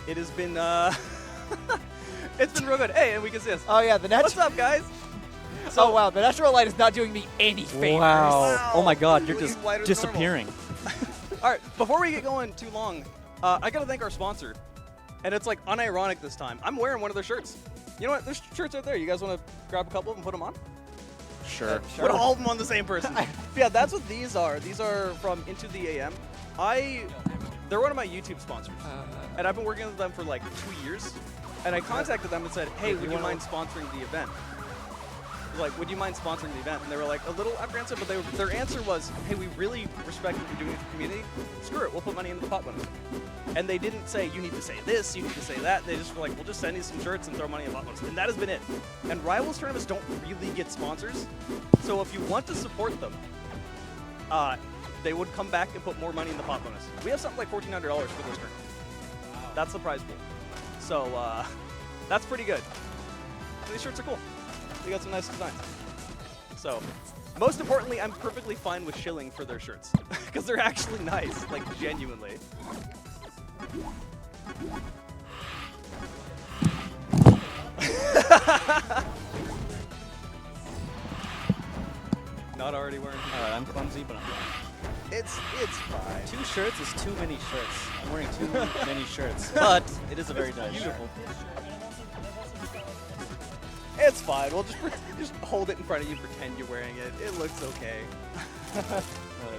It has been, it's been real good. Hey, and we can see this. Oh, yeah, the natural... What's up, guys? So, oh, wow, the natural light is not doing me any favors. Wow. Oh, my God, you're Really just lighter than disappearing. All right, before we get going too long, I got to thank our sponsor. And it's like unironic this time. I'm wearing one of their shirts. You know what? There's shirts out there. You guys want to grab a couple of them and put them on? Sure. Put all of them on the same person. Yeah, that's what these are. These are from Into the AM. They're one of my YouTube sponsors. And I've been working with them for like 2 years. And I contacted them and said, hey, would you mind sponsoring the event? Like, would you mind sponsoring the event? And they were like a little apprehensive, but their answer was, hey, we really respect what you're doing for the community. Screw it, we'll put money into the pot window. And they didn't say, you need to say this, you need to say that. They just were like, we'll just send you some shirts and throw money in pot windows. And that has been it. And Rivals tournaments don't really get sponsors. So if you want to support them, they would come back and put more money in the pot bonus. We have something like $1,400 for this tournament. That's the prize pool. So that's pretty good. These shirts are cool. They got some nice designs. So, most importantly, I'm perfectly fine with shilling for their shirts. Because they're actually nice, like genuinely. Not already wearing. Alright, I'm clumsy, but I'm fine. It's fine. 2 shirts is too many shirts. I'm wearing too many shirts, but it is a very nice shirt. It's fine. We'll just hold it in front of you, pretend you're wearing it. It looks okay.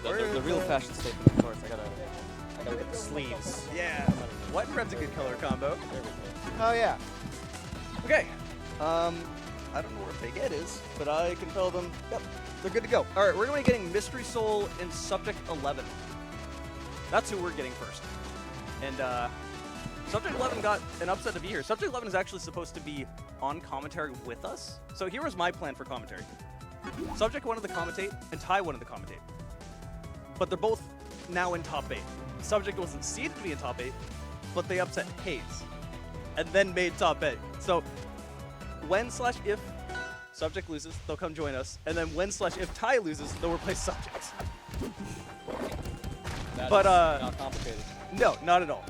The real fashion statement, of course. I gotta get the sleeves. Yeah. White and red's a good color combo. There we go. Oh, yeah. Okay. I don't know where Big Ed is, but I can tell them, yep, they're good to go. All right, we're going to be getting Mystery Soul in Subject 11. That's who we're getting first. And Subject 11 got an upset to be here. Subject 11 is actually supposed to be on commentary with us. So here was my plan for commentary. Subject wanted to commentate, and Ty wanted to commentate. But they're both now in top 8. Subject wasn't seeded to be in top 8, but they upset Hayes, and then made top 8. So when/if Subject loses, they'll come join us, and then when/if Ty loses, they'll replace Subject. But not complicated. No, not at all.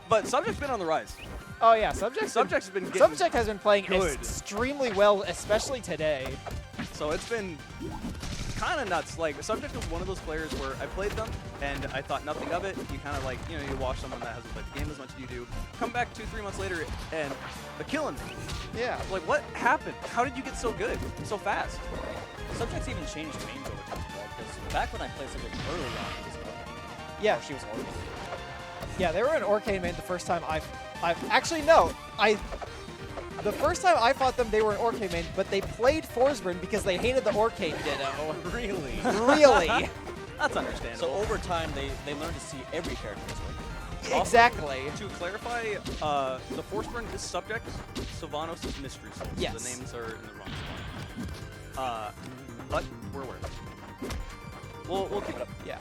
But Subject's been on the rise. Oh, yeah, Subject has been playing good. extremely well, especially today. So it's been kind of nuts. Like, Subject is one of those players where I played them, and I thought nothing of it. You kind of like, you know, you watch someone that hasn't played the game as much as you do, come back 2-3 months later, and they're killing me. Yeah. Like, what happened? How did you get so good so fast? Subject's even changed mains over time, because back when I played Subject early on, it was Orchid. Yeah. She was Orchid. Yeah, they were an Orchid main the first time actually, no. The first time I fought them, they were an Orchid main, but they played Forsburn because they hated the Orchid Ditto. Really? Really? That's understandable. So over time, they learned to see every character as Orchid. Exactly. To clarify, the Forsburn is Subject, Sylvanos is Mystery Soul. Yes. The names are in the wrong spot. But we're aware. We'll keep it up. Yeah.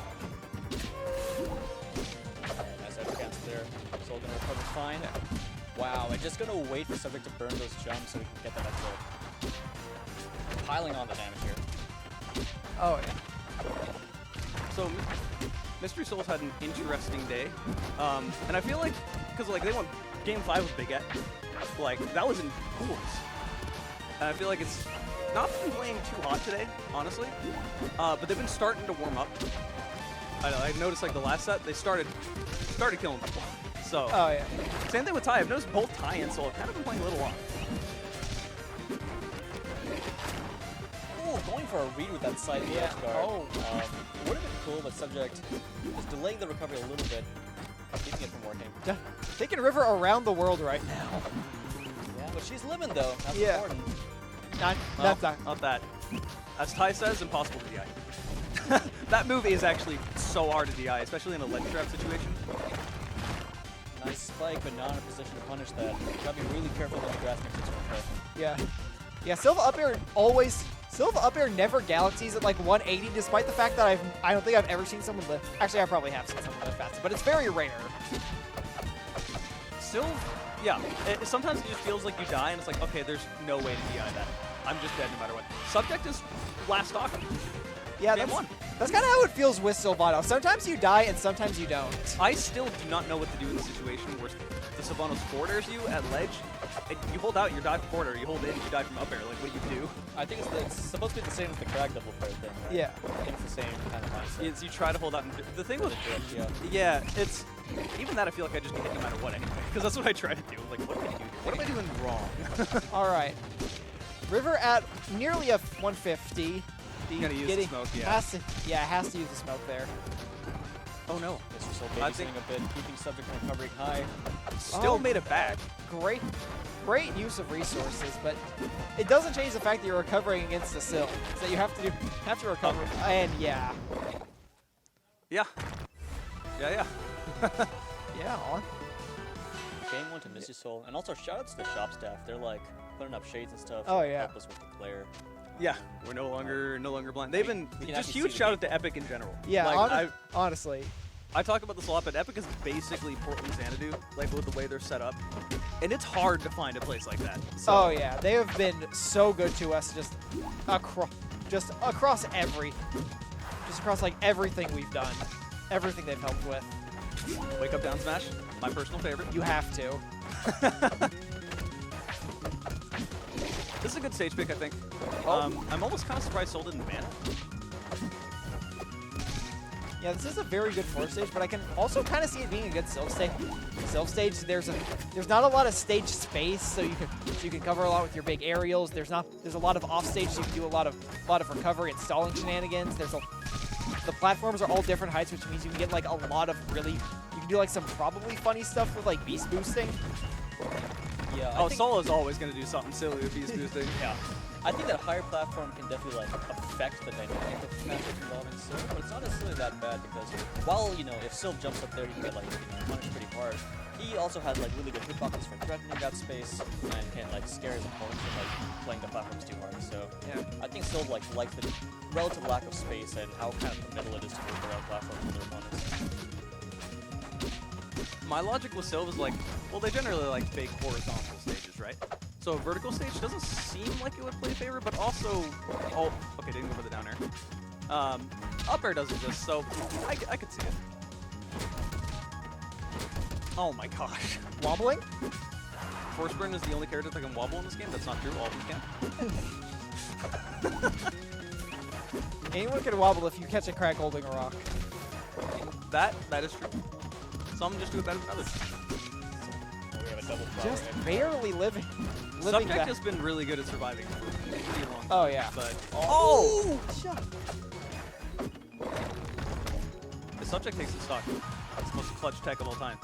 Nice edge cancel there. Soul gonna recover fine. Wow, and just gonna wait for Subject to burn those jumps so we can get that extra. Piling on the damage here. Oh, yeah. So, Mystery Souls had an interesting day. And I feel like, because like they won Game 5 with Big Ed, like that was in pools. And I feel like it's not been playing too hot today, honestly. But they've been starting to warm up. I noticed like the last set, they started killing people. So, Oh, yeah. same thing with Ty. I've noticed both Ty and Soul have kind of been playing a little off. Ooh, going for a read with that side Yeah. edge guard. Oh. Would have been cool, but Subject is delaying the recovery a little bit, keeping it from working. Taking River around the world right now. Yeah, but she's living though. That's Yeah. important. That's not. Not that. As Ty says, impossible to DI. That move is actually so hard to DI, especially in a ledge trap situation. Nice spike, but not in a position to punish that. Gotta be really careful when the grass makes its own play. Yeah. Yeah, Silva up air never galaxies at like 180, despite the fact that I don't think I've ever seen someone lift. Actually, I probably have seen someone lift faster, but it's very rare. Yeah, sometimes it just feels like you die, and it's like, okay, there's no way to DI that. I'm just dead no matter what. Subject is last stock. Yeah, Game that's 1. That's kind of how it feels with Sylvano. Sometimes you die and sometimes you don't. I still do not know what to do in the situation where the Sylvanos forward airs you at ledge. And you hold out, you die from forward air. You hold in, you die from up air. Like, what do you do? I think it's supposed to be the same as the crag double fair thing, right? Yeah. I think it's the same kind of mindset. Is you try to hold out. And the thing with Yeah. yeah, it's even that I feel like I just get hit no matter what anyway. Because that's what I try to do. Like, what am I doing? What am I doing wrong? All right. River at nearly a 150. He's gonna use the smoke, yeah. Has to use the smoke there. Oh no. Mr. Soul I babysitting think- a bit, keeping subject and recovering high. Still Oh. made it back. Great use of resources, but it doesn't change the fact that you're recovering against the sill. So you have to recover, and yeah. Yeah. Yeah. Yeah. Game 1 to Mr. Soul. And also shout outs to the shop staff. They're like putting up shades and stuff. Oh, to yeah. Help us with the glare. Yeah. We're no longer blind. They've been we can just actually huge see the shout out to Epic in general. Yeah, Like, honestly. I talk about this a lot, but Epic is basically Portland Xanadu, like with the way they're set up. And it's hard to find a place like that. So, Oh yeah, they have been so good to us just across like everything we've done. Everything they've helped with. Wake Up Down Smash, my personal favorite. You have to. This is a good stage pick, I think. Oh. I'm almost kind of surprised Soul didn't ban. Yeah, this is a very good 4 stage, but I can also kind of see it being a good Sylph stage. Sylph stage, there's not a lot of stage space, so you can cover a lot with your big aerials. There's a lot of off stage, so you can do a lot of recovery and stalling shenanigans. The platforms are all different heights, which means you can get like a lot of you can do like some probably funny stuff with like beast boosting. Yeah. Oh, Soul is always going to do something silly with beast boosting. Yeah. I think that higher platform can definitely like affect the dynamic of matchup involving Sylph, but it's not necessarily that bad because while, if Sylph jumps up there, he can get like punished pretty hard. He also has like really good hitboxes for threatening that space and can like scare his opponents from like playing the platforms too hard. So Yeah. I think Sylph likes the relative lack of space and how kind of the middle it is to move around platforms with their opponents. My logic with Sylph is like, well, they generally like big horizontal stages, right? So a vertical stage doesn't seem like it would play favor, but also, oh, okay, didn't go for the down air. Up air does exist, so I could see it. Oh my gosh. Wobbling? Force Burn is the only character that can wobble in this game. That's not true. All of them can. Anyone can wobble if you catch a crack holding a rock. That is true. Some just do it better than others. We have a double Just power, right? barely living Subject that. has been really good at surviving for pretty long. Oh yeah. But Oh! Shut. the Subject takes the stock. That's the most clutch tech of all time.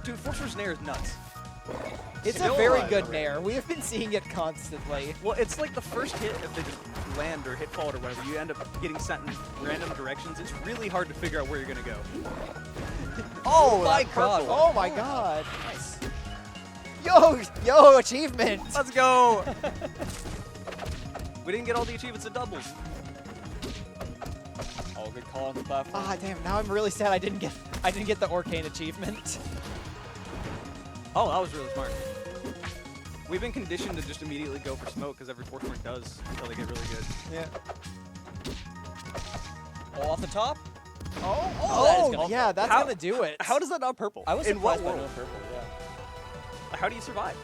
Dude, Force Nair is nuts. It's Still a very alive good already. nair. We have been seeing it constantly. Well, it's like the first hit, if they just land or hit forward or whatever, you end up getting sent in random directions. It's really hard to figure out where you're going to go. Oh my that God. purple. Oh my god. Nice. Yo, achievement. Let's go! We didn't get all the achievements in doubles. Oh, good call on the platform. Ah, damn. Now I'm really sad I didn't get the Orcane achievement. Oh, that was really smart. We've been conditioned to just immediately go for smoke because every Force Burn does until they get really good. Yeah. Oh, off the top? Oh, that is gonna- yeah, that's How- gonna do it. How does that not purple? I was in what surprised by world? no purple, yeah. How do you survive?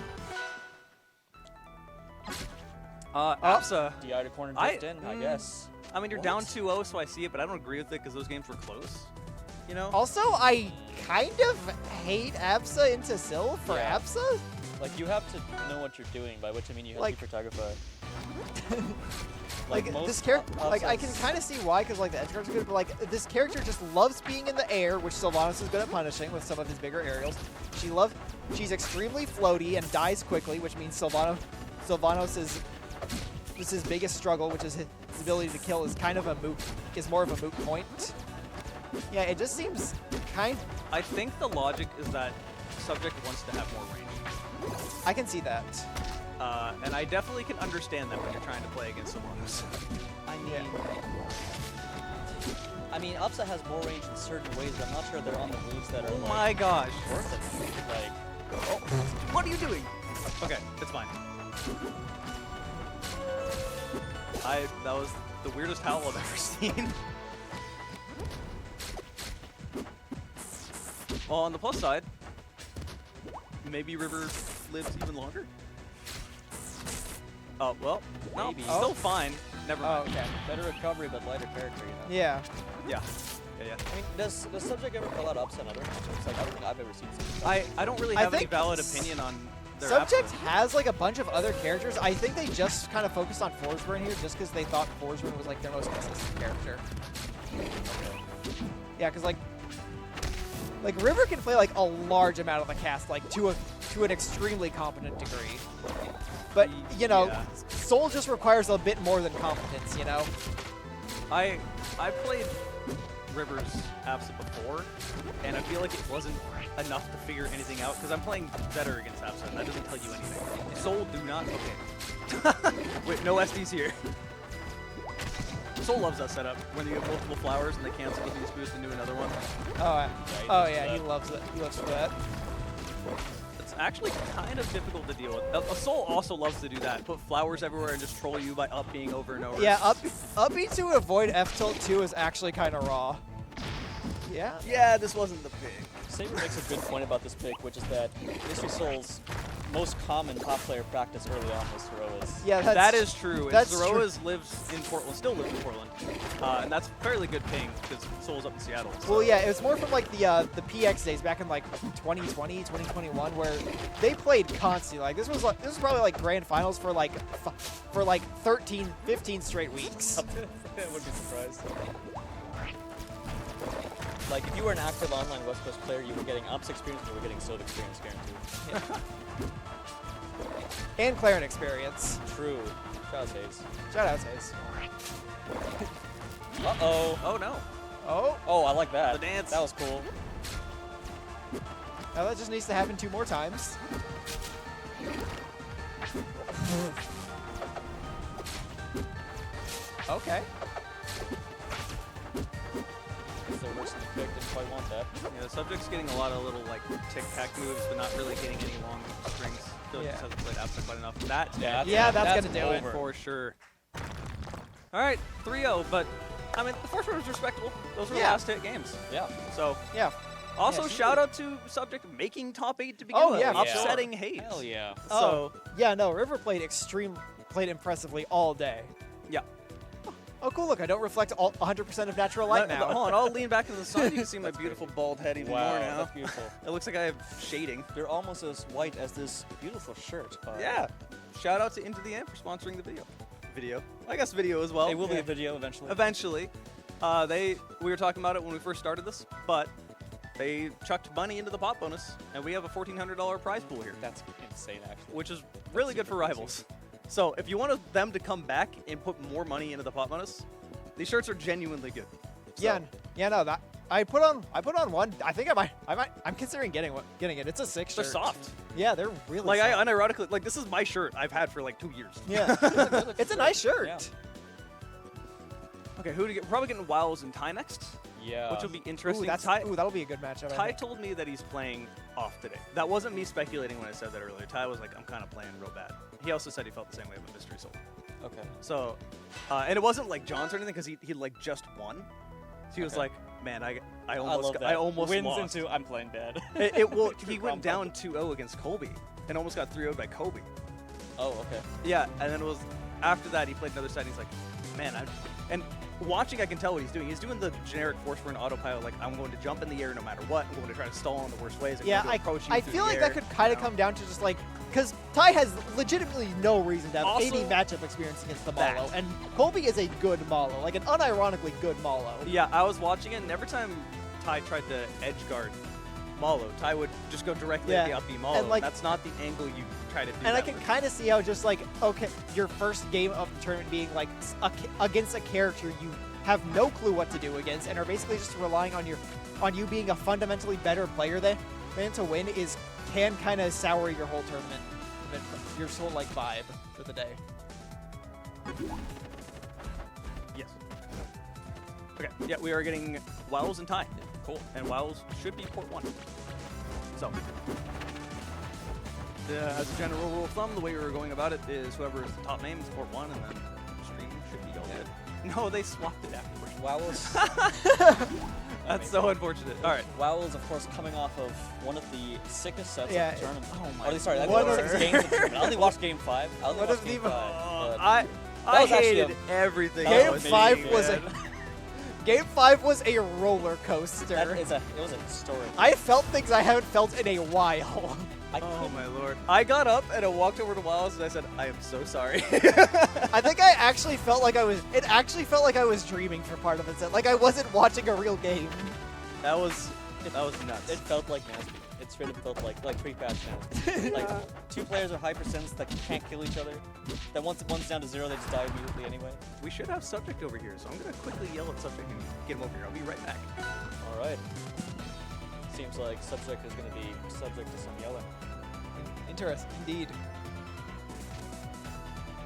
Apsa. DI to corner I- drift in, I guess. I mean, you're What? down 2-0, so I see it, but I don't agree with it because those games were close. You know? Also, I kind of hate Absa into Sil for Yeah. Absa. Like, you have to know what you're doing, by which I mean you have Like- to be photographer. Like most this character, like I can Absa's- kind of see why, because like the edge guards are good, but like this character just loves being in the air, which Sylvanos is good at punishing with some of his bigger aerials. She's extremely floaty and dies quickly, which means Sylvanos is his biggest struggle, which is his ability to kill is more of a moot point. Yeah, it just seems I think the logic is that Subject wants to have more range. I can see that. And I definitely can understand that when you're trying to play against Sylvanos. I mean, Upsa has more range in certain ways, but I'm not sure they're on the moves that are Oh like, my gosh. worth it. Like, Oh, what are you doing? Okay, it's fine. That was the weirdest howl I've ever seen. Well, on the plus side, maybe River lives even longer. Oh, well, no, Maybe. still fine. Never Oh, mind. okay. Better recovery, but lighter character, you know? Yeah. Yeah. I mean, does Subject ever pull out ups on other matchups? Like, I don't think I've ever seen something. I don't really I have any think valid opinion on their Subject absence. has like a bunch of other characters. I think they just kind of focused on Forsburn here just because they thought Forsburn was like their most consistent character. Yeah, because like River can play like a large amount of the cast, like to an extremely competent degree. But you know, Yeah. Soul just requires a bit more than competence, you know. I played River's absent before, and I feel like it wasn't enough to figure anything out because I'm playing better against absent. That doesn't tell you anything. Soul do not. Okay. Wait, no SDs here. Soul loves that setup when you have multiple flowers and they cancel the boost boost and do another one. Oh yeah, he loves it. He loves that. It's actually kind of difficult to deal with. A Soul also loves to do that. Put flowers everywhere and just troll you by up being over and over. Yeah, up B to avoid F tilt 2 is actually kind of raw. Yeah. Yeah, this wasn't the pick. Saber makes a good point about this pick, which is that Mystery Soul's most common top player practice early on was Zeroa's. Yeah, That is true. that's Zeroa's lives in Portland, still lives in Portland, and that's fairly good ping because Soul's up in Seattle. So. Well, yeah, it was more from like the PX days back in like 2020, 2021, where they played constantly. Like this was probably like grand finals for like 13, 15 straight weeks. I would be surprised. Like, if you were an active online West Coast player, you were getting Ops experience, you were getting Soda experience guaranteed. And Clarion experience. True. Shout out Hayes. Shout out Hayes. Uh-oh. Oh no! Oh, Oh, I like that. The dance. That was cool. now that just needs to happen 2 more times. Okay. So worse than the pick, didn't quite want that. Yeah, the subject's getting a lot of little like tic-tac moves, but not really getting any long strings. I feel like Yeah. just hasn't played absent quite enough. That Yeah, that's gonna do it. over. for sure. All right, 3-0, but I mean the first one was respectable. Those were the Yeah. last hit games. Yeah. So Yeah. also Yeah, shout out to subject making top 8 to begin Oh, with, yeah, for upsetting Hayes. Hell yeah. So Yeah, no, River played impressively all day. yeah. Oh, cool, look, I don't reflect all 100% of natural light now. Hold on, I'll lean back into the sun. You can see my beautiful bald head even Wow, more now. that's beautiful. It looks like I have shading. You're almost as white as this beautiful shirt. Yeah. Shout out to Into the End for sponsoring the video. I guess video as well. It will be a video eventually. Eventually. We were talking about it when we first started this, but they chucked money into the pot bonus, and we have a $1,400 prize pool here, That's insane, actually. which is really good for Rivals. So if you want them to come back and put more money into the pot bonus, these shirts are genuinely good. So, Yeah, no, that I put on one. I think I'm considering getting it. It's a 6 they're shirt. soft. Yeah, they're really Like I soft. unironically, like this is my shirt I've had for like 2 years. Yeah. It's a nice shirt. Yeah. Okay, who do you get? We're probably getting Wiles and Ty next, Yeah. which will be Ooh, interesting. that'll be a good matchup. I Ty think. told me that he's playing off today. That wasn't me speculating when I said that earlier. Ty was like, I'm kind of playing real bad. He also said he felt the same way about Mystery Soul. Okay. So, and it wasn't like John's or anything because he like just won. So he was Okay. like, man, I love almost that. I almost Wins lost. into I'm playing bad. He went down 2-0 against Colby and almost got 3-0'd by Kobe. Oh, okay. Yeah, and then it was after that he played another set. And he's like, man, and watching I can tell what he's doing. He's doing the generic force for an autopilot. Like I'm going to jump in the air no matter what. I'm going to try to stall in the worst ways. I'm Yeah, going to approach you I through feel the like air, that could kind of you know? come down to just like, because Ty has legitimately no reason to have Also- any matchup experience against the That. Malo, and Colby is a good Malo, like an unironically good Malo. Yeah, I was watching it, and every time Ty tried to edge guard Malo, Ty would just go directly at the Yeah, up B Malo. and, like- That's not the angle you try to do. And I that can with. kind of see how just like, okay, your first game of the tournament being like against a character you have no clue what to do against, and are basically just relying on you being a fundamentally better player than to win can kind of sour your whole tournament, your whole like vibe for the day. Yes. Okay. Yeah, we are getting Wiles and Ty. Cool. And Wiles should be port 1. So, as a general rule of thumb, the way we were going about it is whoever is the top name is port 1, and then stream should No, they swapped it afterwards. WoW is That's so unfortunate. All right. WoW is of course coming off of one of the sickest sets Yeah. of the tournament. Oh my sorry, One the of sickest games of the tournament. I only watched Game 5. I only One watched of Game the- 5. but I was actually hated everything. that Game was 5 amazing, was a Game 5 was a roller coaster. it was a historic. I felt things I haven't felt in a while. I Oh couldn't- my lord. I got up and I walked over to Wiles and I said, I am so sorry. I think I actually felt like it actually felt like I was dreaming for part of it. Like I wasn't watching a real game. That was nuts. It felt like nasty. It straight up felt like pre-patch nasty. Like two players are hypersense that can't kill each other. That once one's down to 0, they just die immediately anyway. We should have Subject over here, so I'm going to quickly yell at Subject and get him over here. I'll be right back. All right. Seems like Subject is going to be subject to some yelling. Interesting, indeed.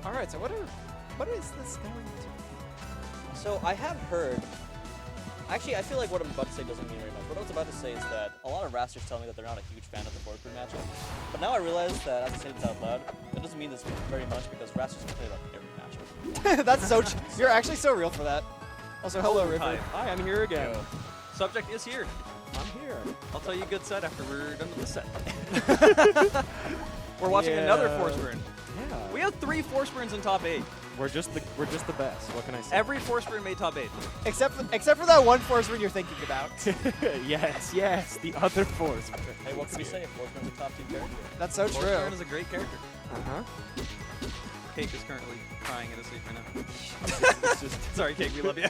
All right, so what is this going to? So I have heard. Actually, I feel like what I'm about to say doesn't mean very much. What I was about to say is that a lot of rasters tell me that they're not a huge fan of the Force Group matchup. But now I realize that as I say this out loud, that doesn't mean this very much because rasters can play about every matchup. That's so. You're actually so real for that. Also, hello, River. Hi. Hi, I'm here again. Yo. Subject is here. I'm here. I'll tell you a good set after we're done with this set. We're watching another Yeah. Force Burn. Yeah. We have 3 Force Burns in top 8. We're just the best. What can I say? Every Force Burn made top 8. Except for that one Force Ring you're thinking about. yes, the other force. Hey, what can we say? Forceman's a top team character. That's so Force true. Burn is a great character. Uh-huh. Cake is currently crying in his sleep right now. It's just Sorry, Cake, we love you.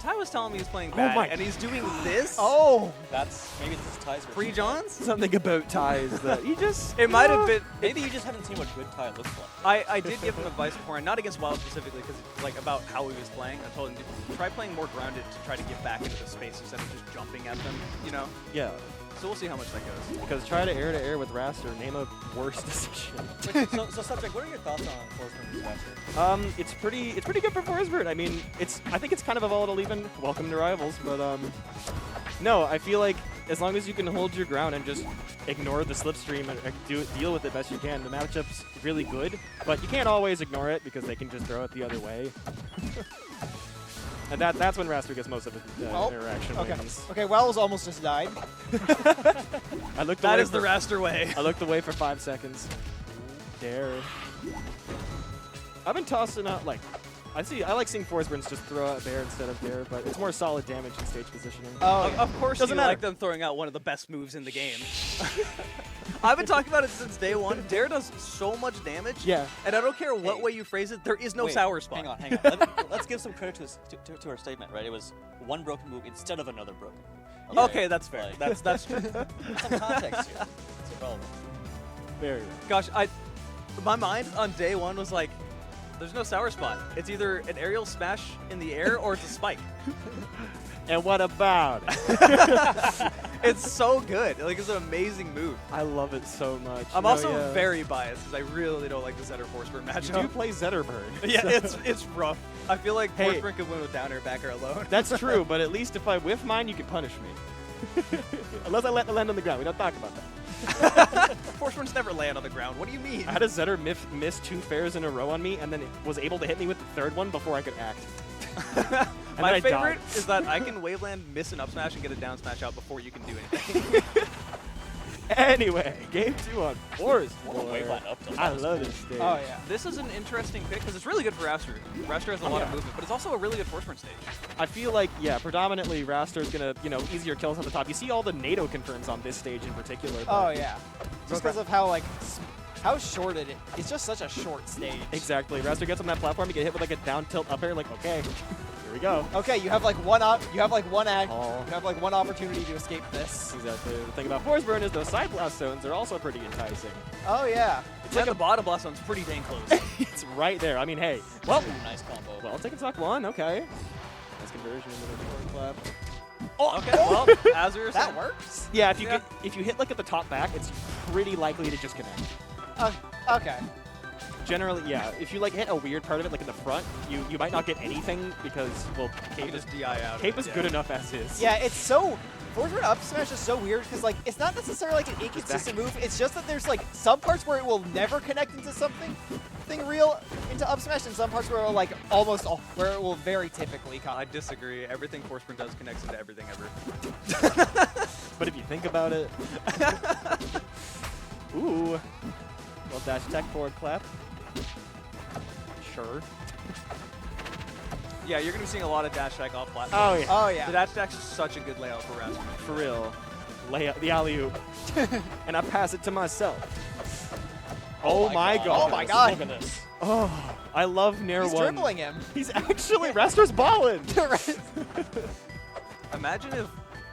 Ty was telling me he's playing bad, my- and he's doing this. Oh, Maybe this is Ty's version. Free Johns? something about ties that you just. It might have been. Maybe you just haven't seen what good Ty looks like. I did give him advice before, and not against Wild specifically, because like about how he was playing. I told him to try playing more grounded to try to get back into the space instead of just jumping at them. You know. Yeah, So we'll see how much that goes. because try to air with Raster, name a worse decision. Wait, so Subject, what are your thoughts on Forceman's Raster? It's pretty good for Forsberg. I mean, I think it's kind of a volatile even. Welcome to Rivals, but no, I feel like as long as you can hold your ground and just ignore the slipstream and deal with it best you can, the matchup's really good. But you can't always ignore it because they can just throw it the other way. And that's when Raster gets most of the interaction okay. wins. Okay, Wells almost just died. I looked That away is the for- Raster way. I looked away for 5 seconds. Dare. I've been tossing out like I like seeing Forsburns just throw out Bear instead of Dare, but it's more solid damage and stage positioning. Oh, Of course, Doesn't you matter. like them throwing out one of the best moves in the game. I've been talking about it since day one. Dare does so much damage. Yeah. And I don't care what Hey. way you phrase it, there is no Wait, sour spot. Hang on. Let's give some credit to her statement, right? It was one broken move instead of another broken move. Okay, that's fair. Like, That's true. some context here. It's irrelevant. Very Gosh, my mind on day one was like, there's no sour spot. It's either an aerial smash in the air or it's a spike. And what about it? It's so good. Like, it's an amazing move. I love it so much. I'm No, also yeah. very biased because I really don't like the Zetter Forsberg You matchup. do play Zetterbird. Yeah, so- it's rough. I feel like Hey. Forsberg could win with down air back air alone. That's true, but at least if I whiff mine, you can punish me. Unless I let it land on the ground. We don't talk about that. Forsbergs never land on the ground. What do you mean? I had a Zetter miss 2 fairs in a row on me, and then it was able to hit me with the 3rd one before I could act. And then My I favorite died. is that I can waveland, miss an up smash, and get a down smash out before you can do anything. Anyway, game 2 on Force. Waveland up tilt. I love this stage. oh yeah. This is an interesting pick because it's really good for Raster. Raster has a lot of movement, but it's also a really good Forsberg stage. I feel like, yeah, predominantly Raster's gonna, easier kills at the top. You see all the NATO confirms on this stage in particular. but- Oh yeah. Just because of how how short it is. It's just such a short stage. Exactly. Raster gets on that platform, you get hit with like a down tilt up air, like, okay, here we go. Okay, you have like one you have like one Oh. opportunity to escape this. Exactly. The thing about Force Burn is those side blast zones are also pretty enticing. Oh yeah. It's like the bottom blast one's pretty dang close. It's right there. I mean, hey, well, Nice combo. well, take a talk 1, okay. Nice conversion into the forward clap. Okay, well, as we were saying. That works. Yeah, if you Yeah. if you hit like at the top back, it's pretty likely to just connect. Okay. Generally, yeah. If you like hit a weird part of it, like in the front, you might not get anything because well, You Cape is just DI out. Cape is good enough as is. Yeah, it's so. Forward up smash is so weird because like it's not necessarily like an inconsistent move. It's just that there's like some parts where it will never connect into something, nothing real into up smash, and some parts where it will, like almost all, where it will very typically come. I disagree. Everything Force Burn does connects into everything ever. But if you think about it, ooh, little dash tech forward clap. Sure. Yeah, you're gonna be seeing a lot of dash attack off platform. Oh yeah. Oh yeah. The dash attack is such a good layout for Rasmus. For real. Lay out the alley-oop. And I pass it to myself. Oh my god. Oh my god. Look at this. Oh, I love Nair He's 1. dribbling him. He's actually, Raster's balling. Imagine if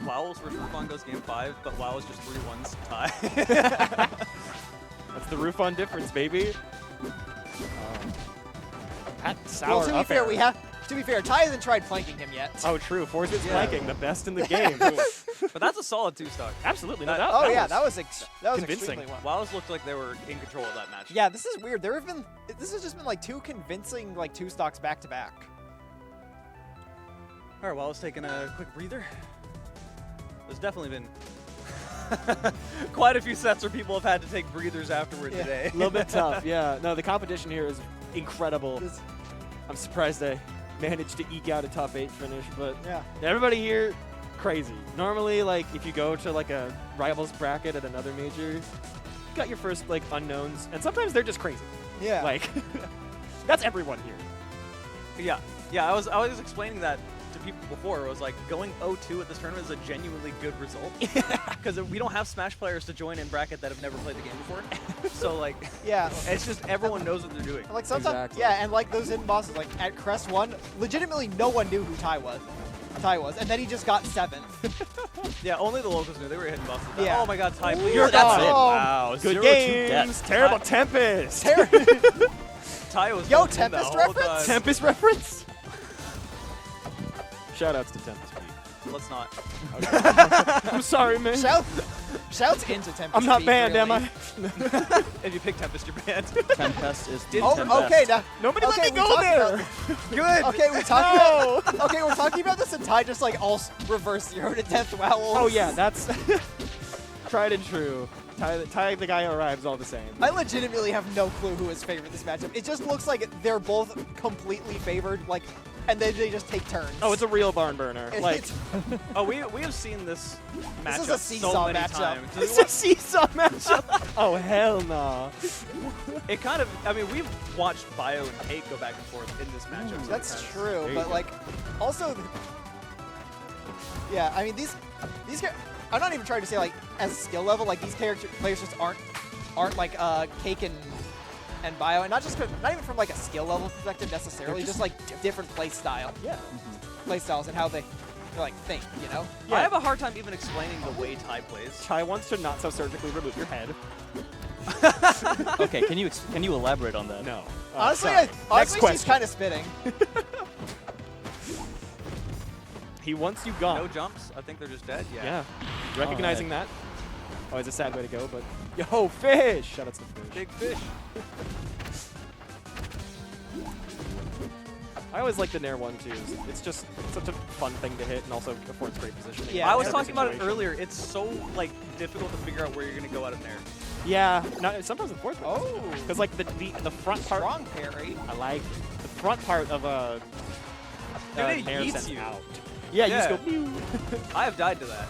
Wowls versus Rufon goes game 5, but Wow is just 3-1s tie. That's the roof on difference, baby. That sour Well, to be up fair, air. to be fair, Ty hasn't tried flanking him yet. Oh, true. Force's Yeah. flanking, the best in the game. But that's a solid 2-stock. Absolutely. No, That- Oh yeah, that was convincing. extremely well. Wowls looked like they were in control of that match. Yeah, this is weird. This has just been like 2 convincing like 2 stocks back to back. All right, Wowls taking a quick breather. There's definitely been quite a few sets where people have had to take breathers afterward Yeah. today. A little bit tough, yeah. No, the competition here is incredible. I'm surprised I managed to eke out a top 8 finish, but Yeah. everybody here, crazy. Normally, like, if you go to, like, a Rivals bracket at another major, you got your first, like, unknowns, and sometimes they're just crazy. Yeah. Like, that's everyone here. Yeah. I was explaining that to people before. It was like going 0-2 at this tournament is a genuinely good result because we don't have Smash players to join in bracket that have never played the game before. So like, Yeah. it's just everyone knows what they're doing. And, like sometimes, Exactly. yeah, and like those hidden bosses, like at Crest 1, legitimately no one knew who Ty was. And then he just got 7th. Yeah, only the locals knew they were hitting bosses. Yeah. Oh my God, Ty, please. You're That's gone. it. Oh. Wow. Good 0-2 games. death. Terrible Tempest. Ty was Yo, going in the Tempest whole reference? time. Tempest reference. Shoutouts to Tempest. Pete. Let's not. I'm sorry, man. Shouts into Tempest. I'm not Speed, banned, really. am I? If you pick Tempest, you're banned. Tempest is the Oh, Tempest. okay, now. Nobody okay, let me we go talked there. about- Good. Okay, we're talking about. Okay, we're talking about this, and Ty just like all reverse 0 to death Wowls. Oh yeah, that's tried and true. Ty the guy who arrives all the same. I legitimately have no clue who is favored this matchup. It just looks like they're both completely favored, like, and then they just take turns. Oh, it's a real barn burner. Like, It's- Oh, we have seen this matchup is a so seesaw many matchup. times. it's a seesaw matchup. Oh hell no. It kind of, I mean, we've watched Bio and Kate go back and forth in this matchup. so That's many times. true, There you but go. like, also, yeah, I mean these I'm not even trying to say like as a skill level, like these players just aren't like Cake and Bio, and not even from like a skill level perspective necessarily, just like different play style, Yeah. play styles and how they like think, you know? I have a hard time even explaining the way Ty plays. Ty wants to not so surgically remove your head. Okay, can you elaborate on that? No. Honestly, sorry. honestly, Next she's question. kind of spitting. He wants you gone. No jumps. I think they're just dead. Yeah. Recognizing that. Oh, it's a sad way to go, but yo, fish! Shout out to the fish. Big fish. I always like the Nair one too. It's just such a fun thing to hit and also affords great positioning. Yeah, I was every talking about it situation. earlier. It's so like difficult to figure out where you're gonna go out of there. Yeah, not, sometimes in fourth. Oh. Because like the front part. Strong parry. I like the front part of a. Dude, it Nair yeets sends you. out. Yeah, Yeah. you just go. Pew. I have died to that.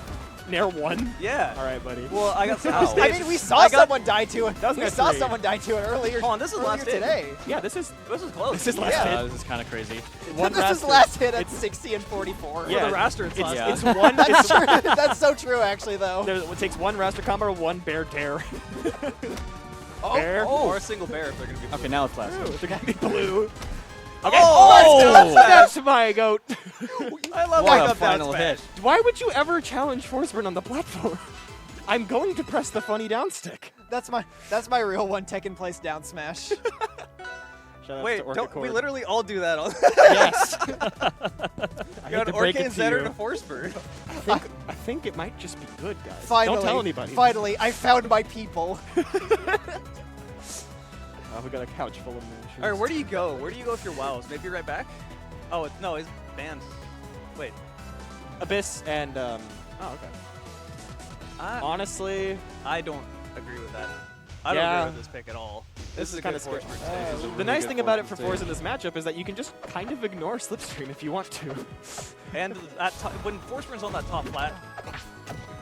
Nair one. Yeah. All right, buddy. Well, I got Ow. some I mean, we I saw got- someone die to it. That was We my saw 3. someone die to it earlier. Hold on, this is earlier last hit. today. Yeah, this is This is close. this is last Yeah. hit. This is kind of crazy. One This is raster. last hit at It's- 60 and 44. Yeah. For the raster, it's last Yeah. hit. It's one. That's it's, true. That's so true, actually, though. it takes one raster combo, one bear dare. Oh, Bear. Or a single bear if they're gonna be. Okay, now it's last. Ooh, they're gonna be blue. Okay. Oh! That's my goat. I love What like a the final bounce hit. Why would you ever challenge Forceburn on the platform? I'm going to press the funny down stick. That's my real one. Tekken place down smash. Shout out Wait, to Orca don't, we Cord. literally all do that. On Yes. I you hate got to break Orcane it to Zetter you. to Force Bird. I think it might just be good, guys. Finally, Don't tell anybody. Finally, I found my people. Oh, we got a couch full of miniatures. All right, where do you go? Where do you go if you're Wows? Maybe right back? Oh, no, he's banned. Wait. Abyss and oh, okay. I Honestly, don't agree with that. I don't Yeah. agree with this pick at all. This is a kind good of scary. force stage. The nice thing about it for Force in this matchup is that you can just kind of ignore Slipstream if you want to. And when Force Burn's on that top flat,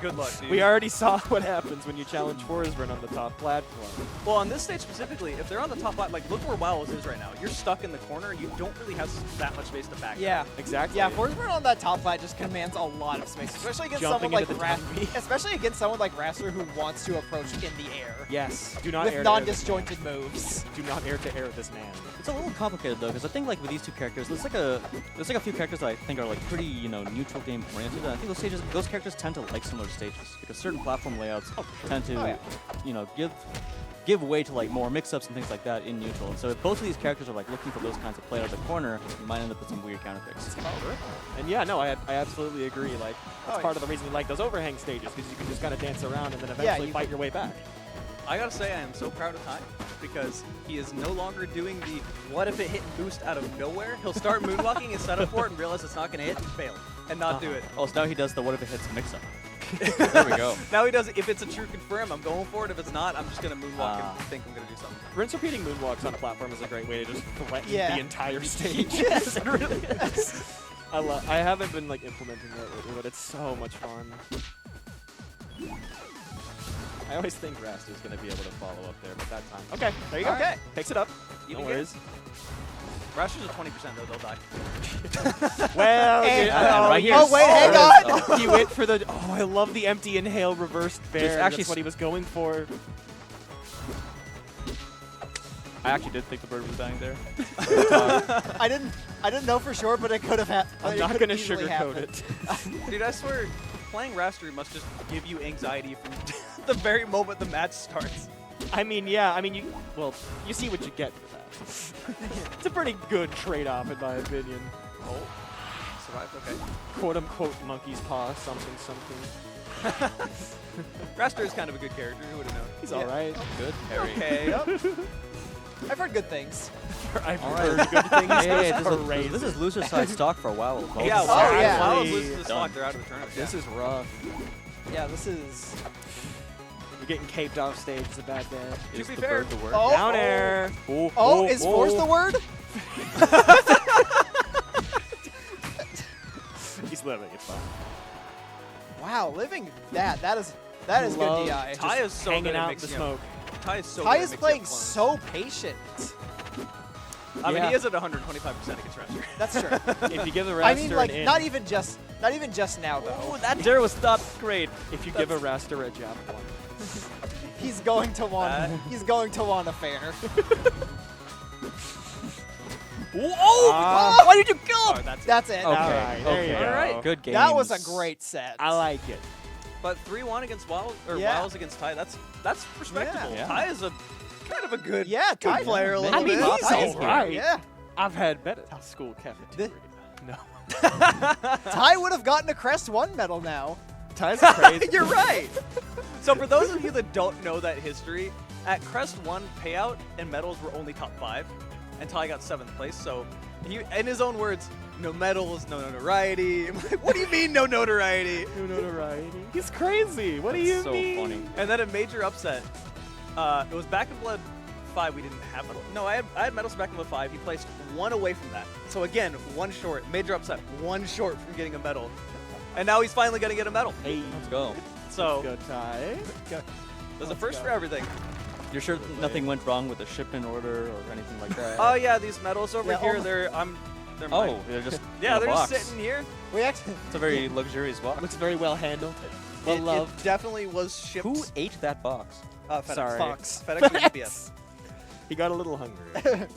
good luck, dude. We already saw what happens when you challenge Forsburn on the top platform. Well, on this stage specifically, if they're on the top flat, like look where Wiles is right now. You're stuck in the corner. You don't really have that much space to back. Yeah. Exactly. Yeah, Forsberg on that top flat just commands a lot of space, especially against Jumping someone like into the dummy. especially against someone like Rassler who wants to approach in the air. Yes. Do not With air non-disjointed moves. Do not air to air this man. It's a little complicated though, because I think like with these two characters, there's like a few characters that I think are like pretty neutral game oriented. And I think those characters tend to like similar stages because certain platform layouts tend to give way to like more mix-ups and things like that in neutral. And so if both of these characters are like looking for those kinds of play out of the corner, you might end up with some weird counter picks. And yeah, no, I absolutely agree. Like that's part of the reason we like those overhang stages because you can just kind of dance around and then eventually fight your way back. I gotta say, I am so proud of Ty because he is no longer doing the what if it hit and boost out of nowhere. He'll start moonwalking and set up for it and realize it's not gonna hit and fail and not do it. Oh, so now he does the what if it hits mix-up. There we go. Now he does it. If it's a true confirm, I'm going for it. If it's not, I'm just gonna moonwalk and think I'm gonna do something. Rinse repeating moonwalks on a platform is a great way to just threaten the entire stage. Yes, it really is. I haven't been like implementing that lately, but it's so much fun. I always think Rast is going to be able to follow up there, but that time. Okay, there you go. Okay. Picks it up. You No can worries. Rashers are 20% though, they'll die. Well, And- right here. Oh, wait, hang on. He went for the. Oh, I love the empty inhale reversed bear. actually That's what he was going for. I actually did think the bird was dying there. I didn't know for sure, but it could have happened. I'm not going to sugarcoat it. Dude, I swear, playing Rastery must just give you anxiety from the very moment the match starts. I mean, yeah. I mean, you see what you get for that. It's a pretty good trade-off, in my opinion. Oh, survived, okay. Quote-unquote monkey's paw, something. Raster is kind of a good character, who would have known? He's all right. Good, Harry. Okay. I've heard good things. I've heard Alright. good things. Hey, Crazy. this is loser side stock for a while. folks. Yeah, Oh, yeah. Wild loses the Done. stock, they're out of the tournament. This is rough. Yeah, this is. You're getting caped off stage. It's a bad day. Is be the fair. bird the word? Oh, Down air. Oh, is force the word? He's living. It's fine. Wow, living that is good Love DI. Ty is so Hanging good at out the mixing smoke. up. Ty is so Ty good at is mixing playing up clones. so patient. I mean, Yeah. he is at 125% against Raster. That's true. If you give a raster I mean, like an in, not even just now though. Oh, that dare was stopped. Great. if you give a raster a javelin. He's going to want. That- He's going to want a fair. Oh! Why did you kill Oh, him? that's it. That's it. Okay. Alright, there you okay. go. Alright. Good game. That was a great set. I like it. But 3-1 against Wild, or Yeah. Wiles against Ty, that's respectable. Yeah. Ty is a kind of a good, Yeah, good Ty- player a little I mean, bit. he's Ty is alright. good. Yeah. I've had better school cafeteria. No. Ty would have gotten a Crest 1 medal now. Ty's crazy. You're right. So for those of you that don't know that history, at Crest 1 payout and medals were only top 5, and Ty got 7th place. So he, in his own words, no medals, no notoriety. I'm like, what do you mean no notoriety? No notoriety. He's crazy. What do you so mean? funny. And then a major upset. It was Back in Blood 5. We didn't have medals. No, I had medals Back in Blood 5. He placed 1 away from that. So again, 1 short. Major upset. 1 short from getting a medal. And now he's finally going to get a medal. Hey, Let's go. So good Ty. there's a first for everything. You're sure nothing went wrong with the shipment order or anything like that? Oh yeah, these medals over Yeah, here, oh my- they're Oh, mine. they're just Yeah, in a they're just box. sitting here. We actually. It's a very luxurious box. Looks very well handled. Well It loved. definitely was shipped. Who ate that box? FedEx. Sorry. Fox. FedEx or UPS. He got a little hungry.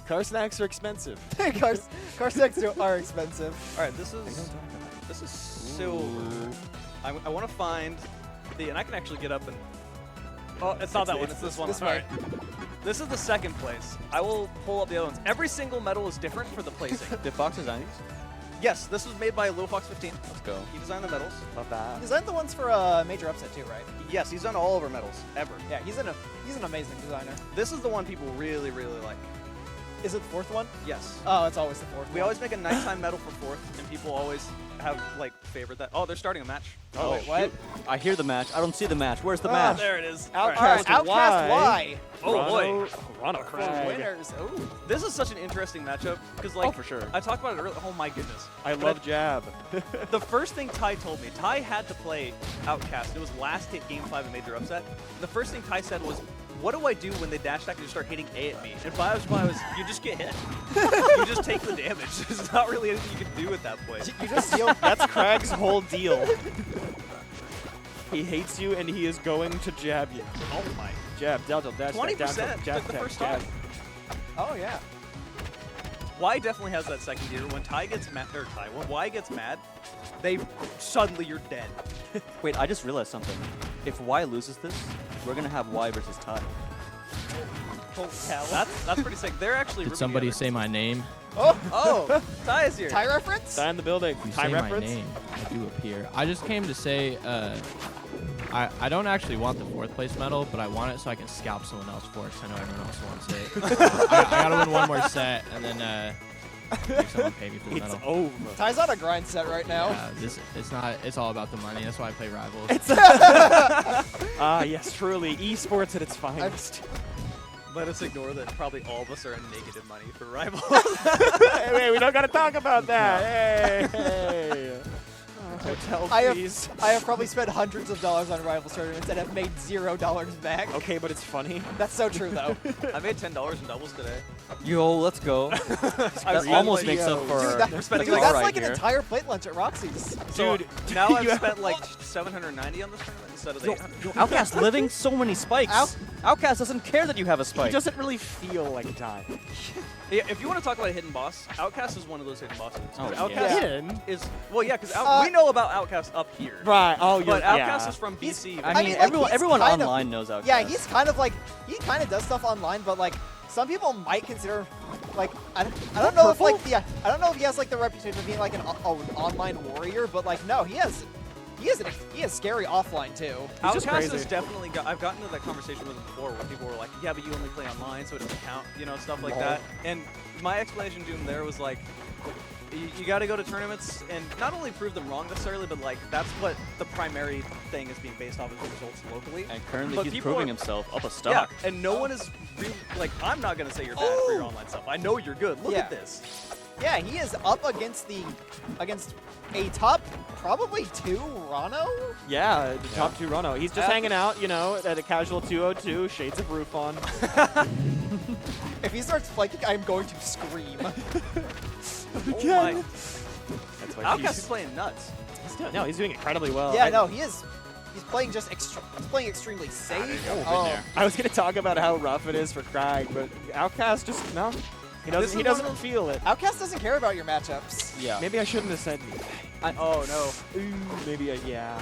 Car snacks are expensive. Car snacks are expensive. All right, this is silver. I want to find the, and I can actually get up and. Oh, it's not that one. It's this one. This All way. right. This is the 2nd place. I will pull up the other ones. Every single medal is different for the placing. Did Fox design these? Yes, this was made by Lil Fox 15. Let's go. He designed the medals. Love that. Is that the ones for major upset too, right? Yes, he's done all of our medals ever. Yeah, he's an amazing designer. This is the one people really, really like. Is it the fourth one? Yes. Oh, it's always the fourth We one. always make a nighttime medal for fourth, and people always have like favorite that. Oh, they're starting a match. Oh, wait, what? I hear the match. I don't see the match. Where's the Ah, match? There it is. Outcast, All right. Outcast Y. Oh boy. Rana For Crag. winners. Ooh. This is such an interesting matchup because like for sure. I talked about it earlier. Oh my goodness. I love jab. The first thing Ty told me, Ty had to play Outcast. It was last hit game 5 in Major Upset. The first thing Ty said was, what do I do when they dash attack and just start hitting A at me? And Bio's reply was, you just get hit. You just take the damage. There's not really anything you can do at that point. You just steal. That's Crag's whole deal. He hates you and he is going to jab you. Oh my. Jab, down tilt, dash, 20% down tilt, jab, took the tap, first jab. time. Oh yeah. Y definitely has that second gear. When Ty gets mad, or Ty, when Y gets mad, they suddenly you're dead. Wait, I just realized something. If Y loses this, we're gonna have Y versus Ty. That's pretty sick. They're actually. Did ripping somebody together. say my name? Oh, Ty is here. Tie reference? Sign in the building. If you Time say reference. my name, I do appear. I just came to say, I don't actually want the 4th place medal, but I want it so I can scalp someone else for it, 'cause I know everyone else wants it. I gotta win one more set, and then make someone pay me for the It's medal. over. Ty's on a grind set right now. It's all about the money. That's why I play Rivals. Ah, yes, truly. Esports at its finest. Let us ignore that probably all of us are in negative money for Rivals. Hey, wait, we don't gotta talk about that. Hey. Hotel I fees. have probably spent hundreds of dollars on Rivals tournaments and have made $0 back. Okay, but it's funny. That's so true though. I made $10 in doubles today. Yo, let's go. I That spent almost like- makes up for. Dude, that- We're spending Dude, like that's right like an here. entire plate lunch at Roxy's. So Dude, now I've you have- spent like 790 on this tournament instead of the 800. Outcast living so many spikes. Outcast doesn't care that you have a He spike. doesn't really feel like dying. Yeah, if you want to talk about a hidden boss, Outcast is one of those hidden bosses. Oh, yeah. Outcast Hidden? is well, yeah, because we know about Outcast up here, Right. Oh, but yeah. Outcast is from BC. I I mean, mean, like, everyone, he's everyone kind of- online knows Outcast. Yeah, he's kind of like, he kind of does stuff online, but like, some people might consider, like, I don't know if like, yeah, I don't know if he has like the reputation of being like an online warrior, but like, no, he has scary offline too. He's just Outcast crazy. is definitely I've gotten into that conversation with him before where people were like, yeah, but you only play online, so it doesn't count, you know, stuff like Lol. that. And my explanation to him there was like, you got to go to tournaments and not only prove them wrong necessarily, but like that's what the primary thing is being based off of the results locally. And currently But he's people proving are- himself up a Yeah, stock. and no one is really, like, I'm not gonna say you're bad for your online stuff. I know you're good. Look Yeah. at this. Yeah, he is up against a top probably 2 Rano. Yeah, the top 2 Rono. He's just hanging out, you know, at a casual 202, shades of roof on. If he starts flanking, I'm going to scream. Oh my. That's why Outcast is playing nuts. No, he's doing incredibly well. Yeah, no, he is. He's playing just he's playing extremely safe. Oh, I was gonna talk about how rough it is for Crag, but Outcast just no. He This doesn't. He is one of doesn't feel it. Outcast doesn't care about your matchups. Yeah. Maybe I shouldn't have said. Oh no. Ooh, maybe yeah.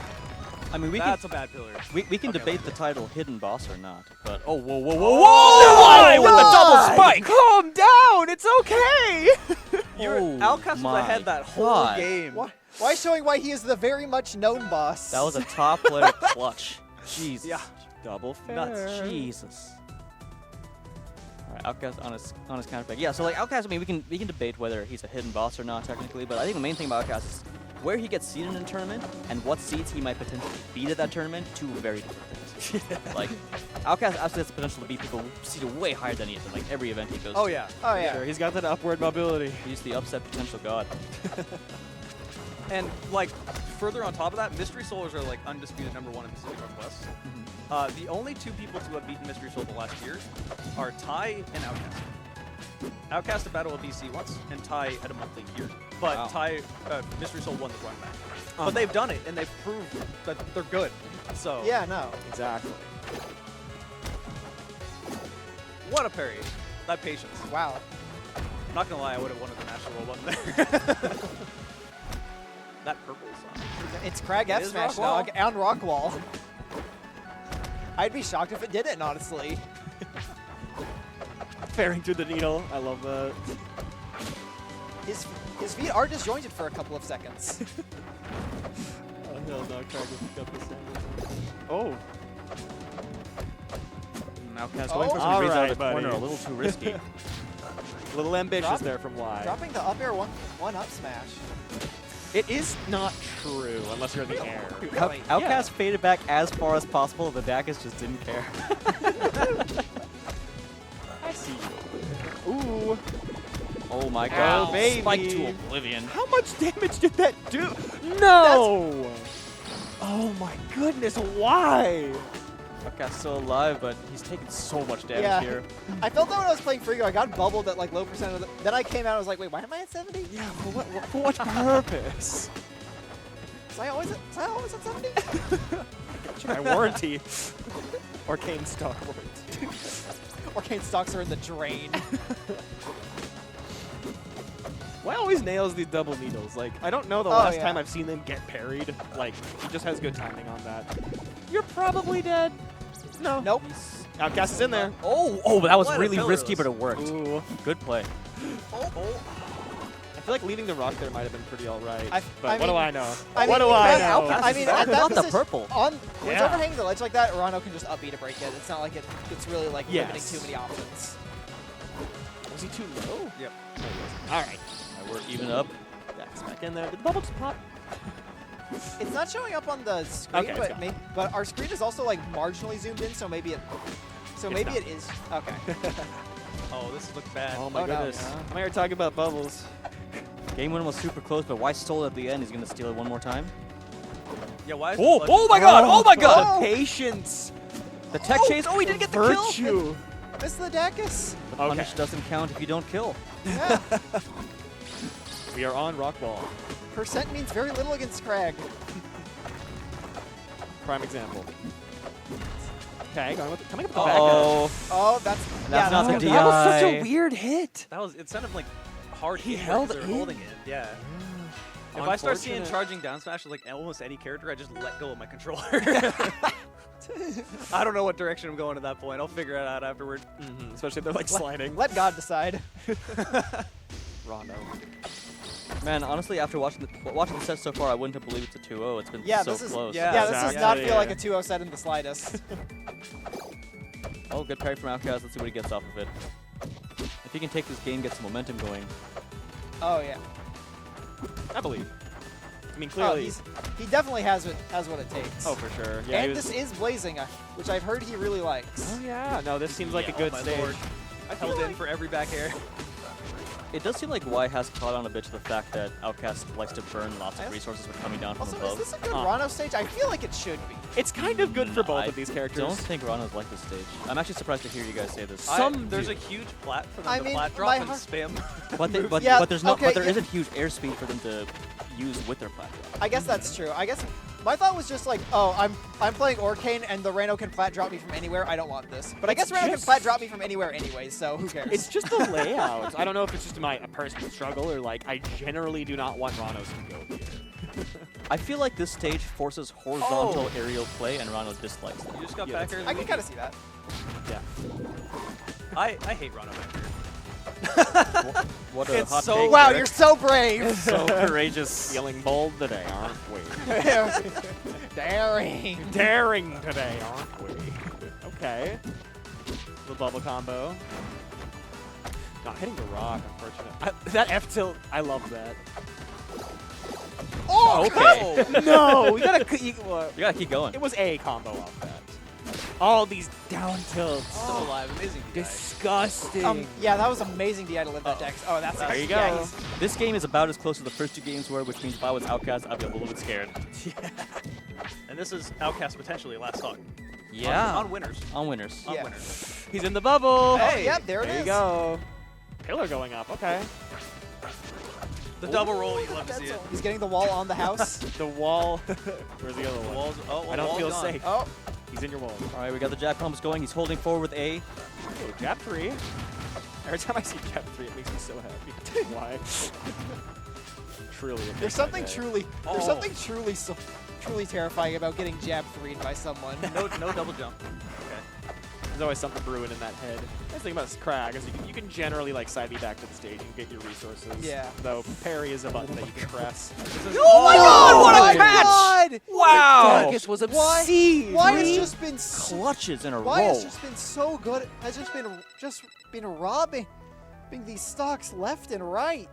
I mean, we That's a bad pillar. we can Okay, debate let's the go. title hidden boss or not. But Whoa, whoa, whoa, Why with the double spike? Calm down. It's okay. You're, Oh Outcast was my ahead that whole God. game. Why showing why he is the very much known boss? that was a top player clutch. Jesus. Yeah. Double fair. Nuts. Jesus. All right, Outcast on his counterpick. Yeah, so like Outcast, I mean, we can debate whether he's a hidden boss or not technically, but I think the main thing about Outcast is where he gets seeded in a tournament and what seeds he might potentially beat at that tournament. 2 very different things. Like Outcast absolutely has the potential to beat people seeded way higher than he is in like every event he goes. Oh to. yeah. Oh yeah. Sure, he's got that upward mobility. He's the upset potential god. And like further on top of that, Mystery Solars are like undisputed #1 in the Pacific Northwest. The only 2 people to have beaten Mystery Soul the last year are Ty and Outcast. Outcast a battle of BC once, and Ty had a monthly here. But Wow. Mystery Soul won the run back. But they've done it, and they've proved that they're good. So Yeah, no. Exactly. what a parry! That patience. Wow. Not gonna lie, I would have wanted the national roll button there. That purple song. It's Crag It F is Smash Rockwall. Dog and Rockwall. I'd be shocked if it didn't, honestly. Faring through the needle. I love that. His feet are disjointed for a couple of seconds. Oh hell no, Crag will pick up the sandwich. Oh. Outcast going for some reads out Alright, of the corner buddy. a little too risky. Little ambitious there from Y. Dropping the up air one up smash. It is not true unless you're in the air. Really? Outcast faded back as far as possible. The Dacus just didn't care. I see you. Ooh. Oh my Ow, god. baby. Spike to oblivion. How much damage did that do? No! Oh my goodness, why? Outcast's still alive, but he's taking so much damage Yeah. here. I felt that when I was playing Frigo, I got bubbled at like low percent of the. Then I came out, I was like, wait, why am I at 70? Yeah, for what purpose? Was I always at 70? Check my warranty. Arcane stock warranty. Arcane stocks are in the drain. Why always nails these double needles? Like, I don't know the Oh, last yeah. time I've seen them get parried. Like, he just has good timing on that. You're probably dead. No. Nope. Outcast is in there. Oh, that was What a really pillar risky, it was. but it worked. Ooh. Good play. Oh. I feel like leaving the rock there might have been pretty alright. I But what mean- do I know? I What mean, do I that know? Outcast- I mean, at that Not the position, purple. when it's Yeah. overhanging the ledge like that, Rano can just up B to break it. It's not like it's really like Yes. limiting too many options. Was he too low? Yep. Alright. We're even up. That's back in there. Did the bubble just pop? It's not showing up on the screen, Okay, it's but gone. but our screen is also like marginally zoomed in, so maybe it. So It's maybe not. it is. Okay. Oh, this looks bad. Oh my Oh, no. goodness. Yeah. I'm here talking about bubbles. Game one was super close, but why stole it at the end? He's gonna steal it one more time. Yeah, why? Is Oh, the oh my god! Oh my god! The patience. The tech chase. Oh, he didn't get the kill. Virtue. Miss the Dacus. The punish doesn't count if you don't kill. Yeah. We are on rock wall. Percent means very little against Crag. Prime example. Okay, coming up with the back. Oh, Oh, that's That's not the no. DI. That was such a weird hit. That was. It sounded like hard. He hit held because they were in. holding it. Yeah. If I start seeing Unfortunate. charging down smash with like almost any character, I just let go of my controller. I don't know what direction I'm going at that point. I'll figure it out afterward. Especially if they're like sliding. Let God decide. Rondo. man, honestly, after watching the set so far, I wouldn't have believed it's a 2-0. It's been Yeah, so this is close. yeah. Yeah, this does not exactly, feel like yeah. a 2-0 set in the slightest. Oh, good parry from Outcast. Let's see what he gets off of it. If he can take this game, get some momentum going. Oh yeah. I believe. I mean, Oh, clearly. he definitely has what it takes. Oh, for sure. Yeah, he and was- this is Blazing, which I've heard he really likes. Oh yeah. No, this seems like Yeah, a good oh my stage. lord. I held in for every back air. It does seem like Y has caught on a bit to the fact that Outcast likes to burn lots of resources when coming down from Also, is above. this a good Huh. Rano stage? I feel like it should be. It's kind of good for both I of these characters. don't think Rano's like this stage. I'm actually surprised to hear you guys say this. There's a huge plat for them I to mean, plat my drop and heart- spam. Yeah, but there's not. okay, but there yeah. not huge airspeed for them to use with their platform. I guess that's true. I guess my thought was just like, oh, I'm playing Orcane and the Rano can plat drop me from anywhere. I don't want this. But I guess It's Rano can just- plat drop me from anywhere anyway, so who cares? It's just the layout. I don't know if it's just a personal struggle or like I generally do not want Ranos to go here. I feel like this stage forces horizontal aerial play, and Rano dislikes it. You just got Yeah, back air. I can kind of see that. Yeah. I hate Rano back air. What a It's hot so- take, Wow, Derek. you're so brave. so courageous. Feeling bold today, aren't we? Daring. Daring today, aren't we? Okay. Little bubble combo. Not hitting the rock, unfortunately. That F tilt, I love that. Oh, Okay. No, we gotta. Well, You gotta keep going. it was a combo off that. All these down tilts. Still alive. Amazing. DI. Disgusting. yeah, that was amazing DI to live that dex. Oh, that's There you yeah, go. he's- This game is about as close as the first two games were, which means if I was Outcast, I'd be a little bit scared. And this is Outcast potentially last stock. Yeah. On winners. On winners. Yeah. On winners. He's in the bubble. Hey. Yep, there it There is. you go. Pillar going up. Okay. The double roll. You love to see it. He's getting the wall on the house. The wall. Where's the other The one? walls. Oh, well, I don't wall's feel gone. safe. Oh, He's in your wall. All right, we got the jab combos going. He's holding forward with A. Oh, jab 3. Every time I see jab 3, it makes me so happy. Why? Truly. it there's makes my something day. truly, Oh. there's something truly terrifying about getting jab 3'd by someone. No double jump. There's always something brewing in that head. Nice thing about this Crag is you can generally like side B back to the stage and get your resources. Yeah. Though parry is a button that you can press. Oh my God! What my a catch! Wow! Dacus was Why? obscene. Why has just been so, Clutches in a why row. has just been so good? Has just been robbing dropping these stocks left and right.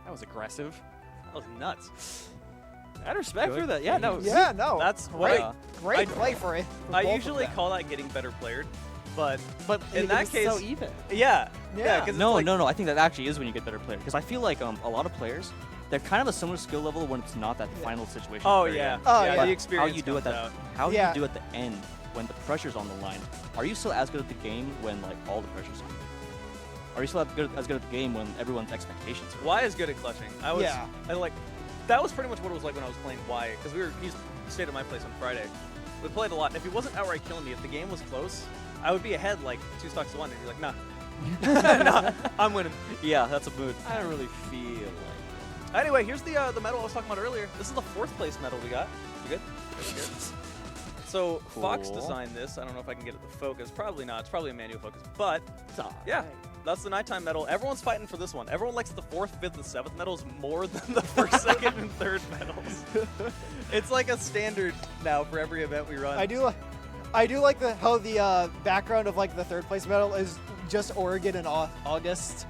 That was aggressive. That was nuts. I had respect for that. Yeah, no. Yeah, no. That's great. what Great I- play for it. for I both of usually them. call that getting better playered, but in that was case, so even. yeah, Yeah. because No, no, I think that actually is when you get better player. Because I feel like a lot of players, they're kind of a similar skill level when it's not that final situation. Oh at the very yeah, end. Oh, yeah, yeah. the experience How you do comes it out. How Yeah. you do at the end when the pressure's on the line? Are you still as good at the game when like all the pressure's on you? Are you still as good at the game when everyone's expectations are? Y is good at clutching. I was, Yeah. I like, that was pretty much what it was like when I was playing Y, because he stayed at my place on Friday. We played a lot. If he wasn't outright killing me, if the game was close, I would be ahead like 2 stocks to 1, and he'd be like, nah, nah, I'm winning. Yeah, that's a mood. I don't really feel like. Anyway, here's the medal I was talking about earlier. This is the 4th place medal we got. You good? Very good. So Fox Cool. designed this. I don't know if I can get it to focus. Probably not. It's probably a manual focus. But yeah, Alright. that's the nighttime medal. Everyone's fighting for this one. Everyone likes the 4th, 5th, and 7th medals more than the 1st, 2nd, and 3rd medals. It's like a standard now for every event we run. I do like how the background of like the 3rd place medal is just Oregon in August.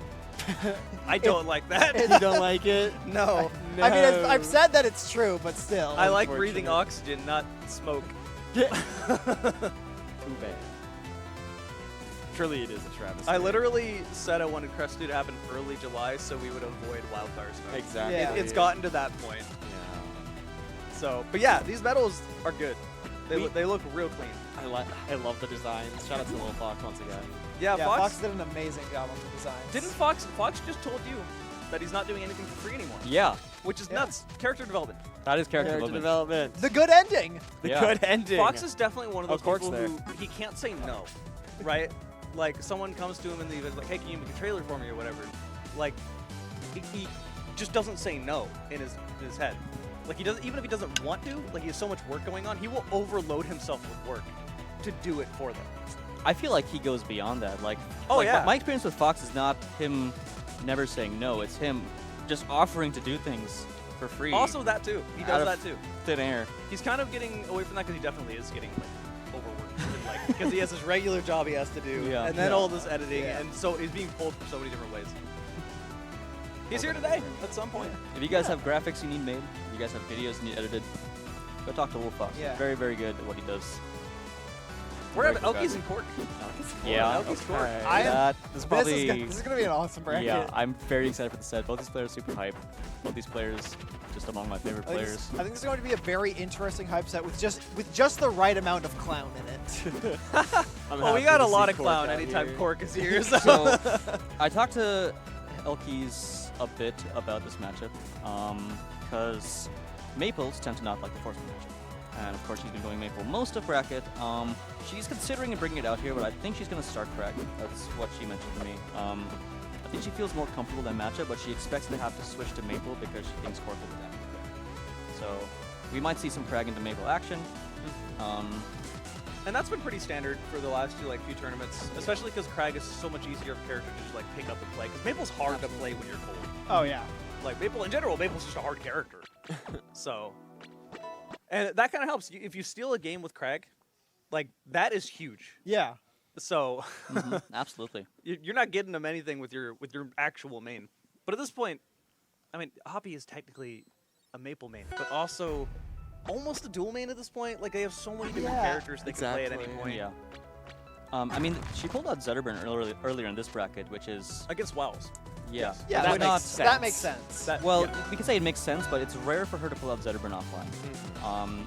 I don't like that. You don't like it? No. I mean, I've said that it's true, but still. I like breathing Unfortunate. oxygen, not smoke. Too bad. Truly, it is a travesty. I literally said I wanted CREST to happen early July so we would avoid wildfire smoke. Exactly. Yeah. It's gotten to that point. Yeah. So, but yeah, these medals are good. They look real clean. I love the designs. Shout out to Little Fox once again. Yeah, Yeah, Fox, Fox did an amazing job on the designs. didn't Fox just told you that he's not doing anything for free anymore, Yeah, which is Yeah. nuts. Character development. that is character Character development. development. The good ending. The Yeah. good ending. Fox is definitely one of those Of course people there. who he can't say no, right? Like someone comes to him and he's like, "Hey, can you make a trailer for me or whatever?" Like he just doesn't say no in his head. Like he doesn't, even if he doesn't want to. Like he has so much work going on, he will overload himself with work to do it for them. I feel like he goes beyond that. Like, Oh, like, yeah. My experience with Fox is not him never saying no. It's him just offering to do things for free. Also, that too. He Out does of- that too. thin air. He's kind of getting away from that because he definitely is getting like overworked, like because he has his regular job he has to do, Yeah. and then Yeah. all this editing, Yeah. and so he's being pulled from so many different ways. He's here today at some point. If you guys have graphics you need made, if you guys have videos you need edited, go talk to Wolf Fox. Yeah. Very, very good at what he does. We're at Very Elkies good in Cork. Yeah. Elkies Cork. Okay. I am- That is probably. This is gonna be an awesome bracket. Yeah, I'm very excited for the set. Both these players super hype. Both these players just among my favorite I think players. I think this is going to be a very interesting hype set with just the right amount of clown in it. Well, we got a lot of clown anytime Cork is here. So, So, I talked to elkiies a bit about this matchup, because Maples tend to not like the Forceman matchup. And of course, she's been going Maple most of bracket. She's considering bringing it out here, but I think she's going to start Crag. That's what she mentioned to me. I think she feels more comfortable than matchup, but she expects to have to switch to Maple because she thinks Cork will adapt to Crag. So we might see some Crag into Maple action. and that's been pretty standard for the last few tournaments, especially because Crag is so much easier of a character to just like pick up and play. Because Maple's hard to play when you're cold. Oh yeah. Like Maple in general, Maple's just a hard character. So, and that kind of helps. If you steal a game with Crag, like that is huge. Yeah. So Absolutely. you're not getting them anything with your actual main. But at this point, I mean, Hoppy is technically a Maple main, but also almost a dual main at this point. Like they have so many different Yeah. characters they can play at any Exactly. point. Yeah. I mean, she pulled out Zetterburn earlier in this bracket, which is Against Wows. yeah. Yeah, That's that not- makes sense. That makes sense. That, Well, yeah. we can say it makes sense, but it's rare for her to pull out Zetterburn offline.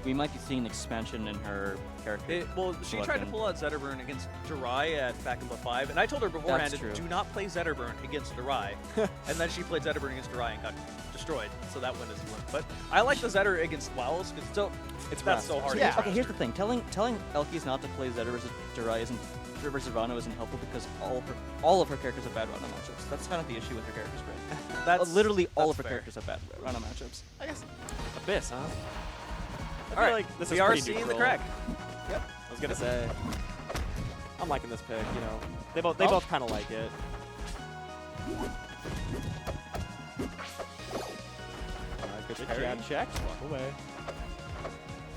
We might be seeing an expansion in her character. Well, she tried to Selecting. pull out Zetterburn against Durai at Back in Blood 5, and I told her beforehand, That's true. do not play Zetterburn against Durai. And then she played Zetterburn against Durai and got destroyed, so that win is win. But I like the Zetter against Wows, because It's that's so rough. hard. Yeah. against Okay, here's the Raster. thing. Telling elkiies not to play Zetter versus Durai versus Ravana isn't helpful because all of her characters have bad Rana matchups. That's kind of the issue with her character spread. That's Literally all that's of her fair. characters have bad Rana matchups. I guess Abyss, huh? I All right, feel like this we is are pretty seeing the neutral. crack. I was gonna say, I'm liking this pick. You know, they Oh. both kind of like it. Good parry. jab check. Walk away.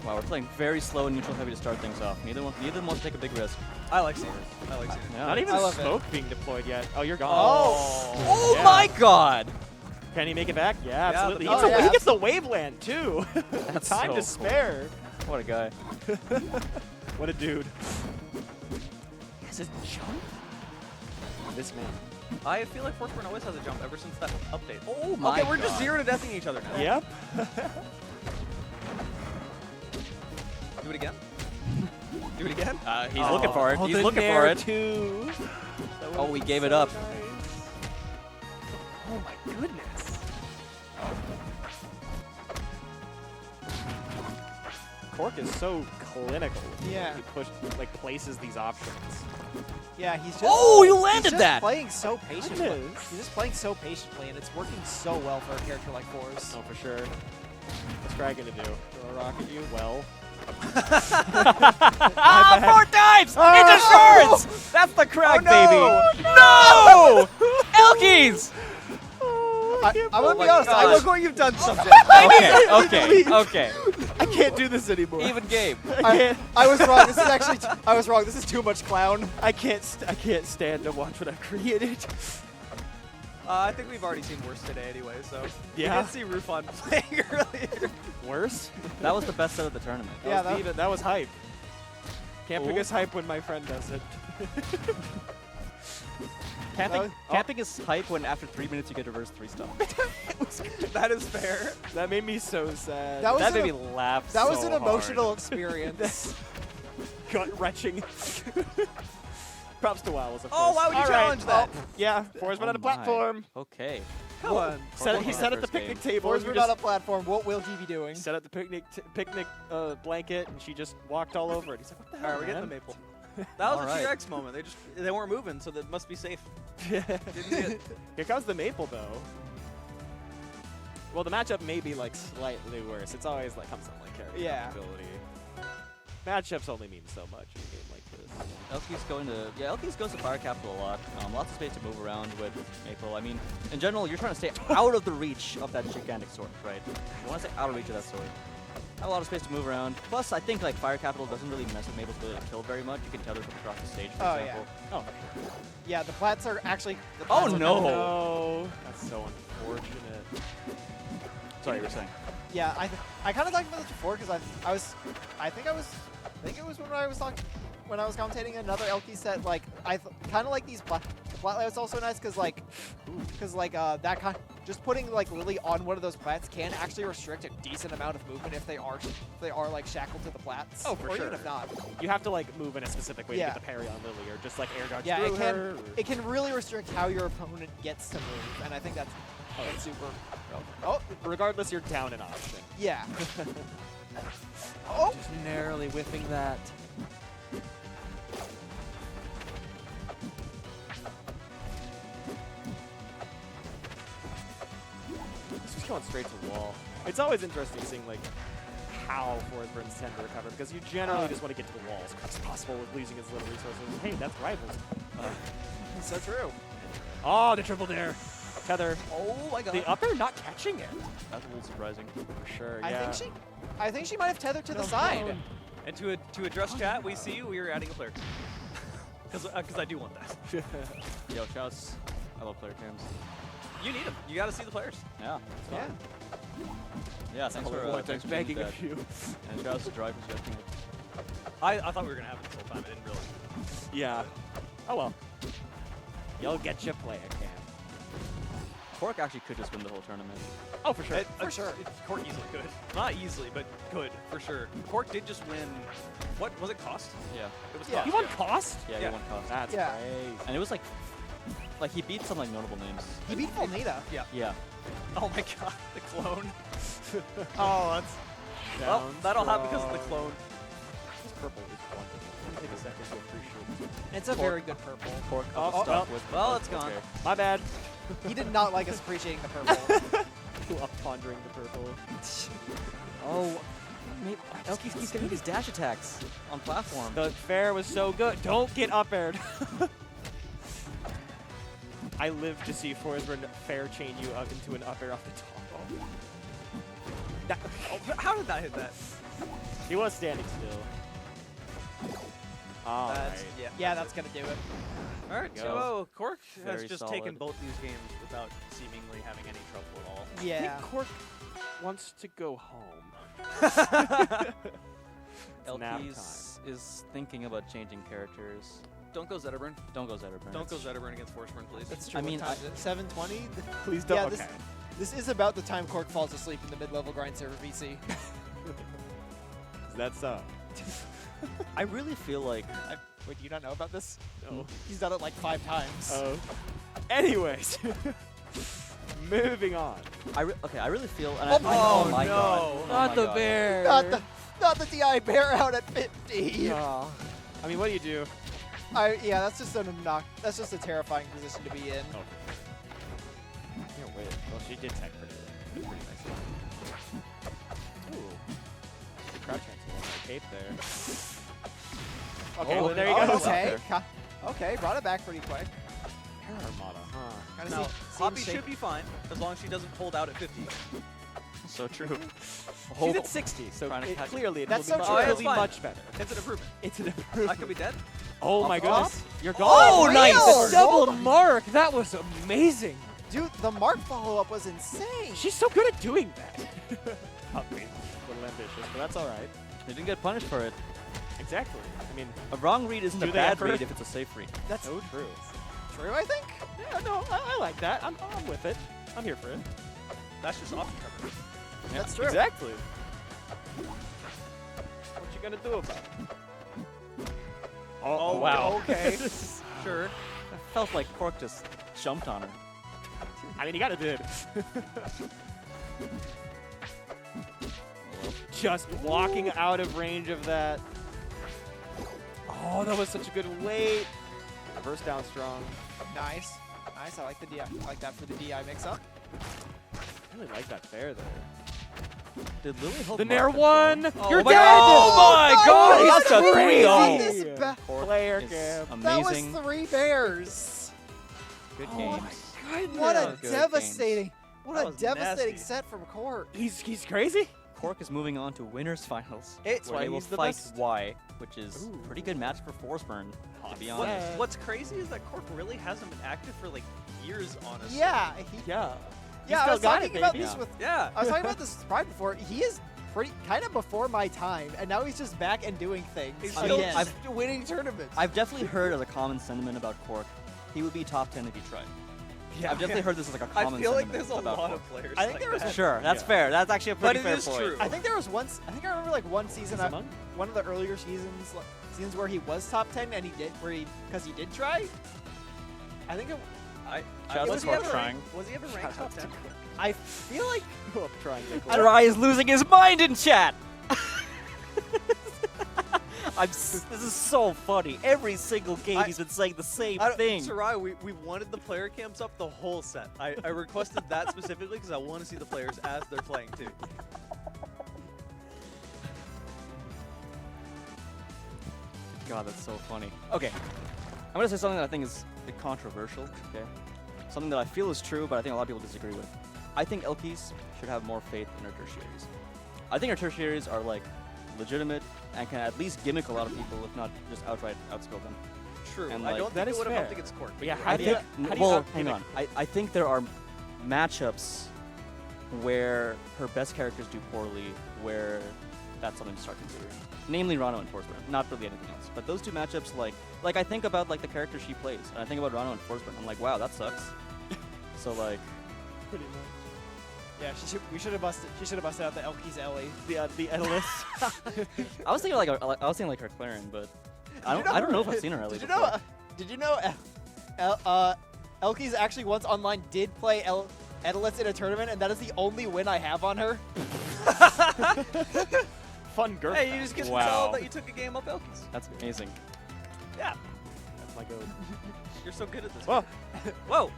Wow, we're playing very slow and neutral heavy to start things off. Neither one wants to take a big risk. I like seeing it. I like seeing it. Yeah. Not even I love smoke being deployed yet. Oh, you're gone. Oh Yeah. my God! Can he make it back? Yeah, absolutely. oh, yeah. He gets the waveland too. That's Time so to cool. spare. What a guy. What a dude. He has a jump? This man. I feel like Forsberg always has a jump ever since that update. Oh my Okay, we're just God. 0 to deathing each other now. Yep. Do it again. Do it again. He's looking for it. He's the looking Nair for it. Too. Oh, we gave it up. Oh my goodness. Cork is so clinical. Yeah. He places these options. Yeah, he's just. Oh, you he's landed just that! Playing so patiently. Goodness. He's just playing so patiently, and it's working so well for a character like Force. Oh, for sure. What's Crag gonna do? Throw a rock at you? Well. Ah, 4 times! It's insurance! That's the crack, baby! No! Elkies! I'm gonna be honest. I I look what you've done, subject. Okay. I can't do this anymore. Even game. I was wrong. This is actually. I was wrong. This is too much clown. I can't stand to watch what I've created. I think we've already seen worse today anyway, so Yeah? we did see Rufon playing earlier. Worse? That was the best set of the tournament. That was hype. Camping Ooh. is hype when my friend does it. Camping is hype when after 3 minutes you get reverse 3 stuff. That is fair. That made me so sad. That was That an made me laugh That was so an hard. emotional experience. gut-wrenching. Props to WoW, of course. Oh, why would you All challenge that? Yeah, Forsman on a my. platform. Okay. Come on. He sat at the picnic table. Force, and we're you not just a platform. What will he be doing? set up the picnic blanket, and she just walked all over it. He's like, what the hell, All right, we're getting the man? maple. That was All a right. T-Rex moment. They weren't moving, so that must be safe. Yeah. Didn't see it. Here comes the maple, though. Well, the matchup may be like slightly worse. It's always like comes down to like character Yeah. ability. Matchups only mean so much in a game like this. Elkies goes to Fire Capital a lot. Lots of space to move around with Maple. I mean, in general, you're trying to stay out of the reach of that gigantic sword, right? You want to stay out of reach of that sword. Have a lot of space to move around. Plus, I think like Fire Capital doesn't really mess with Maple's ability to kill very much. You can tether from across the stage, for Oh, example. Oh, Yeah, the plats are actually. The Oh, plats are no. kind of- no. That's so unfortunate. Sorry, you were saying. Yeah, I kind of talked about this before because I think it was when I was commentating another Elkie set. Like I kind of like these plat layouts also nice because that kind just putting like Lily on one of those plats can actually restrict a decent amount of movement if they are like shackled to the plats. Oh, for or sure. even if not. You have to like move in a specific way Yeah. to get the parry on Lily, or just like air dodge Yeah, through her. it can really restrict how your opponent gets to move, and I think that's super. Oh, regardless, you're down an option. Yeah. Oh. Just narrowly whiffing that. It's just going straight to the wall. It's always interesting seeing like how Forsburns tend to recover because you generally just want to get to the wall as quick as possible with losing as little resources. Hey, that's Rivals. So true. Oh, the triple dare. Tether. Oh my god. The up air not catching it. That's a little surprising. For sure, yeah. I think she might have tethered to the side. And to address chat, we see we are adding a player. Because I do want that. Yo, shouts. I love player cams. You need them. You got to see the players. Yeah. Yeah. Yeah, thanks for thanks for begging that. a few. And shouts to Drive for suggesting it. I thought we were going to have it this whole time. I didn't realize. Yeah. Oh well. You'll get your player cam. Cork actually could just win the whole tournament. Oh, for sure. For sure. Cork easily could. Not easily, but could, for sure. Cork did just win. What was it, cost? Yeah. It was Yeah. cost. You won cost? Yeah, Yeah. he won cost. That's Yeah. crazy. And it was like he beat some like notable names. He beat Volnita. Yeah. Yeah. Oh my god, the clone. Oh, that's. Well, Down that'll happen because of the strong. clone. This purple is wonderful. Let me take a second to appreciate it. It's a very good purple. Cork Oh, up oh, stuff oh. with. Well, it's gone. Okay. My bad. He did not like us appreciating the purple. Up pondering the purple. Oh, maybe Elkies keeps getting these dash attacks on platform. The fair was so good. Don't get up aired. I live to see Forsburn fair chain you up into an up air off the top. Oh, how did that hit that? He was standing still. All right. Yeah, that's gonna do it. All right, Go. 2-0. Cork has Very just solid. taken both these games without seemingly having any trouble at all. I Yeah. think Cork wants to go home. It's nap elkiies is thinking about changing characters. Don't go Zetterburn. Don't go Zetterburn. Don't go Zetterburn against Forsburn, please. That's true. I mean, What time is it? 7:20. Please don't. Yeah, Okay. This is about the time Cork falls asleep in the mid-level grind server VC. That's I really feel like Wait, do you not know about this? No. He's done it like 5 times. Oh. Anyways, moving on. I really feel. And Oh I, my- oh oh, my no. god! Oh Not my the god. bear. Not the DI bear out at 50. I mean, what do you do? Yeah, that's just that's just a terrifying position to be in. Oh. Here, wait. Well, she did tech pretty nicely. Ooh. The crouch cancel on my cape there. Okay, Oh, well, there you Oh, go. okay. Okay, brought it back pretty quick. Hair Armada, huh? Kinda Now, see Hoppy him shake. should be fine as long as she doesn't hold out at 50. So true. She's at 60, so Trying to catch it. clearly it That's will be so true. it'll Oh, be it's fine. much better. It's an improvement. It's an improvement. I could be dead. Oh my Up, goodness. up. You're Oh, gone. nice! The double Hold- mark. That was amazing. Dude, the mark follow-up was insane. She's so good at doing that. Puppy. A little ambitious, but that's all right. They didn't get punished for it. Exactly. I mean, A wrong read isn't Do a they bad ever? read if it's a safe read. That's so true. true, I think. Yeah, no, I like that. I'm with it. I'm here for it. That's just option coverage. That's true. Exactly. What you gonna do about it? Oh, wow. okay. Sure. I felt like Cork just jumped on her. I mean, he kind of did. Just walking out of range of that. Oh, that was such a good wait. Reverse down strong. Nice. Nice. I like the DI. I like that for the DI mix-up. I really like that fair there. Did Lily hold The Mark Nair at one. all? You're my dead. God. Oh my God. That's a crazy. 3-0. This ba- Cork Player is cam. That was amazing. 3 bears. Good Oh games. What a Yeah. Good devastating, what That a was devastating nasty. set from Cork. He's crazy. Cork is moving on to winners finals. It's where why they will he's the fight best. Y, which is Ooh. pretty good match for Forsburn, to be What- honest. What's crazy is that Cork really hasn't been active for like years, honestly. Yeah, Yeah. yeah. I still was got talking it, about baby. this with. Yeah. I was talking about this with Pride before. He is kind of before my time, and now he's just back and doing things. He's still- again. I've- winning tournaments. I've definitely heard as a common sentiment about Cork, he would be top 10 if he tried. Yeah. I've definitely heard this as like a common I feel like sentiment there's a about lot Cork. of players. I think like there was that. a- Sure, that's Yeah. fair. That's actually a pretty it fair is point. true. I think there was once. I think I remember like one season. Among? One of the earlier seasons where he was top 10 and he did because he did try. I think it. Shout out was to he Cork ever trying. ranked? Was he ever ranked top 10? I feel like I'm trying to. Jirai is losing his mind in chat. This is so funny. Every single game he's been saying the same thing. Sarai, we wanted the player cams up the whole set. I requested that specifically because I want to see the players as they're playing too. God, that's so funny. Okay, I'm gonna say something that I think is a bit controversial. Okay, something that I feel is true, but I think a lot of people disagree with. I think elkies should have more faith in their tertiaries. I think our tertiaries are like legitimate and can at least gimmick a lot of people, if not just outright outskill them. True. And, I like, don't that think it is would have helped fair. against Cork. But yeah, You're how right. do you- how do you well, out hang gimmick on. I think there are matchups where her best characters do poorly, where that's something to start considering. Namely, Rano and Forsburn. Not really anything else. But those two matchups, like I think about like the character she plays, and I think about Rano and Forsburn. I'm like, wow, that sucks. So like, Pretty much. yeah, we should have busted. She should have busted out the Elkies Ellie. The Ellis. I was thinking like her Clarion, but I don't know if I've seen her early. Did you know? Elkies actually once online did play Edelitz in a tournament, and that is the only win I have on her. Fun girl. Hey, you just get to tell that you took a game up Elkies. That's amazing. Yeah. That's my goal. You're so good at this. Whoa. Whoa.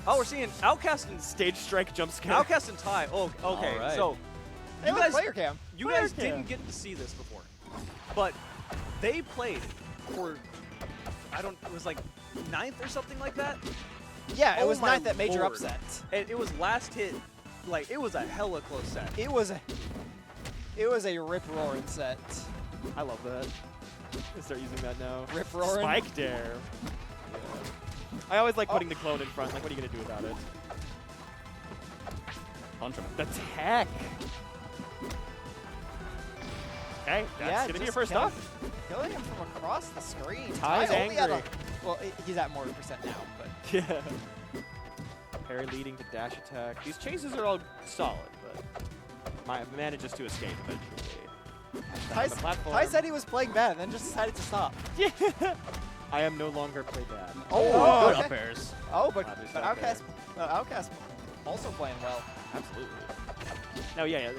Oh, we're seeing Outcast and Stage strike jump scare. Outcast and Ty. Oh, okay. All right. So Hey, you look, guys, player cam. you Player guys cam. didn't get to see this before, but they played for it was like 9th or something like that. Yeah, it Oh was my 9th at major lord. upset. And it was last hit. Like it was a hella close set. It was It was a rip-roaring set. I love that. I start using that now. Rip-roaring. Spike dare. Yeah. I always like putting the clone in front. Like, what are you gonna do about it? Punch him. The tech. Okay, that's gonna be your first stock. Killing him from across the screen. Ty's only at angry. well, he's at more percent now, but Yeah. Parry leading to dash attack. These chases are all solid, but manages to escape eventually. On the platform. Ty said he was playing bad and then just decided to stop. Yeah. I am no longer play bad. Oh, Good okay. up airs. Oh, but Obviously Outcast also playing well. Absolutely. No, yeah.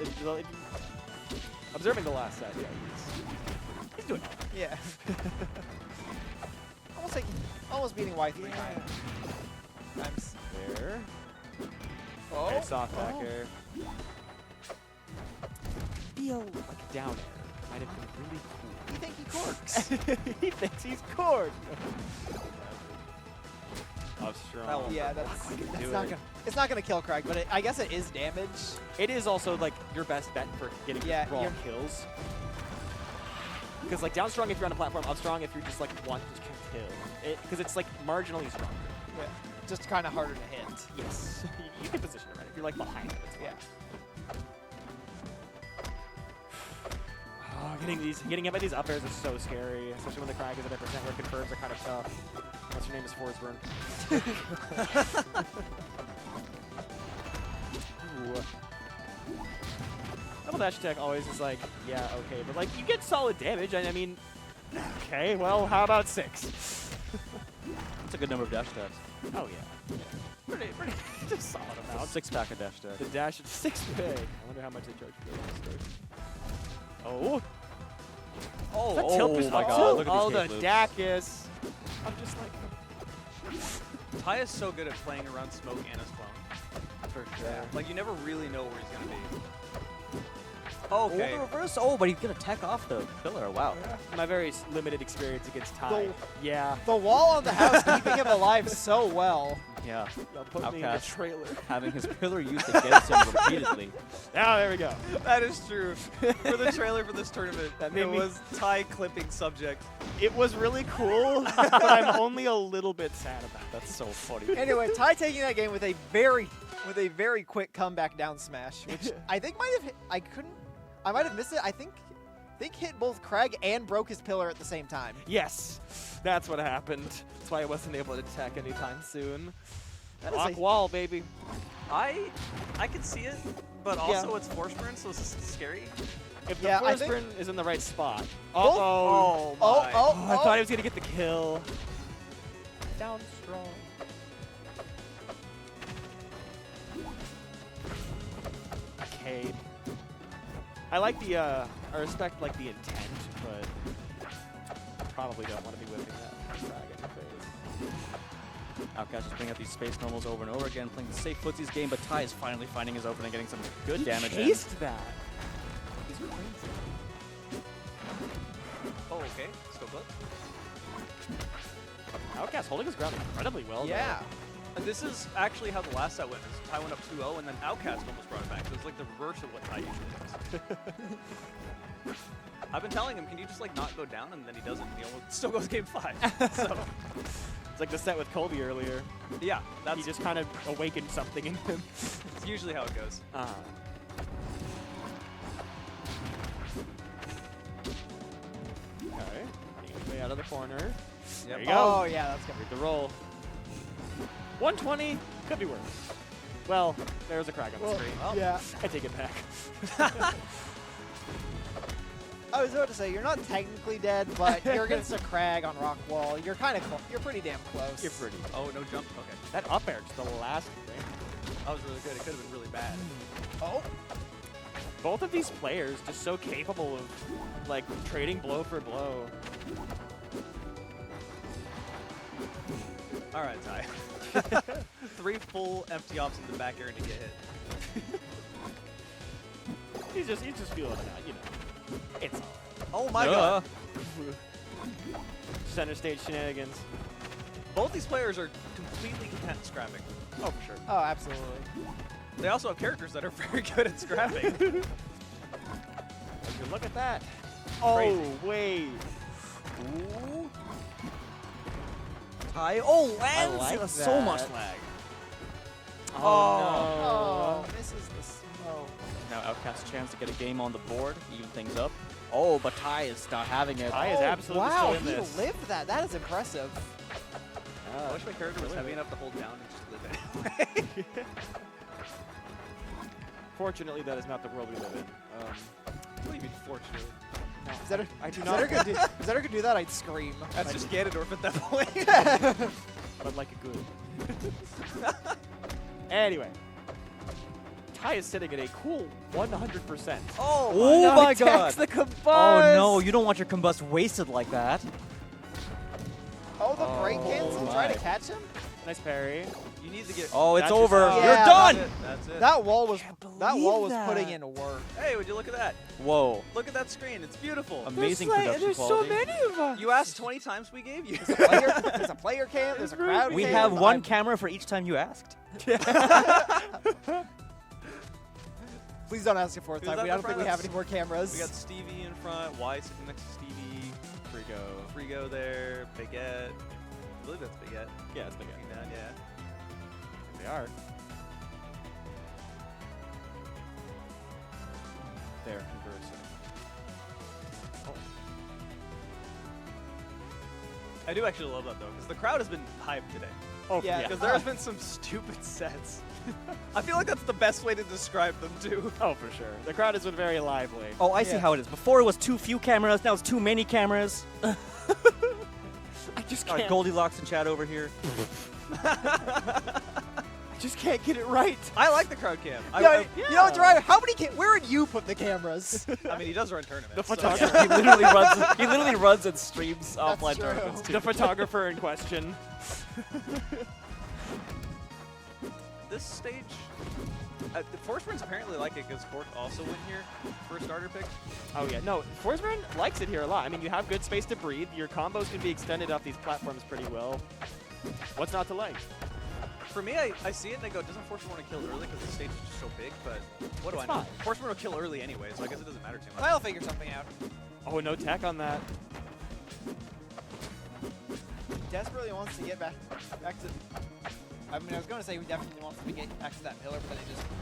Observing the last set, yeah, he's doing it. Yeah. almost beating Y 3 times. There. Oh, Okay, soft back air. Feel like down air might have been really cool. you think he corks? He thinks he's cord. Up strong. Yeah, do it's not gonna kill Craig, but I guess it is damage. It is also like your best bet for getting raw you're- kills. Because like down strong if you're on a platform, up strong if you're just like want to kill. Because it's like marginally stronger. Yeah. Just kind of harder to hit. Yes. You can position it right. If you're like behind it, it's fine. Yeah. Oh, getting hit by these up airs is so scary, especially when the Crag is at a percent where confirms are kind of tough. What's your name is Forsburn. Ooh. Double dash attack always is like, yeah, okay, but like you get solid damage. I mean, okay, well, how about 6? That's a good number of dash attacks. Oh yeah. Pretty just solid amount. 6-pack of dash attacks. The dash at 6 pay. I wonder how much they charge for those. Oh. Oh, That tilt was my up god, too. look at Oh, these the hit loops. Dacus. I'm just like, Ty is so good at playing around smoke and his clone. For sure. Like, you never really know where he's going to be. Oh, Okay. the reverse. Oh, but he's gonna tech off the pillar. Wow. my very limited experience against Ty. The- Yeah. The wall on the house keeping him alive so well. Yeah. Y'all put me in the Outcast. trailer. Having his pillar used against him repeatedly. Ah, there we go. That is true. For the trailer for this tournament, That made it me- was Ty clipping subject. It was really cool, but I'm only a little bit sad about it. That's so funny. Anyway, Ty taking that game with a very quick comeback down smash, which I think might have hit, I might have missed it. I think hit both Craig and broke his pillar at the same time. Yes, that's what happened. That's why I wasn't able to attack anytime soon. That is Block a- wall, baby. I can see it, but also it's force burn, so it's scary. If the Yeah, I first think- burn is in the right spot. Both- Uh-oh. Oh, my. Oh, I thought he was going to get the kill. Down strong. Arcade. I like the, I respect like the intent, but probably don't want to be whipping that frag in the face. Outcast is bringing up these space normals over and over again, playing the safe footsies game, but Ty is finally finding his opening, getting some good damage in. He chased that. He's crazy. Oh, okay. Still close. Outcast holding his ground incredibly well. Yeah. And this is actually how the last set went. Is Ty went up 2-0, and then Outcast almost brought it back. So it's like the reverse of what Ty usually does. I've been telling him, can you just like not go down? And then he doesn't. He almost still goes game 5. So It's like the set with Colby earlier. yeah, that's He just kind of awakened something in him. it's usually how it goes. Okay. Getting his way out of the corner. There you Yep. go. Oh yeah, that's good. Read the roll. 120 could be worse. Well, there's a crack on the screen. Yeah. I take it back. I was about to say you're not technically dead, but you're against a Crag on rock wall. You're kind of you're pretty damn close. You're pretty. Oh, no jump. Okay. That up air, just the last thing. That was really good. It could have been really bad. Oh. Both of these players just so capable of like trading blow for blow. All right, Ty. 3 full empty ops in the back air to get hit. He's just feeling it out, you know. It's all right. Oh my god. Center stage shenanigans. Both these players are completely content scrapping. Oh, for sure. Oh, absolutely. They also have characters that are very good at scrapping. Good look at that. Crazy. Oh, wait. Ooh. Ty. Oh, lands. like So much that. lag. Oh, misses the smoke. Now Outcast's chance to get a game on the board, even things up. Oh, but Ty is not having it. Ty is absolutely Wow, still in he this. lived that. That is impressive. I wish my character was heavy enough to hold down and just live anyway. Fortunately, that is not the world we live in. What do you mean, fortunately? I do not. If Zetter could do that, I'd scream. That's just Ganondorf at that point. But I'd like a good. Anyway. Ty is sitting at a cool 100%. Oh my god. The combust. Oh no, you don't want your combust wasted like that. Oh, the break Oh cancel. my. Try to catch him. Nice parry. You need to get. Oh, it's That's over. just- You're Yeah, done. That's it. That wall was believe that. putting in work. Hey, would you look at that? Whoa. Look at that screen. It's beautiful. Amazing production quality. of us. You asked 20 times, we gave you. There's a player cam. There's a crowd We cam. have one I'm- camera for each time you asked. Please don't ask a fourth Who's time. that I in don't think we front? have any more cameras. We got Stevie in front, Y sitting next to Stevie, Frigo there, Baguette. I believe that's Baguette. Yeah, it's big. Looking down, yeah. They are. They're conversing. I do actually love that though, because the crowd has been hyped today. Oh, Yeah. Because there has been some stupid sets. I feel like that's the best way to describe them too. Oh, for sure. The crowd has been very lively. Oh, I see Yeah. how it is. Before it was too few cameras, now it's too many cameras. I just Our can't. Goldilocks and chat over here. I just can't get it right. I like the crowd cam. You know what, Drive? How many? Where would you put the cameras? I mean, he does run tournaments. The so- photographer. He literally runs and streams offline true. tournaments too. The photographer in question. This stage, Forsberg's apparently like it because Cork also went here for a starter pick. Oh yeah, no, Forsberg likes it here a lot. I mean, you have good space to breathe. Your combos can be extended off these platforms pretty well. What's not to like? For me, I see it and I go, doesn't Forsberg want to kill early because the stage is just so big? But what do It's I know? fine. Forsberg will kill early anyway, so I guess it doesn't matter too much. I'll figure something out. Oh, no tech on that. Desperately wants to get back to. I mean, I was going to say he definitely wants to get back to that pillar, but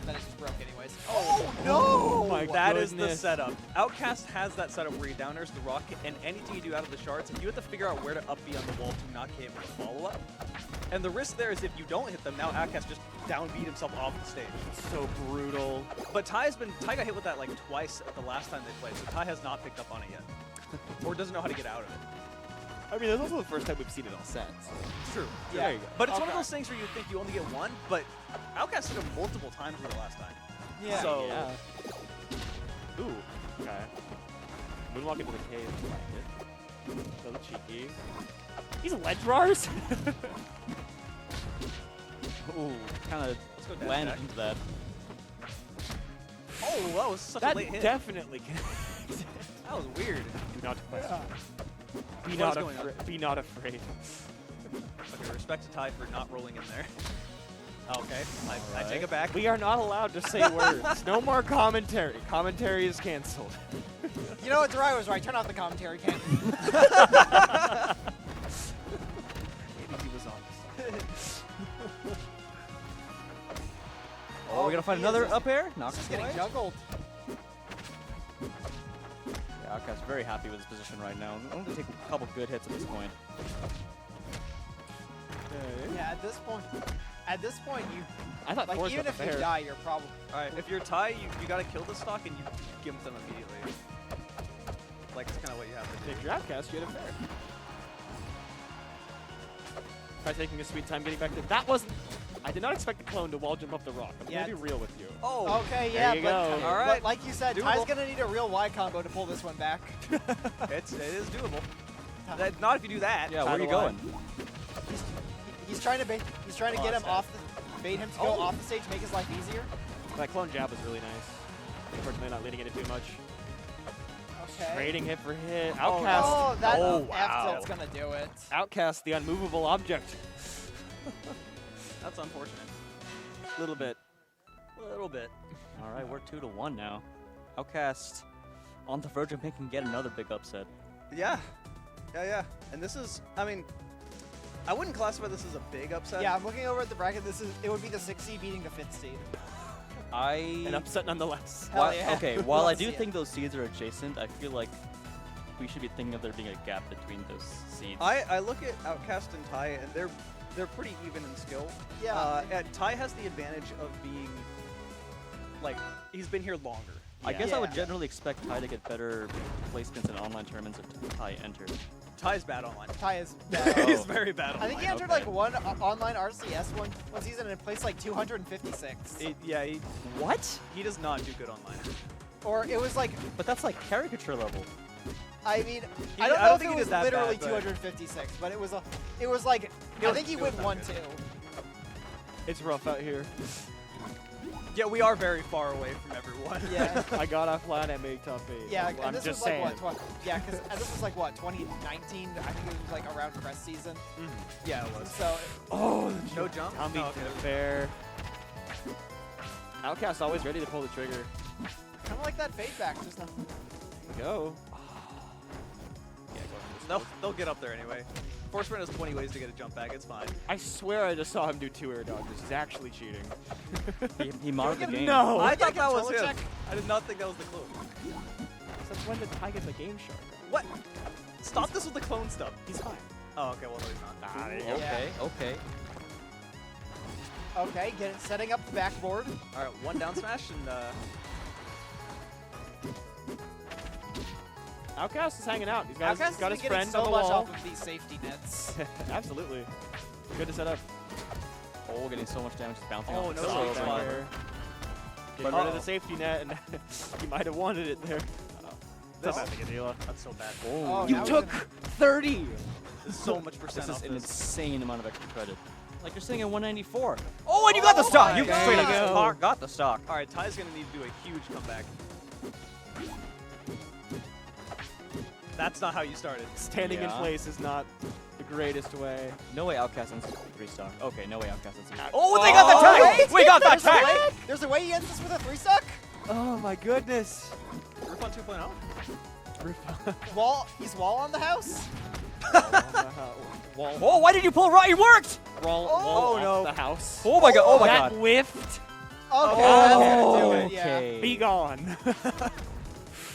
then it just broke anyways. Oh no! my That is the goodness. setup. Outcast has that setup where he down airs the rock, and anything you do out of the shards, you have to figure out where to up B on the wall to not hit with a follow-up. And the risk there is if you don't hit them, now Outcast just downbeat himself off the stage. So brutal. But Ty got hit with that like twice the last time they played, so Ty has not picked up on it yet. Or doesn't know how to get out of it. I mean, that's also the first time we've seen it all sets. True. Yeah. There you go. But it's one of Okay. those things where you think you only get one, but Outcast hit him multiple times with it last time. Yeah. So Yeah. Ooh. Okay. Moonwalk into the cave. I like it. So cheeky. He's ledge rars. Ooh, kind of Let's go down, landed Jack. into that. Oh, that was such That a late hit. definitely. That was weird. Do not question. Be What not is going on? afraid. Be not afraid. Okay, respect to Ty for not rolling in there. Okay, I Alright. take it back. We are not allowed to say words. No more commentary. Commentary is canceled. You know what, Darai was right. Turn off the commentary, Ken. Maybe he was honest. Oh, we're gonna find he another is- up air. Knocks He's us getting away. juggled. Yeah, Outcast's very happy with his position right now. Only take a couple good hits at this point. Yeah, at this point, you I thought like Forrest even got if the you fair. die, you're probably. All right, if you're Ty, you gotta kill the stock and you give them immediately. Like, it's kind of what you have to do. Take your outcast, you had a fair. Try taking a sweet time getting back to that wasn't. I did not expect the clone to wall jump up the rock. I'm Yeah. gonna be real with you. Oh, Okay, There yeah, you but, go. All right. but like you said, Doable. Ty's gonna need a real Y combo to pull this one back. it is doable. Not if you do that. Yeah, where are you Title going? He's trying to get him sad. off bait him to go off the stage, make his life easier. That clone jab was really nice. Unfortunately, not leading into too much. Okay. Trading hit for hit. Outcast. Oh, that Oh, F wow. tilt's gonna do it. Outcast, the unmovable object. That's unfortunate. A little bit. A little bit. All right, we're 2-1 now. Outcast on the verge of making yet another big upset. Yeah. Yeah. And this is, I mean, I wouldn't classify this as a big upset. Yeah, I'm looking over at the bracket. It would be the 6th seed beating the 5th seed. An upset nonetheless. Hell yeah. Okay, while I Let's do see it. think those seeds are adjacent, I feel like we should be thinking of there being a gap between those seeds. I look at Outcast and Ty, and they're pretty even in skill. Yeah. And Ty has the advantage of being, like, he's been here longer. I guess I would Yeah. generally expect Ty to get better placements in online tournaments if Ty entered. Ty's bad online. Ty is He's Oh. very bad online. I think he entered like one online RCS one season and placed like 256. What? He does not do good online. Or it was like, But that's like caricature level. I mean, He- I don't I know don't if think it he was did that literally bad, but- 256, but it was like, I think he it was went not 1-2. good. It's rough out here. Yeah, we are very far away from everyone. Yeah. I got offline at Make Top 8. Yeah, I'm and this just was like saying. what? Yeah, because this was like what 2019. I think it was like around CREST season. Yeah, it was. So Oh, No jump? Tommy Oh, okay. fair. Outcast always ready to pull the trigger. kind of like that fade back just now. Go. They'll get up there anyway. Forceman has 20 ways to get a jump back. It's fine. I swear I just saw him do 2 air dodges. He's actually cheating. He modded the game. No. I we get thought that was controller him. check? I did not think that was the clone. Since when did Ty get the game shark? What? Stop this with the clone stuff. He's fine. Oh, okay. Well, no, he's not. Ah, there you go. Okay, okay. Okay, setting up the backboard. All right, one down smash and Outcast is hanging out. He's got Outcast his, got has his been getting friend so on the much wall. off of these safety nets. Absolutely. Good to set up. Oh, getting so much damage, just bouncing Oh, off. no the safety side. spot. Get But rid of the safety net, and he might have wanted it there. That's That's not big a deal. that's so bad. Oh, You that was took 30! There's so much percent This is off an this. insane amount of extra credit. Like you're sitting at 194. Oh, and you got the stock! my You God. straight There you go. up got the stock. All right, Ty's gonna need to do a huge comeback. That's not how you started. Standing in Yeah. place is not the greatest way. No way Outcast ends 3 stock. Okay, no way Outcast ends 3 stock. Oh, they got the tag! wait, We got that There's a tag! way- There's a way he ends this with a 3-stock? Oh my goodness. Roof on 2.0. He's wall on the house? Wall. Oh, why did you pull right? It worked! Wall Oh, off no. the house. Oh my god, oh my that god. whiffed. Okay, that's gonna do it, yeah. Okay. Be gone.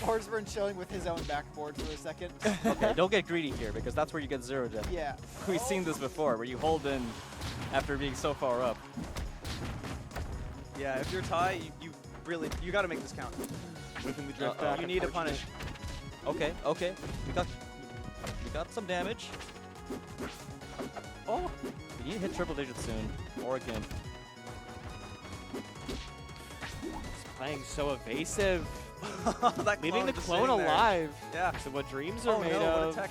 Horsburn chilling with his own backboard for a second. Okay, don't get greedy here because that's where you get 0 gem. Yeah. We've seen this before where you hold in after being so far up. Yeah, if you're Ty, you really got to make this count. Whipping the drift Uh-oh. back. You need to punish. Okay, okay. We got some damage. Oh, we need to hit triple digits soon. Or again. Playing so evasive. That Leaving the just clone sitting there. alive. Yeah. So what dreams are Oh made no, what a of. tech.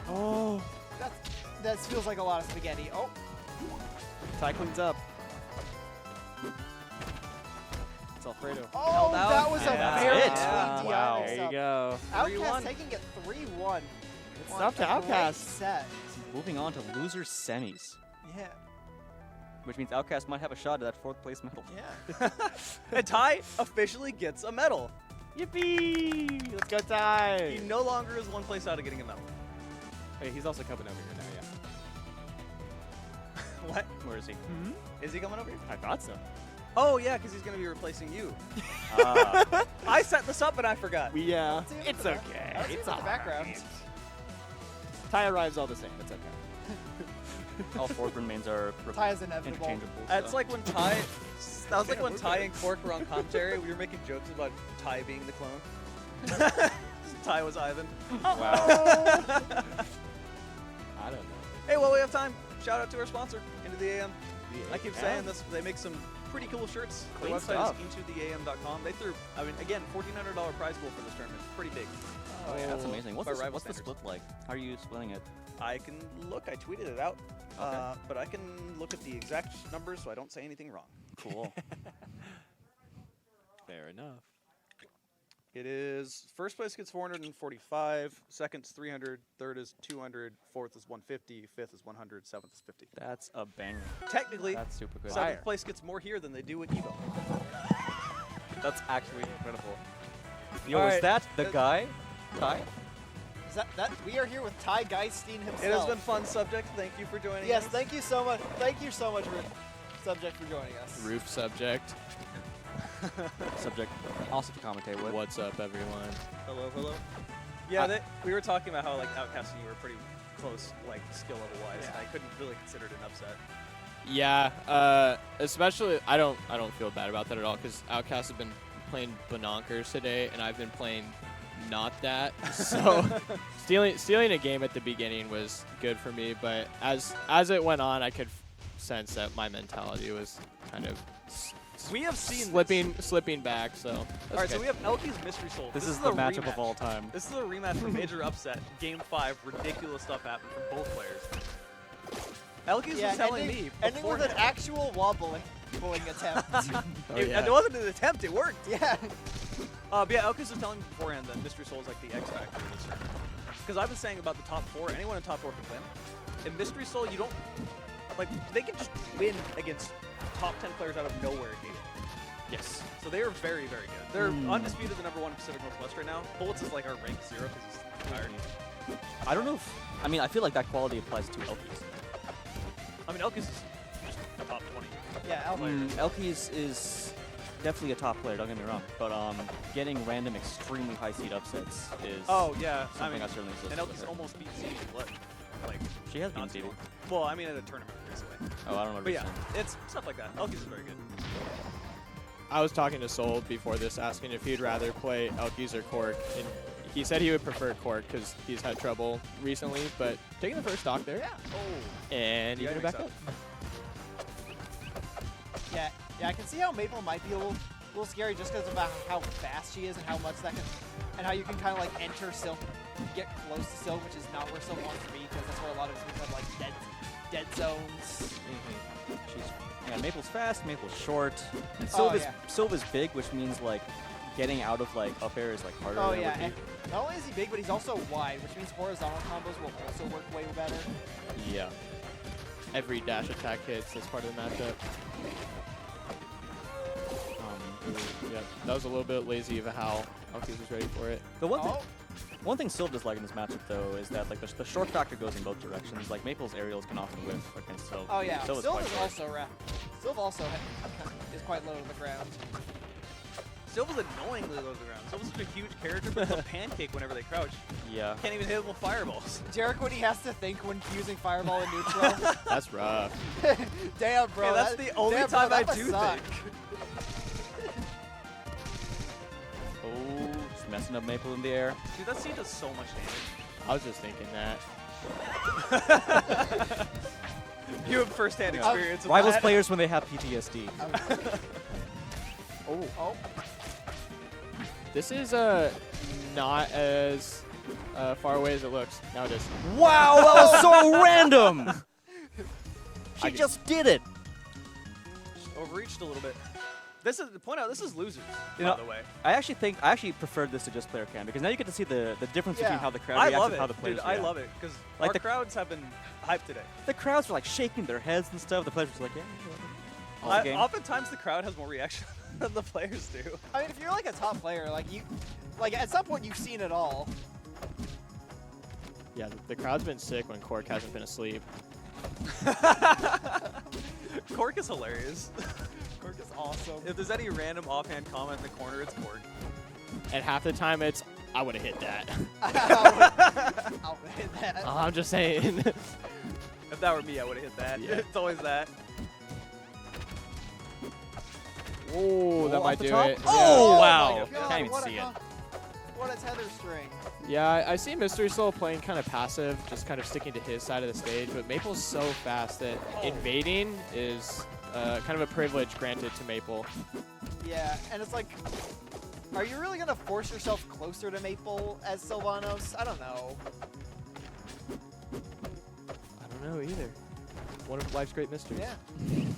Oh. That feels like a lot of spaghetti. Oh, Ty cleans up. It's Alfredo. oh, out. that was a Yeah. very That's sweet it. DI Wow. mix There you up. go. Outcast 3-1. taking it 3-1. It's up to Outcast. Set. Moving on to loser semis, Yeah. which means Outcast might have a shot at that 4th place medal. Yeah. And Ty officially gets a medal. Yippee! Let's go He Ty! no longer is one place out of getting a medal. Hey, he's also coming over here now, yeah. What? Where is he? Is he coming over here? I thought so. Oh yeah, because he's gonna be replacing you. Ah. I set this up and I forgot. Yeah. see him It's in the okay. I see him It's in the all background. right. Ty arrives all the same. It's okay. All 4th remains are Ty is inevitable. interchangeable. That's so. like when Ty. That was like when Ty and Cork were on commentary. We were making jokes about Ty being the clone. Ty was Ivan. Wow. I don't know. Hey, while we have time, shout out to our sponsor, Into the AM. I keep saying this, they make some pretty cool shirts. Their Clean website stuff. is intotheam.com. They threw, I mean, again, $1,400 prize pool for this tournament. Pretty big. Oh, yeah, that's amazing. By What's rival the standards. split like? How are you splitting it? I can look. I tweeted it out. Okay. But I can look at the exact numbers so I don't say anything wrong. Cool. Fair enough. It is, first place gets 445, second's 300, third is 200, fourth is 150, fifth is 100, seventh is 50. That's a banger. Technically, That's super good. seventh place gets more here than they do at Evo. That's actually incredible. Yo, All is right. that the guy? Ty? Is that we are here with Ty Geistine himself. It has been fun, Subject. Thank you for joining Yes, us. thank you so much. Thank you so much, Subject, for joining us. Roof subject. Subject also to commentate with. What's up, everyone? Hello, hello. Yeah, we were talking about how like Outcast and you were pretty close, like skill level wise. Yeah. I couldn't really consider it an upset. Yeah, especially I don't feel bad about that at all because Outcast have been playing Bononkers today, and I've been playing not that. So stealing a game at the beginning was good for me, but as it went on, I could sense that my mentality was kind of We have seen slipping back. So All right, so we have Elkies Mystery Soul. This is the matchup rematch. of all time. This is a rematch for Major Upset. Game 5, ridiculous stuff happened from both players. Elkies was telling me ending with an beforehand- actual bowling attempt. Oh, it, yeah. it wasn't an attempt, it worked. Yeah. But yeah, Elkies was telling me beforehand that Mystery Soul is like the X factor in this tournament. Because I've been saying about the top 4, anyone in top 4 can win. In Mystery Soul, you don't like they can just win against top 10 players out of nowhere at game. Yes. So they are very, very good. They're undisputed the #1 in Pacific Northwest right now. Bullets is like our rank 0 because he's tired. I don't know if... I mean, I feel like that quality applies to Elkies. I mean, Elkies is just a top 20. Yeah, Alpha. Elkies is definitely a top player, don't get me wrong. But getting random extremely high seed upsets is Oh yeah, I something mean, I certainly and associate with Elkies her. almost beat CD Blood. Like She has been not too seeded. long. Well, I mean, at a tournament recently. Oh, I don't know. But yeah, it's stuff like that. Elkies is very good. I was talking to Sol before this, asking if he'd rather play Elkies or Cork, and he said he would prefer Cork because he's had trouble recently. But taking the first stock there, Yeah. Oh. and you Yeah, get it makes back up. Yeah, I can see how Maple might be a little scary just because of how fast she is and how much that can, and how you can kind of like enter Silk, get close to Silk, which is not where Silk wants to be because that's where a lot of teams have like dead zones. Yeah, Maple's fast, Maple's short, and Oh, Sylva's big, which means like getting out of like up air is like harder. Oh than it yeah, would and not only is he big, but he's also wide, which means horizontal combos will also work way better. be. Yeah. Every dash attack hits. That's part of the matchup. Yeah, that was a little bit lazy of a howl. Elkies was ready for it. The one thing, Oh, one thing Sylv does like in this matchup though is that like the short factor goes in both directions. Like Maple's aerials can often whiff against Sylv. oh yeah, Sylv is Sylv quite is short. also Sylv also is quite low to the ground. Silva's annoyingly low to the ground. Silva's such a huge character, but it's a pancake whenever they crouch. Yeah. Can't even hit him with fireballs. Jarek, when he has to think when using Fireball and neutral. That's rough. Damn, bro. Yeah, that's the only damn, bro, time I that must do suck. think. Oh, just messing up Maple in the air. Dude, that scene does so much I was just thinking that. damage. You have first-hand experience with Rivals that. players when they have PTSD. Oh. This is not as far away as it looks. Now it is. Wow, that was so random! She just did it! Overreached a little bit. This is point out. This is losers, You by know, the way. I actually preferred this to just player cam because now you get to see the difference between Yeah. how the crowd I reacts love and it, how the players dude. I react. love it because Like our the- crowds have been hyped today. The crowds are like shaking their heads and stuff. The players are just like, yeah. All the game. Oftentimes the crowd has more reaction than the players do. I mean, if you're like a top player, like at some point you've seen it all. Yeah, the crowd's been sick when Cork hasn't been asleep. Cork is hilarious. Cork is awesome. If there's any random offhand comment in the corner, it's Cork. And half the time it's, I would have hit that. I'll hit that. I'm just saying. If that were me, I would have hit that. Yeah. It's always that. Oh, that off might the do top? it. Oh, my wow. God, Can't even what see it. What a tether string. Yeah, I see Mystery Soul playing kind of passive, just kind of sticking to his side of the stage, but Maple's so fast that invading is kind of a privilege granted to Maple. Yeah, and it's like, are you really gonna force yourself closer to Maple as Sylvanos? I don't know. I don't know either. One of life's great mysteries. Yeah.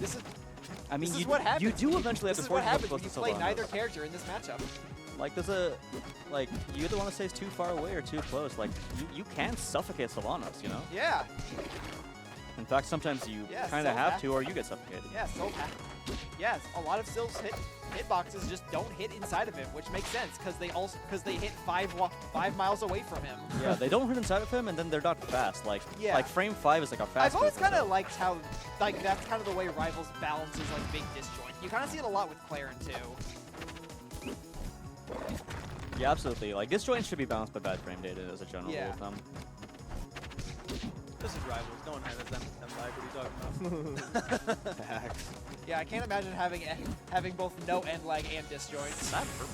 This is I mean, this you, is what happens. you do eventually have This to is what force yourself happens when you close to play Sylvanos. neither character in this matchup. Like, there's a, like, you either want to say it's too far away or too close. Like, you can suffocate Sylvanos, you know? Yeah. In fact, sometimes you Yeah, kind of so have bad. to, or you get suffocated. Yeah, so Yes, a lot of Sylph's hitboxes just don't hit inside of him, which makes sense because they hit 5 miles away from him. Yeah, they don't hit inside of him, and then they're not fast. Like frame 5 is like a fast. I've always move, kind of liked how that's kind of the way Rivals balances like big disjoint. You kind of see it a lot with Claren too. Yeah, absolutely. Like disjoint should be balanced by bad frame data as a general rule of thumb. This is Rivals. No one has them live. What are you talking about? Facts. Yeah, I can't imagine having both no end lag and disjoints. Not purple.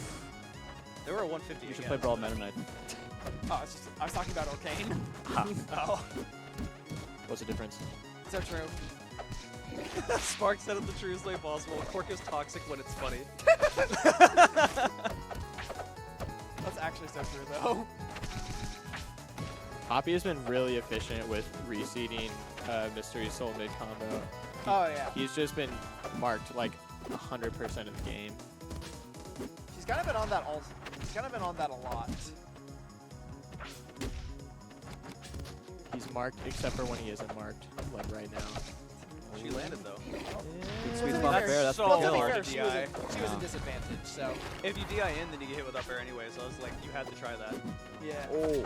They were a 150. You should again. play Brawl Meta Knight. Oh, I was talking about Arcane. Oh. What's the difference? So true. Spark said it the truest way possible. Cork is toxic when it's funny. That's actually so true though. Poppy has been really efficient with reseeding Mystery Soul mid combo. Oh yeah. He's just been marked like 100% of the game. She's kind of been on that She's kind of been on that a lot. He's marked except for when he isn't marked, like right now. She landed though. Good sweet to be spot fair, there. That's so the To be kill. hard fair, to she DI. was a disadvantage. So If you DI in, then you get hit with up air anyway. So I was like, you had to try that. yeah. Oh.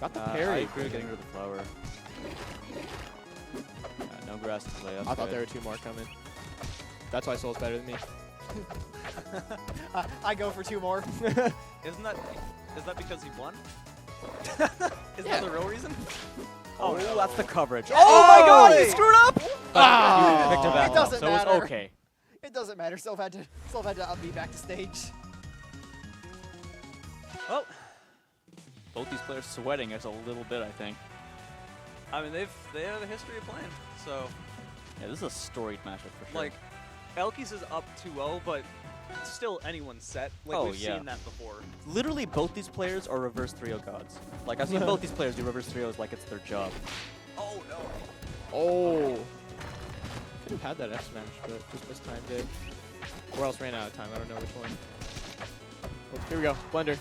Got the I parry. agree with getting rid of the flower. No grass to play. I thought there were 2 more coming. That's why Soul's better than me. I go for 2 more. Is that because he won? Is that the real reason? Oh, no. that's the coverage. Oh my God, you you screwed up! You picked it back It doesn't up, so matter. it's okay. It doesn't matter. Sylph had to up me back to stage. Well, Both these players sweating us a little bit, I think. I mean, they have a history of playing. So, Yeah, this is a storied matchup for sure. like, elkiies is up 2-0, but still anyone's set. Like, Oh, we've yeah. seen that before. Literally, both these players are reverse 3-0 gods. Like, I've seen both these players do reverse 3-0s like it's their job. Oh, no. Oh. Could have had that F smash, but just mistimed it. Or else ran out of time. I don't know which one. Oh, here we go. Blender.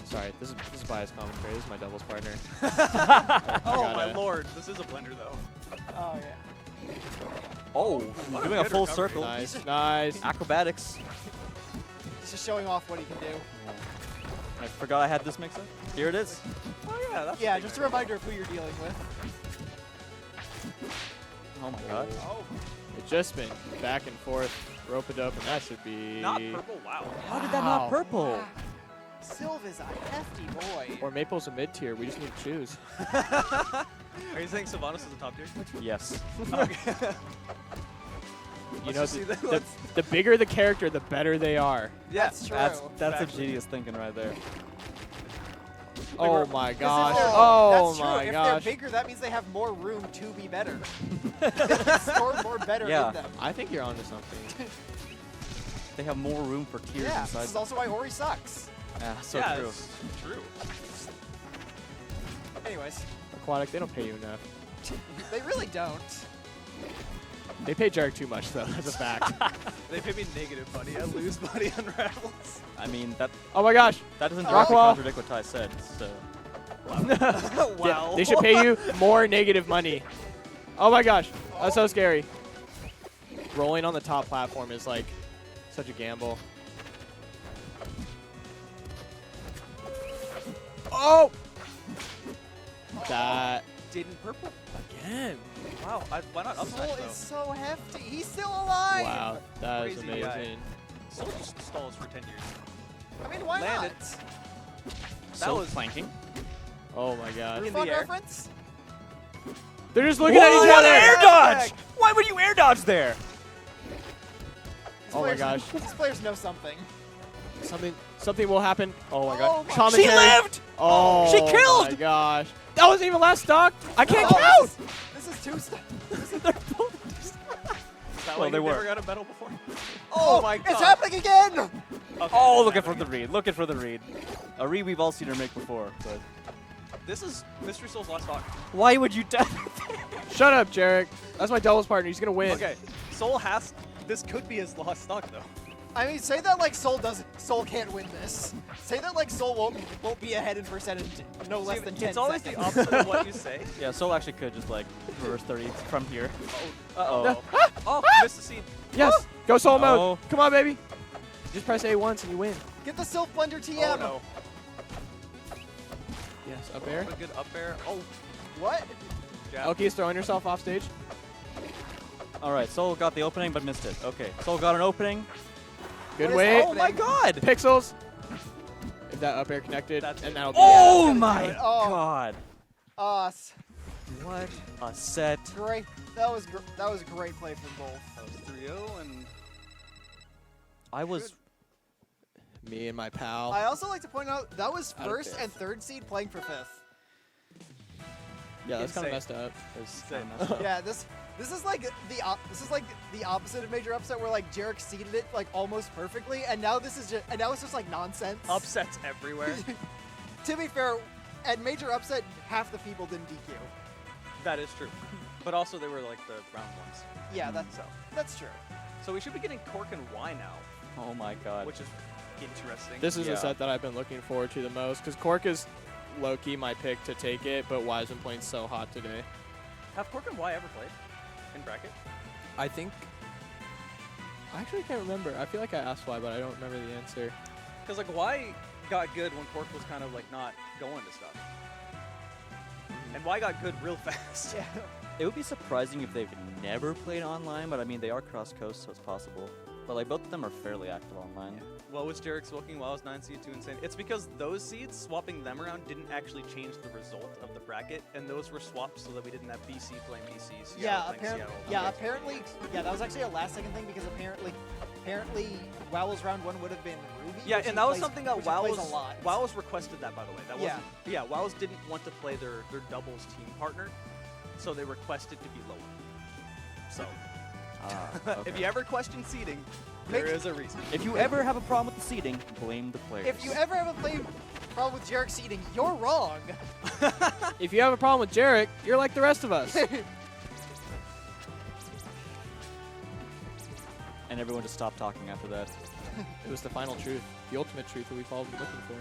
Sorry, this is biased commentary. This is my doubles partner. Oh, gotta- my lord. This is a blender, though. Oh yeah. Oh, What a doing a good full recovery. circle. Nice, nice. Acrobatics. He's just showing off what he can do. I forgot I had this mix-up. Here it is. Oh, yeah. That's Yeah, big just a right reminder of who you're dealing with. Oh my god. Oh. It's just been back and forth, rope-a-dope, and that should be... there. Not purple. Wow. How did that not purple? Sylph is a hefty boy. Or Maple's a mid-tier. We just need to choose. Are you saying Sylvanas is a top tier? Yes. Okay. You Let's know, just see that. the bigger the character, the better they are. That's true. That's Exactly. a genius thinking right there. Oh my gosh. That's Oh true. my If gosh. they're bigger, that means they have more room to be better. They can score more better Yeah. in them. I think you're onto something. They have more room for tiers Yeah, inside. this is also why Ori sucks. Yeah, so yeah, true. it's true. Anyways, Aquatic, they don't pay you enough. they really don't. They pay Jarek too much, though. That's a fact. They pay me negative money. I lose money on Rivals. I mean, that Oh my gosh. doesn't Oh. directly Rockwall. contradict what Ty said. So Wow. They should pay you more negative money. Oh my gosh. That's so scary. Rolling on the top platform is like such a gamble. Oh! That Didn't purple. again. Wow. Why not up Soul smash, is though? so hefty. He's still alive. Wow, that is Crazy guy. amazing. Soul just stalls for 10 years. I mean, why Landed. not? so was- flanking. Oh my gosh. In Fun the air. reference? They're just looking at each Whoa, other. air dodge! Why would you air dodge there? These Oh my players- gosh. These players know something. Something will happen. Oh my Oh god. my- Commentary. She lived! Oh, She killed! my gosh. That wasn't even last stock. I can't Oh, count. This is two stuff. Is that Well, why they you were. never got a medal before? Oh my God. It's happening again! Okay, Oh, it's looking for happening. the read. Looking for the read. A read we've all seen her make before, but This is Mystery Soul's last stock. why would you die? Shut up, Jarek. That's my doubles partner. He's gonna win. Okay. Soul has. This could be his last stock, though. I mean, say that like Soul can't win this. Say that like Soul won't be ahead in percentage no less than 10 It's always seconds. the opposite of what you say. Yeah, Soul actually could just like reverse 30 from here. Uh-oh. Oh, missed the seed. Yes. Go soul mode. Oh. Come on, baby. Just press A once and you win. Get the Sylph Plunder TM. Oh, no. Yes. Up air. A good up air. Oh, What? jab. Elkies throwing yourself off stage. All right, Soul got the opening but missed it. Okay, Soul got an opening. Good What is weight. happening? Oh my god! Pixels. If that up air connected, That's and it. that'll be Oh Yeah, my good. Oh. god! What? A set. Great. That was great play from both. That was 3-0 and I was. me and my pal. I also like to point out that was Out of first fifth. and third seed playing for fifth. Yeah, that's kind of Insane. messed up. Insane. Yeah, this is like the opposite of major upset where like Jarek seeded it like almost perfectly, and now it's just like nonsense. upsets everywhere. To be fair, at major upset, half the people didn't DQ. That is true. But also they were like the round ones. Yeah, So, that's true. so we should be getting Cork and Y now, Oh my god. which is interesting. This is Yeah. the set that I've been looking forward to the most because Cork is low-key my pick to take it, but Y's been playing so hot today. Have Cork and Y ever played in bracket? I think. I actually can't remember. I feel like I asked Y, but I don't remember the answer. Because like Y got good when Cork was kind of like not going to stuff, and Y got good real fast. Yeah. It would be surprising if they've never played online, but I mean, they are cross-coast, so it's possible. But like, both of them are fairly active online. What was Jarek smoking? Why was 9 seed 2 insane? It's because those seeds, swapping them around, didn't actually change the result of the bracket, and those were swapped so that we didn't have BC playing BC, Seattle Yeah, playing Seattle. apparently, yeah, that was actually a last-second thing because apparently, Wowell's round one would have been Ruby. Yeah, which and he that was plays- something that which he plays WoW's a lot. WoW's requested that, by the way. That Yeah. wasn't. Yeah, WoW's didn't want to play their doubles team partner, so they requested to be lower. So, if you ever question seeding, there Make- is a reason. If you ever have a problem with the seating, blame the players. If you ever have a problem with Jarek seeding, you're wrong. If you have a problem with Jarek, you're like the rest of us. And everyone just stopped talking after that. It was the final truth, the ultimate truth that we've all been looking for.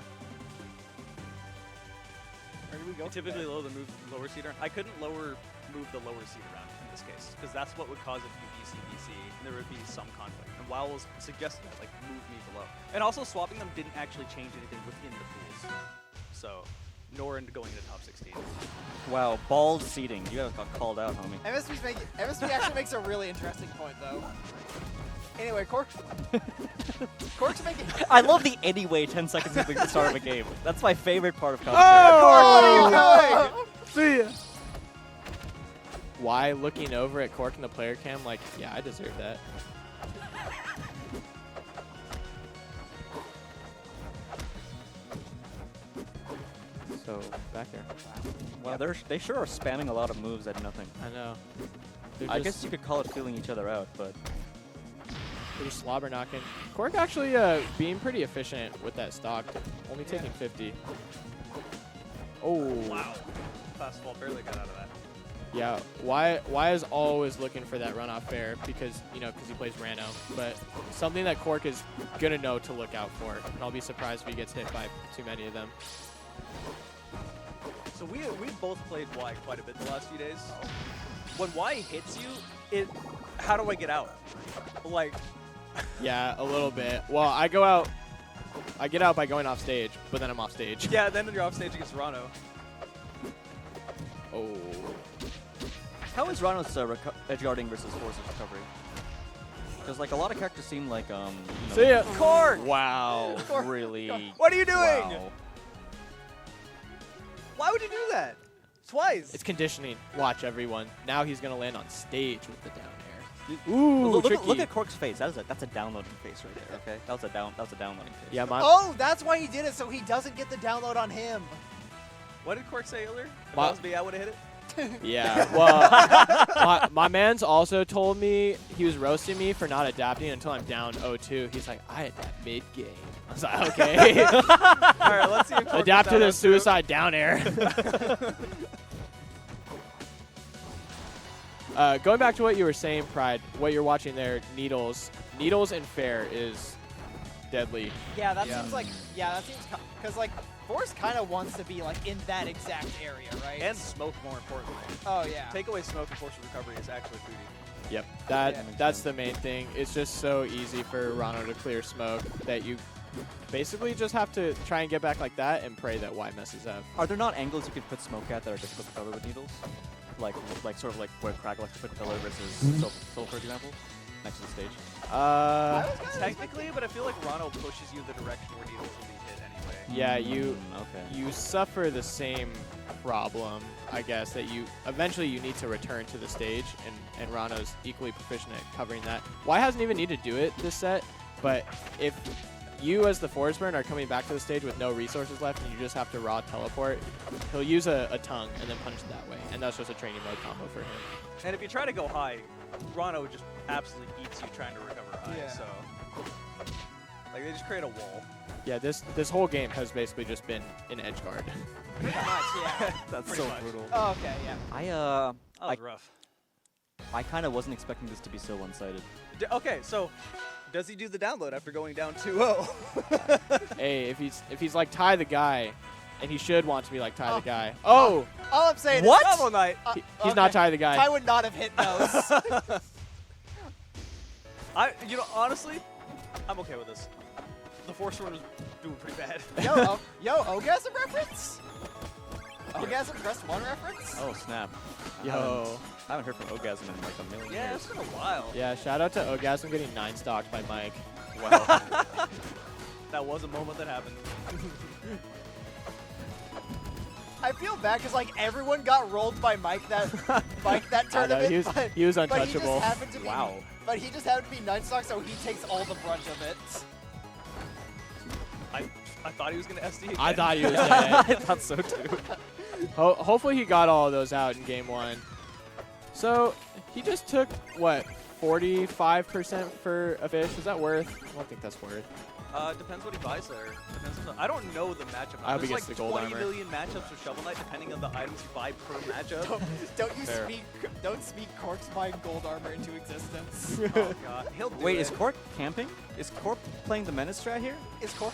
Where do we go? I typically lower lower seed around. I couldn't move the lower seed around in this case, because that's what would cause it to be BC, and there would be some conflict. And WoW was suggesting that, like, move me below. And also, swapping them didn't actually change anything within the pools. So, nor into going into top 16. Wow, bald seating. You got called out, homie. MSP actually makes a really interesting point, though. Anyway, Cork's making. I love the anyway 10 seconds at the start of a game. That's my favorite part of commentary. Oh! See ya. Why looking over at Cork in the player cam like, yeah, I deserve that. So, back there. Wow, they sure are spamming a lot of moves at nothing. I know. I guess you could call it feeling each other out, but They're just slobber knocking. Cork actually being pretty efficient with that stock, only taking 50. Oh. Wow. Fastball barely got out of that. Yeah, why is always looking for that runoff fair because he plays Rano, but something that Cork is gonna know to look out for, and I'll be surprised if he gets hit by too many of them. So we both played Y quite a bit the last few days. When Y hits you, how do I get out? Like, Yeah, a little bit. Well, I get out by going off stage, but then I'm off stage. yeah, then you're off stage against Rano. Oh. how is Rano's edgeguarding versus Force's recovery? Because like a lot of characters seem like See ya. Cork! Wow, Cork. really? What are you doing? Wow. Why would you do that? Twice. It's conditioning. Watch everyone. Now he's gonna land on stage with the down air. Ooh, Look tricky. at Cork's face. That's a downloading face right there. Okay, that was a downloading face. Yeah, my Oh, that's why he did it, so he doesn't get the download on him. What did Cork say earlier? If My- that was me, I would have hit it. Yeah, well, my man's also told me he was roasting me for not adapting until I'm down 0-2. He's like, I adapt mid-game. I was like, okay. All right, let's see if Cork Adapt gets to the out suicide down air. Going back to what you were saying, Pride, what you're watching there, Needles and Fair is deadly. Yeah, that seems like, that seems, because like, Force kind of wants to be like in that exact area, right? And smoke, more importantly. Oh yeah. Take away smoke and Force of Recovery is actually foodie. Yep, Yeah. that's the main thing. It's just so easy for Rano to clear smoke that you basically just have to try and get back like that and pray that Y messes up. Are there not angles you can put smoke at that are difficult to cover with needles? Like sort of like where Crack likes to put pillar versus Soul, for example, next to the stage. Technically, but I feel like Rano pushes you the direction where needles will be hit anyway. Yeah, you Okay. you suffer the same problem, I guess, that you eventually you need to return to the stage, and Rano's equally proficient at covering that. Y hasn't even need to do it this set, but if you as the Force Burn are coming back to the stage with no resources left and you just have to raw teleport, he'll use a tongue and then punish it that way, and that's just a training mode combo for him. And if you try to go high, Rano just absolutely eats you trying to recover high. Yeah. So, like, they just create a wall. Yeah, this whole game has basically just been an edge guard. Pretty much, yeah. That's Pretty so much. brutal. Oh, okay, yeah. That was rough. I kind of wasn't expecting this to be so one-sided. Okay, so does he do the download after going down 2-0? Hey, if he's like Ty the guy, and he should want to be like Ty the guy. Oh, All I'm saying What? is, Shovel Knight. he's not Ty the guy. Ty would not have hit those. Honestly, I'm okay with this. The Force Run was doing pretty bad. yo, Ogasm reference? Ogasm Crest 1 reference? Oh snap! Yo. I haven't heard from Ogasm in like a million Yeah, years. it's been a while. Yeah, shout out to Ogasm getting 9 stocked by Mike. Wow. That was a moment that happened. I feel bad because like everyone got rolled by Mike that I know, tournament. he was but he untouchable. just happened to be, Wow. But he just happened to be 9 stock, so he takes all the brunt of it. I thought he was going to SD again. I thought he was dead. I thought so too. Hopefully he got all of those out in game 1. So he just took, what, 45% for a fish? Is that worth? I don't think that's worth. Depends what he buys there. Depends on I don't know the matchup. I hope he There's gets like the gold 20 armor. million matchups with Shovel Knight depending on the items you buy per matchup. Don't speak Cork's buying gold armor into existence. Oh god, he'll do Wait, it. is Cork camping? Is Cork playing the Menace strat here? Is Cork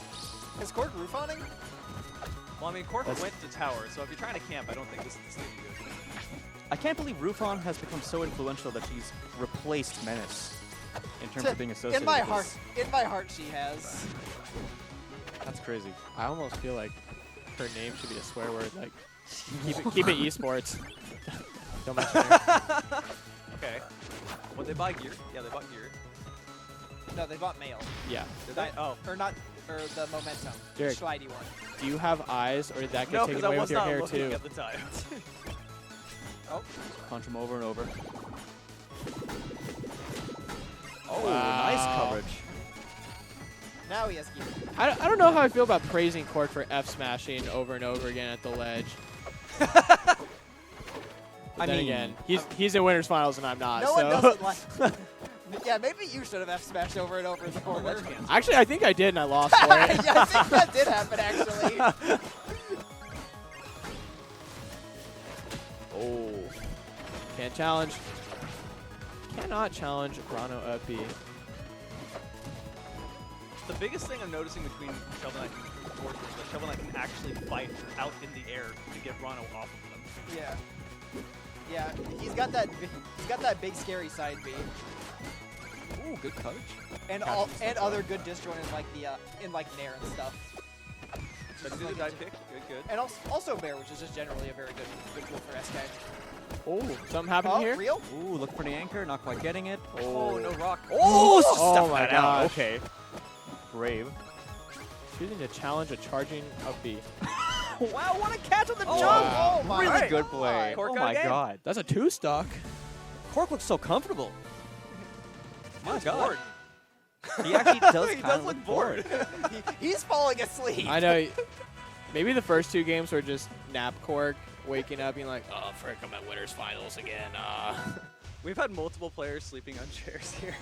roof awning? Well, I mean, Cork That's- went to tower, so if you're trying to camp, I don't think this is leading good. I can't believe Rufon has become so influential that she's replaced Menace in terms of being associated In my with heart, this. she has. That's crazy. I almost feel like her name should be a swear word. Like, keep it esports. Don't mention her. Okay. Would they buy gear? Yeah, they bought gear. No, they bought mail. Yeah. Did they? Oh. Or not, or the momentum. Derek. The Schleide one. Do you have eyes, or did that get No, taken because I away was with your not hair looking too? at the time. Punch him over and over. Oh, Wow. nice coverage. Now he has gear. I don't know how I feel about praising Cork for F smashing over and over again at the ledge. I Then mean, again, he's in winners finals and I'm not. No so. one doesn't like. Yeah, maybe you should have F smashed over and over in the corner. Actually, I think I did and I lost for it. Yeah, I think that did happen actually. Oh. Can't challenge. Cannot challenge Rano up B. The biggest thing I'm noticing between Shovel Knight and Force is that Shovel Knight can actually fight out in the air to get Rano off of them. Yeah. Yeah, he's got that big scary side B. Ooh, good coverage. And other good distro in like Nair and stuff. Does he do the dive kick? Good. And also Bear, which is just generally a very good tool for SK. Oh, something happened Oh, here? real? Ooh, look for the anchor, not quite getting it. Oh, no rock. Oh, Oh stuff my that out. gosh. Okay. Brave. Choosing to challenge a charging up B. Wow, what a catch on the Oh, jump! wow. Oh my Really Alright. good play. Cork Oh got a my game. god. That's a 2-stock. Cork looks so comfortable. My god. Bored. He actually does He kind does of look look bored. bored. He's falling asleep. I know. Maybe the first 2 games were just nap Cork waking up being like, oh, frick, I'm at winners finals again. We've had multiple players sleeping on chairs here.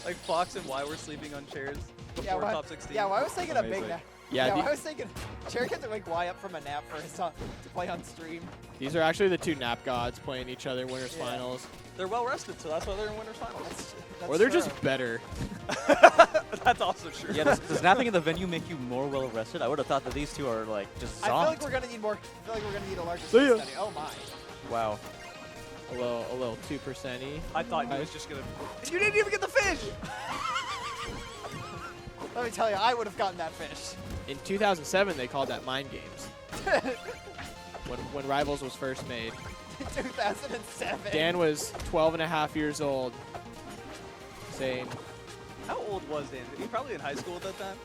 Like Fox and Y were sleeping on chairs Yeah, before why- top 16. Yeah, well, I was thinking a big Amazing. nap. Yeah, I was thinking Cherry had to wake Y up from a nap for his to play on stream. These are actually the 2 nap gods playing each other in winners Yeah. finals. They're well rested, so that's why they're in winners finals. That's Or they're true. just better. That's also true. Yeah, does napping in the venue make you more well rested? I would have thought that these two are like just I feel like zonked. we're gonna need more. I feel like we're gonna need a larger See ya. study. Oh my. Wow. A little 2%y. I thought he was just gonna. You didn't even get the fish. Let me tell you, I would have gotten that fish. In 2007, they called that mind games. when Rivals was first made. 2007. Dan was 12 and a half years old. Saying, How old was Dan? He probably in high school at that time.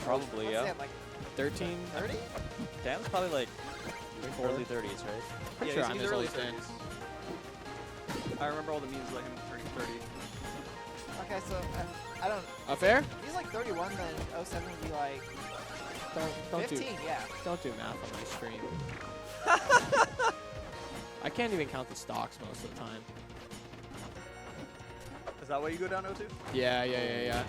Probably, What's yeah. that, like 13? 30? Dan's probably like early 30s, right? Pretty Yeah, sure I'm he's as early old as Dan. 30s. I remember all the memes like him turning 30. Okay, so I don't. Fair? If he's like 31, then 07 would be like Don't 15. do Yeah. don't do math on my stream. I can't even count the stocks most of the time. Is that why you go down 02? Yeah.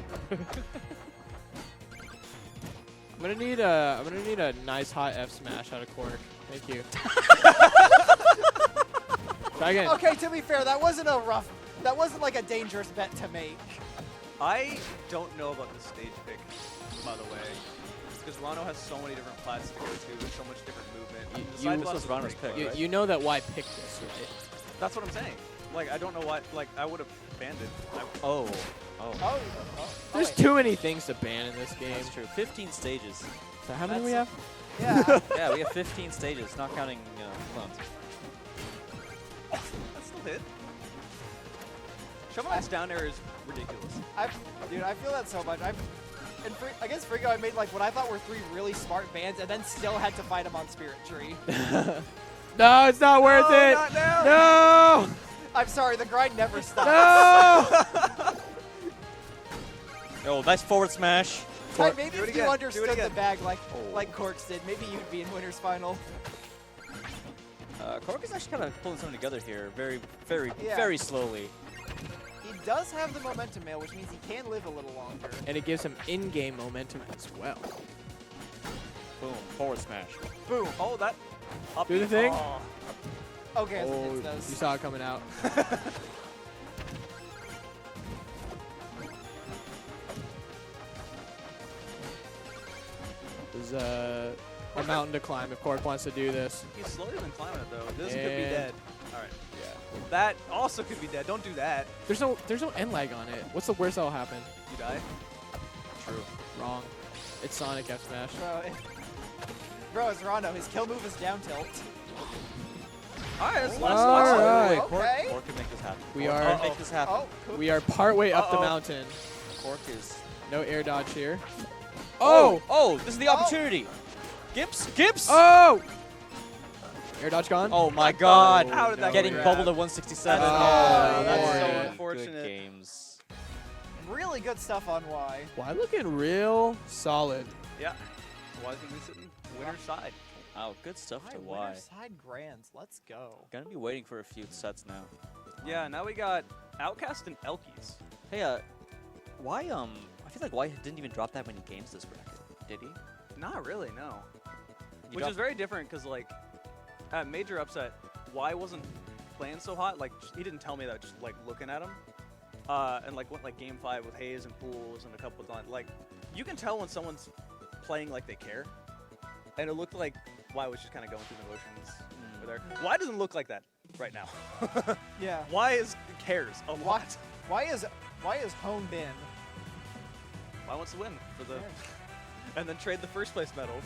I'm gonna need a nice hot F smash out of Cork. Thank you. Try again. Okay, to be fair, that wasn't like a dangerous bet to make. I don't know about the stage pick, by the way. Because Rano has so many different plats to go to with so much different movement. The side this boss was is Rano's pretty pick, close. You know that why pick this, right? That's what I'm saying. Like, I don't know why. Like, I would have banned it. Oh. Oh. There's wait. too many things to ban in this game. That's true. 15 stages. So how many That's we have? Yeah. Yeah, we have 15 stages, not counting, clones. That's still hit. Shovel Knight's down air is ridiculous. Dude, I feel that so much. Against Frigo, I made like what I thought were 3 really smart bans, and then still had to fight him on Spirit Tree. No, it's not worth it. Not now. No. I'm sorry, the grind never stops. No. Oh, nice forward smash. Ty, maybe Do it if again. you understood Do it the again. bag like Corks did, maybe you'd be in winners final. Cork is actually kind of pulling something together here, very, very, Yeah. very slowly. He does have the momentum mail, which means he can live a little longer. And it gives him in-game momentum as well. Boom, forward smash. Boom. Oh, that. Up Do the thing. Oh. Okay, as it Oh, hits you those. saw it coming out. There's a mountain to climb if Cork wants to do this. He's slowly been climbing it, though. This could be And- dead. All right. Yeah. That also could be dead. Don't do that. There's no end lag on it. What's the worst that'll happen? You die. True. Wrong. It's Sonic F Smash. Bro, it's Rondo. His kill move is down tilt. All right, that's All last right. Okay. Cork can make this happen. We Cork are- can make this happen. Oh, cool. We are partway up the Uh-oh. mountain. Cork is... No air dodge here. Oh! Oh, this is the opportunity. Gibbs? Gibbs? Oh! Air dodge gone. Oh my god. How did that Getting get bubbled grabbed? at 167. Oh, that's yeah. so Good unfortunate. games. Really good stuff on Y. Why looking real solid? Yeah. Why is he sitting winner's side? Wow, good stuff to Winner Y. side grands. Let's go. Gonna be waiting for a few sets now. Yeah. Now we got Outcast and Elkies. Hey, why, I feel like Y didn't even drop that many games this bracket. Did he? Not really, no. He Which dropped- is very different because, like, at Major Upset, Y wasn't playing so hot. Like, he didn't tell me that just, like, looking at him. And, like, went, like, Game 5 with Hayes and Pools and a couple of times. Like, you can tell when someone's playing like they care. And it looked like Y was just kind of going through the motions over there. Y doesn't look like that right now. Yeah. Y cares a lot. What? Why is honed in? Y wants to win for the... And then trade the first place medal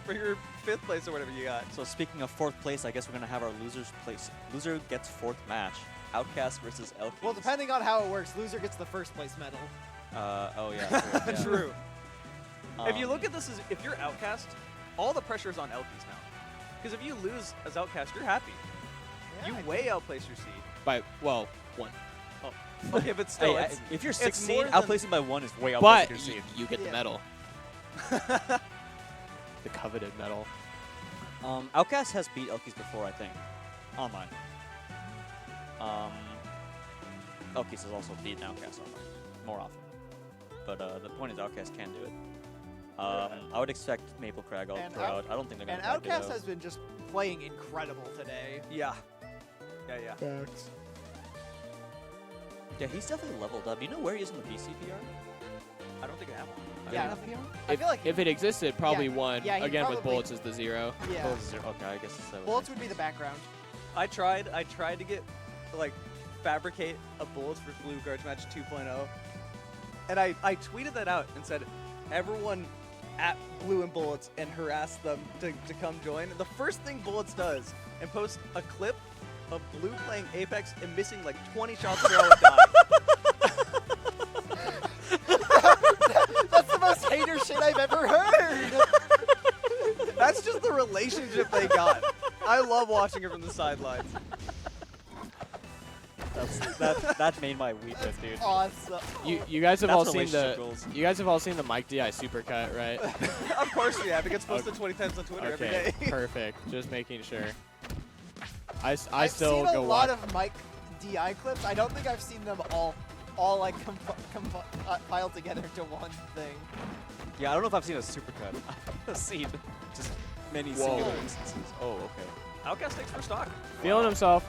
for your 5th place or whatever you got. So speaking of 4th place, I guess we're gonna have our loser's place. Loser gets 4th match. Outcast versus elkies. Well, depending on how it works, loser gets the first place medal. Oh yeah. True. Yeah. True. If you Um, look at this as if you're Outcast, all the pressure is on Elkies now. Because if you lose as Outcast, you're happy. Yeah, You I way outplace your seed. By, well, one. Okay, but still, Hey, it's, if you're it's 16, more than- outplacing by 1 is way But outplacing your seed. you get the Yeah. medal. The coveted medal. Outcast has beat Elkies before, I think. Online. Elkies has also beaten Outcast online. More often. But the point is Outcast can do it. I would expect Maple Crag all And throughout. I don't think they're going And to Outcast has been just playing incredible today. Yeah. Yeah. Facts. Yeah, he's definitely leveled up. Do you know where he is in the PC PR? I don't think I have one. Yeah, I feel like If it existed, probably one. yeah, he Again, with probably- bullets is the 0. yeah. Okay, I guess it's that. Bullets would be the background. I tried to get, like, fabricate a Bullets for Blue Guards match 2.0, and I tweeted that out and said, everyone at Blue and Bullets and harass them to come join. The first thing Bullets does and post a clip of Blue playing Apex and missing like 20 shots per hour dying. That's the most hater shit I've ever heard. That's just the relationship they got. I love watching it from the sidelines. That made my weakness, dude. Awesome. You guys have That's all seen relationship the goals. you guys have all seen the Mike Di supercut, right? Of course we have. It gets posted 20 times on Twitter every Okay, day. perfect. Just making sure. I I've still seen a go lot watch. of Mike DI clips. I don't think I've seen them all like compiled together into one thing. Yeah, I don't know if I've seen a supercut. I've seen just many Whoa. singular instances. Oh, okay. Outcast takes first stock. Feeling himself.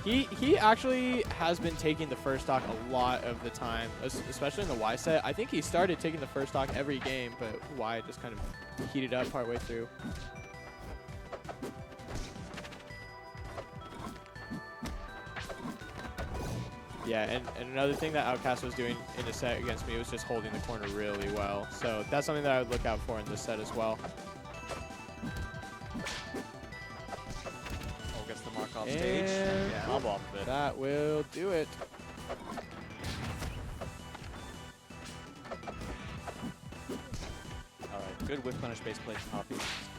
He actually has been taking the first stock a lot of the time, especially in the Y set. I think he started taking the first stock every game, but Y just kind of heated up partway through. Yeah, and another thing that Outcast was doing in the set against me was just holding the corner really well. So that's something that I would look out for in this set as well. Oh, gets the mark off And stage. Yeah, I'll off of it. that will do it. Alright, good whip punish base plate from Hoppy.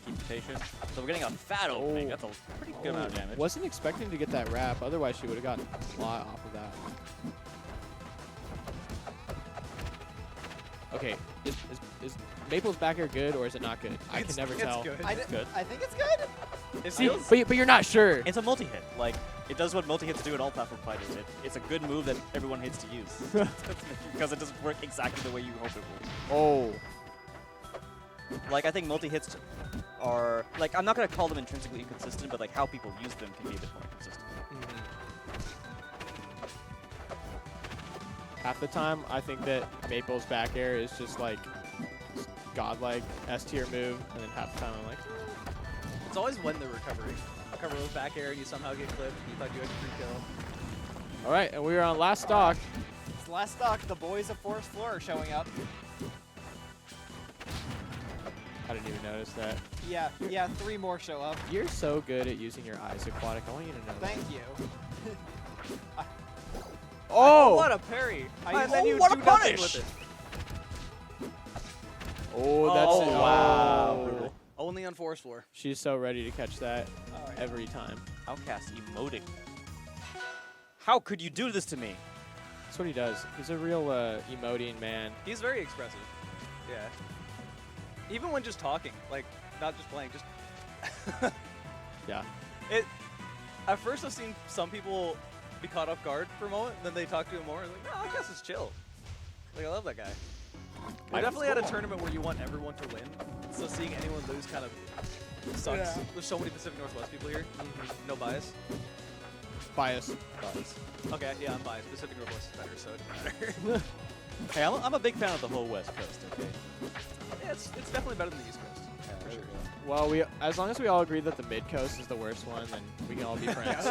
Keep patient. So we're getting a fat opening. Oh. That's a pretty good amount of damage. Wasn't expecting to get that wrap, otherwise she would have gotten a lot off of that. Okay, is Maple's back air good or is it not good? I can never tell. It's good. I think it's good. It See, feels- but you're not sure. It's a multi-hit. Like, it does what multi-hits do in all platform fighters. It's a good move that everyone hates to use. Because it doesn't work exactly the way you hope it will. Oh, Like, I think multi-hits are, like, I'm not going to call them intrinsically inconsistent, but, like, how people use them can be a bit more consistent. half the time I think that Maple's back air is just like godlike S tier move, and then half the time I'm like, It's always when they're recovering. Recover with back air and you somehow get clipped and you thought you had a free kill. all right, and we are on last stock. It's last stock. The boys of Forest Floor are showing up. I didn't even notice that. Yeah, 3 more show up. You're so good at using your eyes, Aquatic. I want you to know that. Thank you. Oh! What a parry! I- And then you what a do nothing punish! with it. Oh, that's Oh, it. wow. Oh. Only on Forest Floor. She's so ready to catch that every time. Outcast emoting. How could you do this to me? That's what he does. He's a real emoting man. He's very expressive. Yeah. Even when just talking, like not just playing, just Yeah. At first I've seen some people be caught off guard for a moment, then they talk to him more and like, no, I guess it's chill. Like I love that guy. We definitely had a tournament where you want everyone to win, so seeing anyone lose kind of sucks. Yeah. There's so many Pacific Northwest people here. No bias. Bias. Okay, yeah, I'm biased. Pacific Northwest is better, so it doesn't matter. Hey, I'm a big fan of the whole West Coast, okay? Yeah, it's definitely better than the East Coast. Yeah, there we go. Well, as long as we all agree that the mid coast is the worst one, then we can all be friends.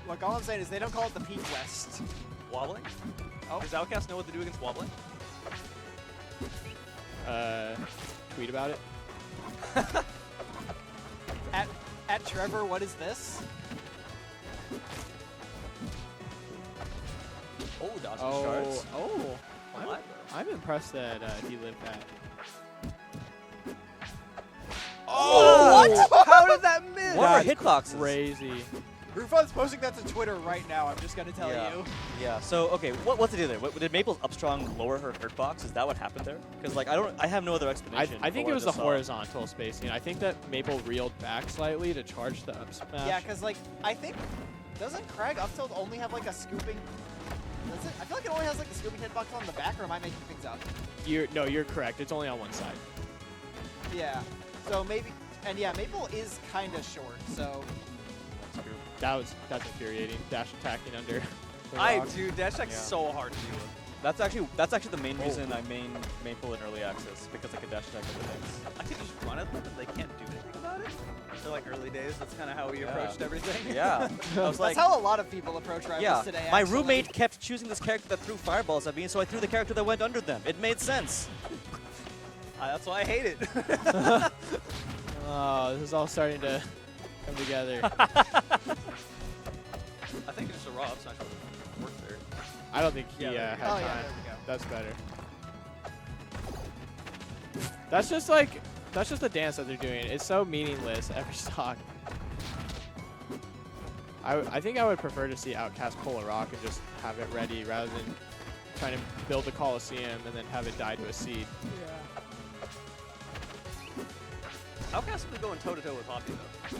Look, all I'm saying is they don't call it the Peak West. Wobbling? Oh. Does Outcast know what to do against wobbling? Tweet about it. At Trevor, what is this? Oh, dodging Oh, shards. oh. What? I'm impressed that he lived that. Oh! What? How did that miss? What are That's hitboxes? Crazy. Rufun's posting that to Twitter right now. I'm just gonna tell Yeah. you. Yeah. So okay, what's the deal there? Did Maple's upstrong lower her hurt box? Is that what happened there? Because like I have no other explanation. I think for it what was the just saw. horizontal spacing. I think that Maple reeled back slightly to charge the up smash. Yeah, because like I think doesn't Craig up tilt only have like a scooping? Does it? I feel like it only has like a scooping hitbox on the back, or am I making things up? You're correct. It's only on one side. Yeah. So maybe, and yeah, Maple is kind of short. So That's infuriating. Dash attacking under. the I rock. do. Dash attack's Yeah. so hard to deal with. That's actually the main reason I main Maple in early access, because I can dash attack other things. I could just run at them and they can't do anything about it. So like early days, that's kind of how we Yeah. approached everything. Yeah. I was that's like, how a lot of people approach Rivals yeah. today. My actually. roommate kept choosing this character that threw fireballs at me, so I threw the character that went under them. It made sense. That's why I hate it. Oh, this is all starting to come together. I think it's just a raw up smash would work there. I don't think he Yeah, there had we Oh time. yeah, there we go. That's better. That's just the dance that they're doing. It's so meaningless every stock. I think I would prefer to see Outcast pull a rock and just have it ready rather than trying to build a Coliseum and then have it die to a seed. Outcast will be going toe to toe with Hoppy though.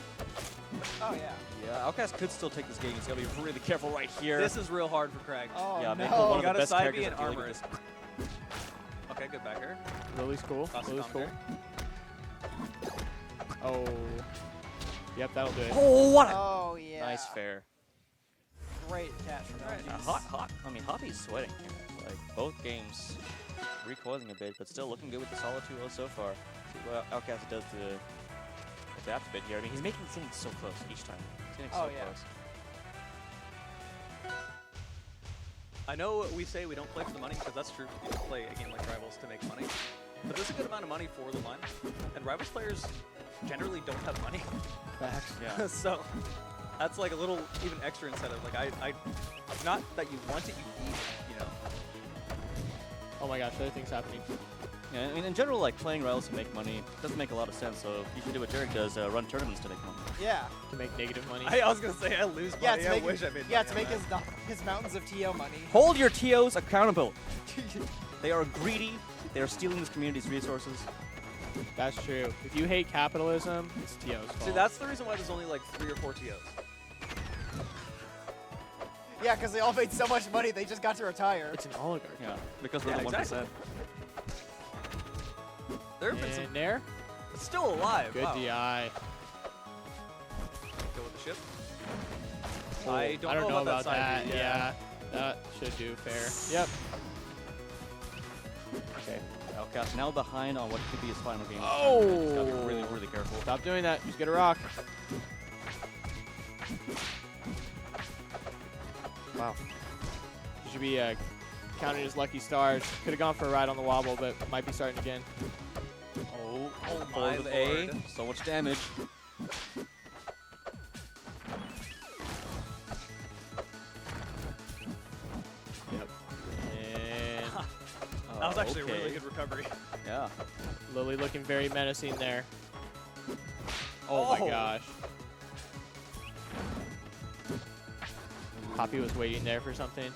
Oh yeah. Yeah, Outcast could still take this game. He's got to be really careful right here. This is real hard for Craig. Oh yeah, no. Maple, one You of the gotta best side B characters and at dealing armor with it. this. Okay, good back here. Lily's cool. Classic Lily's cool. commentary. Oh. Yep, that'll do it. Oh, what? Oh yeah. Nice fair. Great catch from elkies. Hot. I mean, Hoppy's sweating here. Like both games, recoiling a bit, but still looking good with the solid 2-0 so far. See what Outcast does to adapt a bit here. I mean, he's getting so close each time. He's getting so Oh, yeah. close. I know we say we don't play for the money because that's true. You don't play a game like Rivals to make money. But there's a good amount of money for the line. And Rivals players generally don't have money. Facts. Yeah. So that's like a little even extra incentive. Like I not that you want it, you need it, you know. Oh my gosh, other things happening. Yeah, I mean, in general, like playing Rivals to make money doesn't make a lot of sense. So you should do what Jared does: run tournaments to make money. Yeah. To make negative money. I was gonna say I lose Yeah, money. to I make wish I made yeah money to on make that. his mountains of TO money. Hold your TOs accountable. They are greedy. They are stealing this community's resources. That's true. If you hate capitalism, it's TO's fault. See, that's the reason why there's only like 3 or 4 TOs. Yeah, because they all made so much money they just got to retire. It's an oligarchy. Yeah, because we're Yeah, the 1%. exactly. There have been some And there, still alive. good Wow. DI. Go with the ship. Oh, I don't know about that side B, Yeah, that should do fair. Yep. Okay. Outcast now behind on what could be his final game. Oh! He's got to be really, really careful. Stop doing that. Just get a rock. Wow. He should be counting his lucky stars. Could have gone for a ride on the wobble, but might be starting again. Oh, my forward with A. lord. So much damage. Yep. And That was actually a really okay. good recovery. Yeah. Lily looking very menacing there. Oh my Oh. gosh. Poppy was waiting there for something.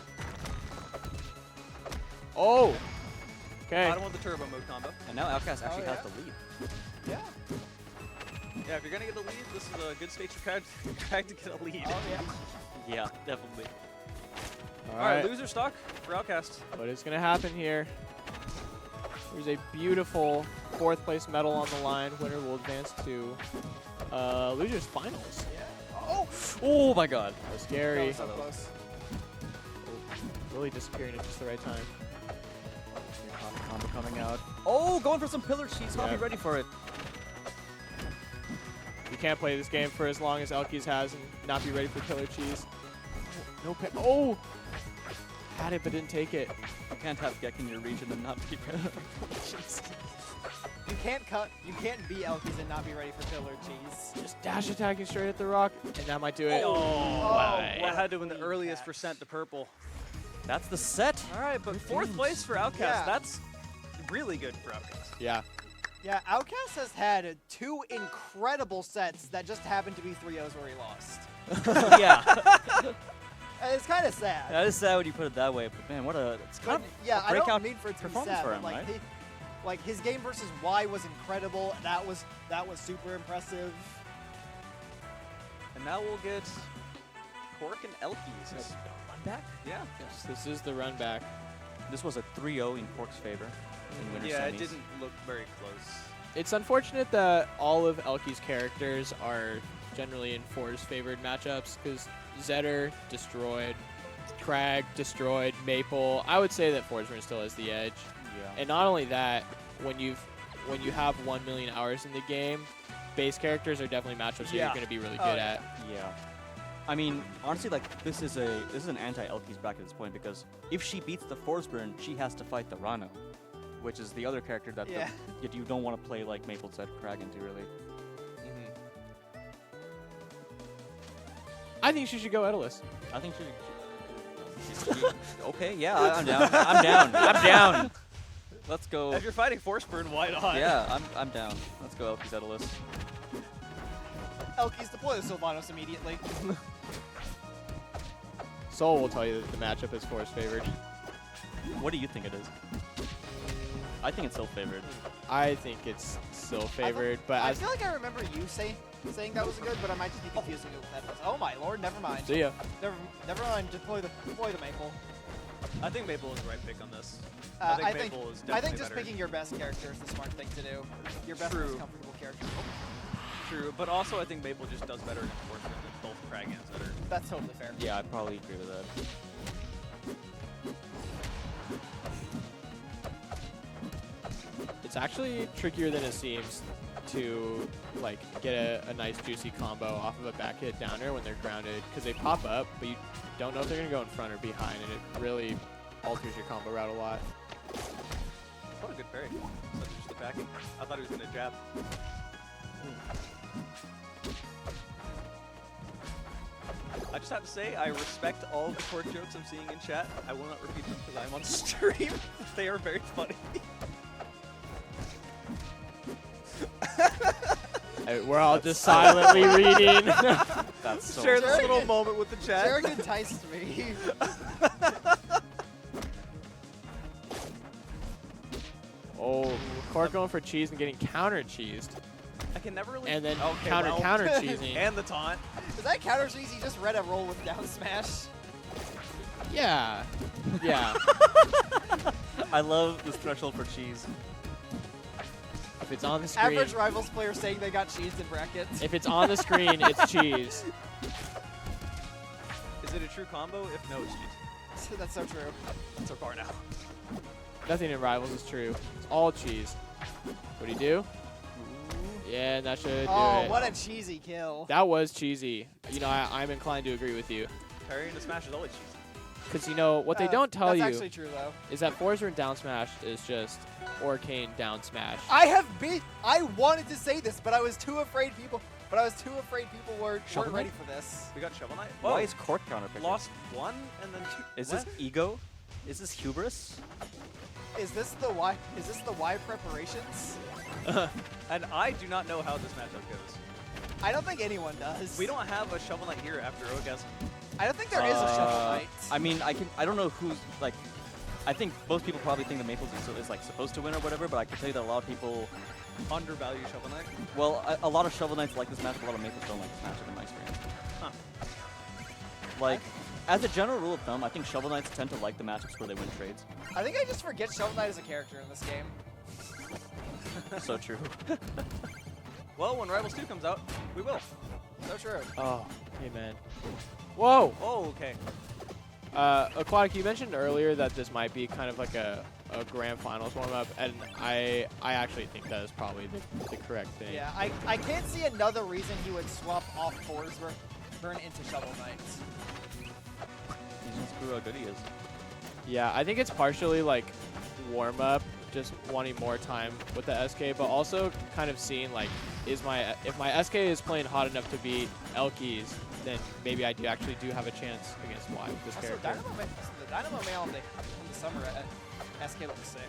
Oh! Okay. I don't want the turbo mode combo. And now Outcast actually yeah? has the lead. Yeah. Yeah, if you're gonna get the lead, this is a good stage for Craig to get a lead. Oh yeah. Yeah, definitely. Alright, loser stock for Outcast. What is going to happen here? There's a beautiful 4th place medal on the line. Winner will advance to losers finals. Oh. Oh my god. That was That scary. was so close. Really disappearing at just the right time. Combo coming out. Oh, going for some pillar cheese. Hoppy Yep. ready for it. You can't play this game for as long as elkiies has and not be ready for killer cheese. No pay. Oh! Had it but didn't take it. You can't have Gek in your region and not be ready for pillar cheese. You can't be elkies and not be ready for pillar cheese. Just dash attacking straight at the rock, and that might do it. Oh, my. I had to win the earliest percent to purple. That's the set. Alright, but 4th place for Outcast. Yeah. That's really good for Outcast. Yeah. Yeah, Outcast has had 2 incredible sets that just happened to be 3-0s where he lost. Yeah. And it's kind of sad. That is sad when you put it that way, but man, what a it's kind But, of yeah, a I don't breakout mean for it to be performance sad, for but him, like, right? like his game versus Y was incredible. That was super impressive. And now we'll get Cork and elkies. Run back. Yeah. Yes, this is the run back. This was a 3-0 in Cork's favor. In winter Yeah, it semis. didn't look very close. It's unfortunate that all of Elki's characters are generally in Four's favored matchups because Zetter destroyed, Crag destroyed, Maple. I would say that Forsburn still has the edge. Yeah. And not only that, when you have 1 million hours in the game, base characters are definitely matchups that you're going to be really good at. Yeah. I mean, honestly, like this is an anti-Elkies bracket at this point because if she beats the Forsburn, she has to fight the Rano, which is the other character that that you don't want to play like Maple Zed Crag into really. I think she should go Edelus. I think she okay, yeah, I'm down. I'm down. I'm down. Let's go. If you're fighting Forsburn, why not? Yeah, I'm down. Let's go Elkies Edelus. Elkies deploy the Sylvanos immediately. Soul will tell you that the matchup is For's favored. What do you think it is? I think it's still favored. I think it's still favored, but I feel like I remember you saying that was good, but I might just be confusing it with that. Oh my lord, never mind. see ya. Never mind. Deploy the Maple. I think Maple is the right pick on this. I I think think Maple is definitely I think just better. picking your best character is the smart thing to do. Your best, most comfortable character. True, but also I think Maple just does better against Forsburn than both Crag and Zetter. That's totally fair. Yeah, I probably agree with that. It's actually trickier than it seems to like get a nice juicy combo off of a back hit downer when they're grounded because they pop up, but you don't know if they're gonna go in front or behind, and it really alters your combo route a lot. What a good parry. Such just the backing. I thought he was going to jab. I just have to say, I respect all of the court jokes I'm seeing in chat. I will not repeat them because I'm on stream. They are very funny. We're all just silently reading. That's so Share this Jared- little moment with the chat. Jared enticed me. Oh, Cork going for cheese and getting counter cheesed, I can never really... and then Okay, counter well, cheesing. And the taunt. Is that counter cheese? He just read a roll with down smash. Yeah, yeah. I love this threshold for cheese. If it's on the screen, Average Rivals player saying they got cheesed in brackets. if it's on the screen, it's cheese. Is it a true combo? If no, it's cheese. That's so true. So far now. Nothing in Rivals is true. It's all cheese. What do you do? Yeah, that should do Oh, it. what a cheesy kill. That was cheesy. You know, I'm inclined to agree with you. Parry into smash is always cheese. Because, you know, what they don't tell That's you actually true, though. is that Forsburn down smash is just Arcane down smash. I wanted to say this, but I was too afraid people weren't Shovel ready Knight? for this. We got Shovel Knight. Why is court counter picking? Lost one and then two. Is this ego? Is this hubris? Is this the Y preparations? And I do not know how this matchup goes. I don't think anyone does. We don't have a Shovel Knight here after Orgasm. I don't think there is a Shovel Knight. I mean, I don't know who's like. I think most people probably think the Maples is like supposed to win or whatever, but I can tell you that a lot of people Undervalue Shovel Knight. Well, a lot of Shovel Knights like this match, a lot of Maples don't like this matchup in my experience. Huh. Like, as a general rule of thumb, I think Shovel Knights tend to like the matchups where they win trades. I think I just forget Shovel Knight as a character in this game. So true. Well, when Rivals 2 comes out, we will. So true. Oh, hey, man. Whoa! Oh, okay. Aquatic, you mentioned earlier that this might be kind of like a grand finals warm-up, and I actually think that is probably the correct thing. Yeah, I can't see another reason he would swap off Forsburn into Shovel Knight. He's just screw how good he is. Yeah, I think it's partially like warm-up, just wanting more time with the SK, but also kind of seeing like, if my SK is playing hot enough to beat elkiies, then maybe I actually do have a chance against Y with this Also, character. the Dynamo Mail in the summer at SK looks sick.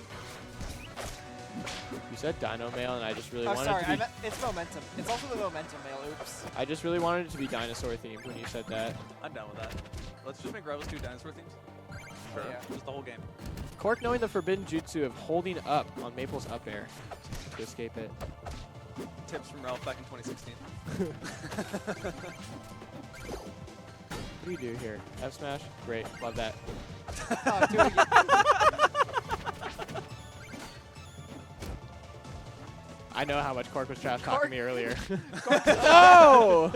You said Dino Mail, and I just really Oh, wanted sorry, it to be. it's Momentum. It's also the Momentum Mail, oops. I just really wanted it to be dinosaur themed when you said that. I'm down with that. Let's just make Rivals 2 dinosaur themes. Sure. Yeah. Just the whole game. Cork knowing the forbidden jutsu of holding up on Maple's up air to escape it. Tips from Ralph back in 2016. What do you do here? F smash? Great, love that. Oh, do it again. I know how much Cork was trash talking Cork- me earlier. No!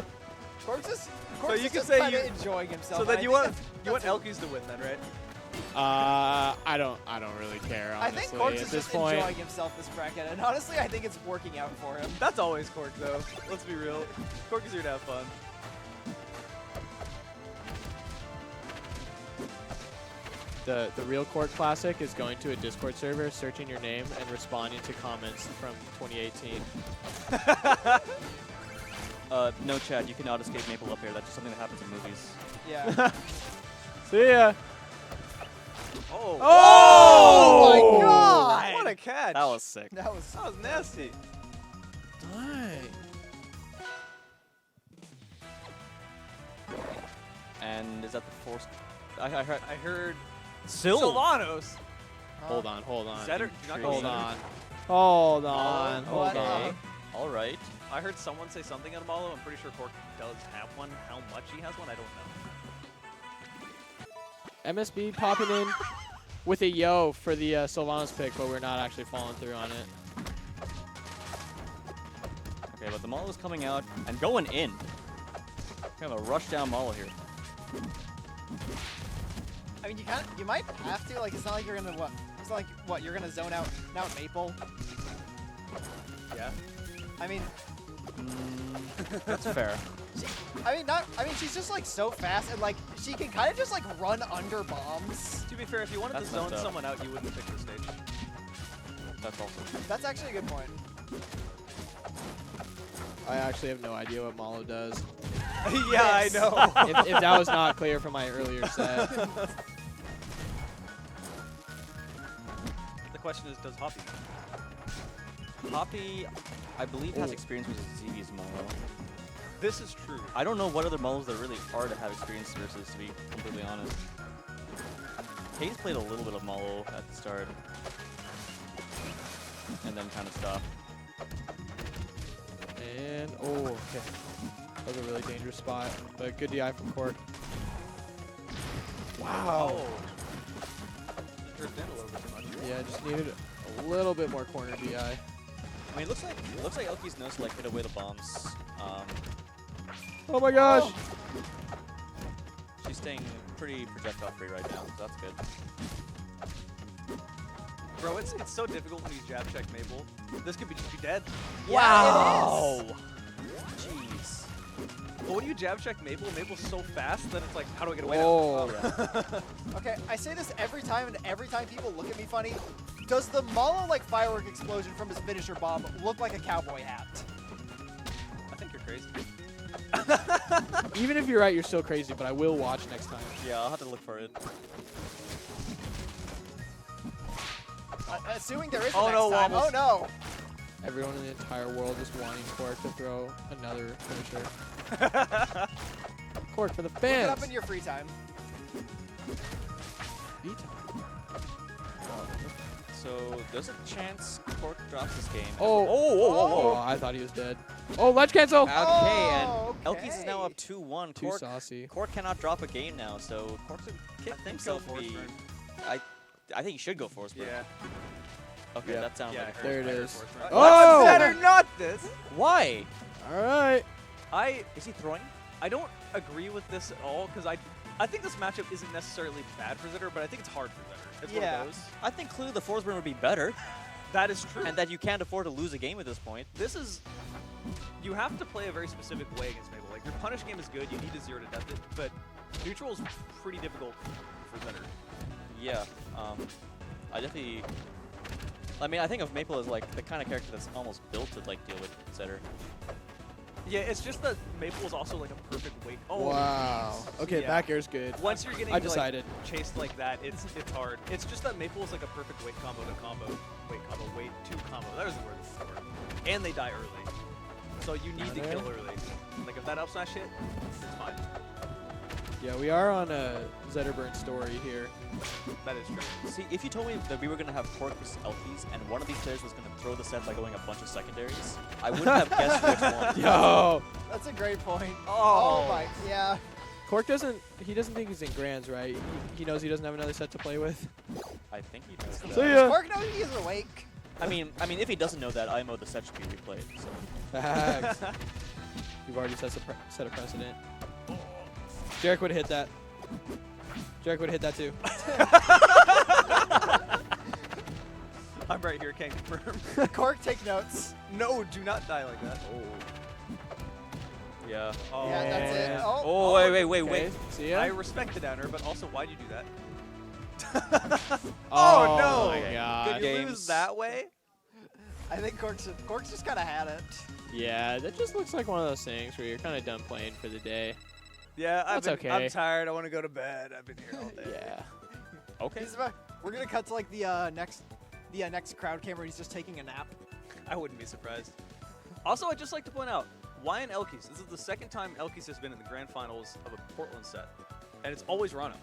Cork's just, So Cork's you can just say kinda you- enjoying himself. So and then I you think want that's elkies to win then, right? I don't really care, I honestly, think Cork's at is this just point. enjoying himself this bracket, and honestly, I think it's working out for him. That's always Cork though. Let's be real. Cork is here to have fun. The real Cork Classic is going to a Discord server, searching your name, and responding to comments from 2018. No, Chad, you cannot escape Maple up here. That's just something that happens in movies. Yeah. See ya! Oh. Oh my god! What a catch! That was sick. That was nasty. And is that the force? I heard Sil. Sylvanos. Hold on. Zetter, do not go Hold Zetter. on. Hold on. what Hold on. up? All right. I heard someone say something at MOJO. I'm pretty sure Cork does have one. How much he has one, I don't know. MSB popping in with a yo for the Sylvanas pick, but we're not actually following through on it. Okay, but the Molo is coming out and going in. Kind of a rush down Molo here. I mean, you might have to. Like, it's not like you're gonna what? It's not like what you're gonna zone out Maple. Yeah. I mean, That's fair. I mean, she's just like so fast, and like she can kind of just like run under bombs. To be fair, if you wanted That's to zone messed up. someone out, you wouldn't pick the stage. That's also. That's actually a good point. I actually have no idea what Malo does. Yeah, I know. if that was not clear from my earlier set. The question is, does Hoppy? Hoppy, I believe, has experience with ZV's Molo. This is true. I don't know what other Molos there really are to have experience versus, to be completely honest. Hayes played a little bit of Molo at the start. And then kind of stopped. And, oh, okay. That was a really dangerous spot, but good DI from Cork. Wow. Oh. Just drifted in a little bit too much. Yeah, just needed a little bit more corner DI. I mean, it looks like elkiies knows to like hit away the bombs. Oh my gosh! Oh. She's staying pretty projectile free right now, so that's good. Bro, it's so difficult when you jab check Maple. This could be just be dead. Wow. Jeez. But when you jab check Maple, Maple's so fast that it's like, how do I get away Oh. Okay, I say this every time, and every time people look at me funny. Does the Malo like firework explosion from his finisher bomb look like a cowboy hat? I think you're crazy. Even if you're right, you're still crazy, but I will watch next time. Yeah, I'll have to look for it. Assuming there is a Oh, next no, time. Wobbles. Oh no! Everyone in the entire world just wanting Cork to throw another finisher. Cork for the Look it fans! up in your free time. So there's a chance Cork drops this game. Oh, I thought he was dead. Oh, ledge cancel! Okay, Oh, and elkiies is now up okay. 2-1. Too Cork, saucy. Cork cannot drop a game now, so Cork's kick himself go be. Force I think he should go Force Burn. Yeah. Okay, Yeah. that sounds Yeah, I like. heard- There it I heard is. Force Burn. Oh! What's better, not this? Why? Alright. Is he throwing? I don't agree with this at all because I think this matchup isn't necessarily bad for Zitter, but I think it's hard for Zitter. It's Yeah. one of those. I think clearly the Force Burn would be better, That is true. and that you can't afford to lose a game at this point. This is, you have to play a very specific way against Maple. Like, your punish game is good, you need to zero to death it, but neutral is pretty difficult for Zitter. Yeah. I definitely. I mean, I think of Maple as like the kind of character that's almost built to like deal with Zetter. Yeah, it's just that Maple is also like a perfect weight. Oh, Wow. jeez. Okay, Yeah. back air's good. Once you're getting I decided. Like, chased like that, it's hard. It's just that Maple is like a perfect weight combo to weight to combo. That was the word. And they die early. So you need to kill early. Like if that up smash hit, it's fine. Yeah, we are on a Zetterburn story here. That is true. See, if you told me that we were going to have Cork versus elkiies and one of these players was going to throw the set by going a bunch of secondaries, I wouldn't have guessed which one. Yo! That's a great point. Oh. my, yeah. Cork doesn't think he's in grands, right? He knows he doesn't have another set to play with. I think he does. See that. ya! Cork knows he's awake. I mean, if he doesn't know that, IMO the set should be replayed. So. Facts. You've already set a precedent. Jarek would have hit that. Jarek would have hit that too. I'm right here, can't confirm. Cork, take notes. No, do not die like that. Yeah. Oh, Yeah, that's it. Yeah. Oh, Oh, wait. Okay, see ya. I respect the downer, but also, why'd you do that? Oh, no! my God. Did you lose that way? I think Cork's just kind of had it. Yeah, that just looks like one of those things where you're kind of done playing for the day. Yeah, That's okay. I'm tired. I want to go to bed. I've been here all day. Yeah. Okay. We're gonna cut to like the next crowd camera. He's just taking a nap. I wouldn't be surprised. Also, I'd just like to point out, why in Elkies? This is the second time Elkies has been in the grand finals of a Portland set, and it's always Rano.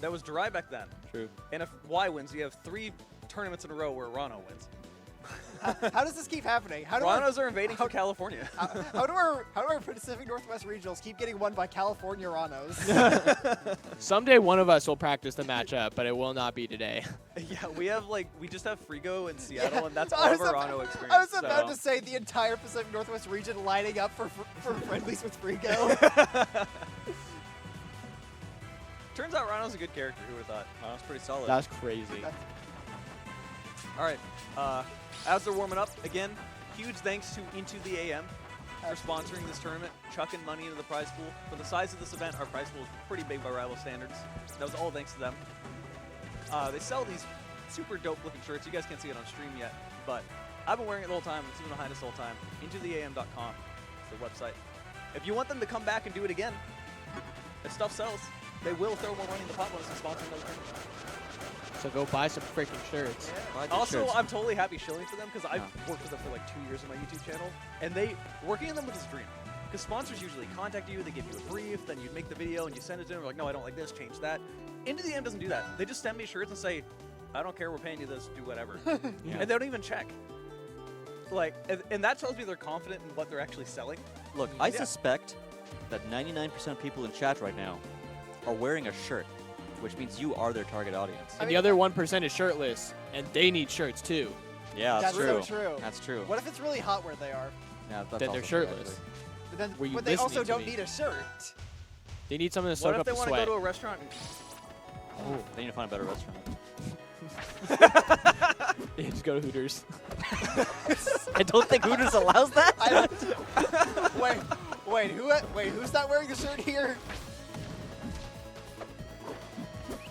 That was Durai back then. True. And if Y wins, you have 3 tournaments in a row where Rano wins. How does this keep happening? How do Ranos are invading from California. how do our Pacific Northwest regionals keep getting won by California Ranos? Someday one of us will practice the matchup, but it will not be today. Yeah, we just have Frigo in Seattle, Yeah, and that's I all was of our ab- Rano experience. I was about so. to say the entire Pacific Northwest region lining up for friendlies with Frigo. Turns out Rano's a good character. Who would have thought? That was pretty solid. That's crazy. All right. As they're warming up, again, huge thanks to Into the AM for sponsoring this tournament, chucking money into the prize pool. For the size of this event, our prize pool is pretty big by rival standards. That was all thanks to them. They sell these super dope looking shirts. You guys can't see it on stream yet, but I've been wearing it the whole time. It's been behind us the whole time. IntoTheAM.com is the website. If you want them to come back and do it again, if stuff sells, they will throw more money in the pot when it's sponsoring those tournaments. So go buy some freaking shirts. Also, I'm totally happy shilling for them because I've worked with them for like 2 years on my YouTube channel, and working in them was a dream. Because sponsors usually contact you, they give you a brief, then you make the video and you send it to them. Like, no, I don't like this, change that. Into the M doesn't do that. They just send me shirts and say, I don't care, we're paying you this, do whatever. And they don't even check. Like, and that tells me they're confident in what they're actually selling. Look, I suspect that 99% of people in chat right now are wearing a shirt, which means you are their target audience. And the other 1% is shirtless, and they need shirts too. Yeah, that's true. so true. That's true. What if it's really hot where they are? Yeah, that's Then they're also true, shirtless. actually. Were you But they also listening to don't me? need a shirt. They need something to What soak if up they the want to sweat. go to a restaurant and They need to find a better restaurant. Yeah, just go to Hooters. I don't think Hooters allows that. Wait, who's not wearing the shirt here?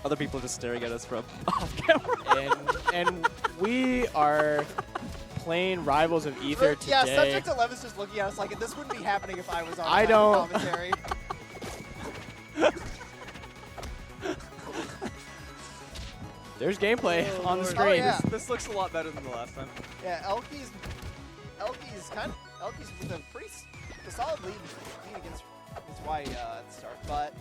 Other people are just staring at us from off camera. and we are playing Rivals of Aether today. Yeah, Subject 11's just looking at us like, this wouldn't be happening if I was on I don't- commentary. There's gameplay on the screen. Oh, yeah. this looks a lot better than the last time. Yeah, Elkies with a solid lead against Y at the start, but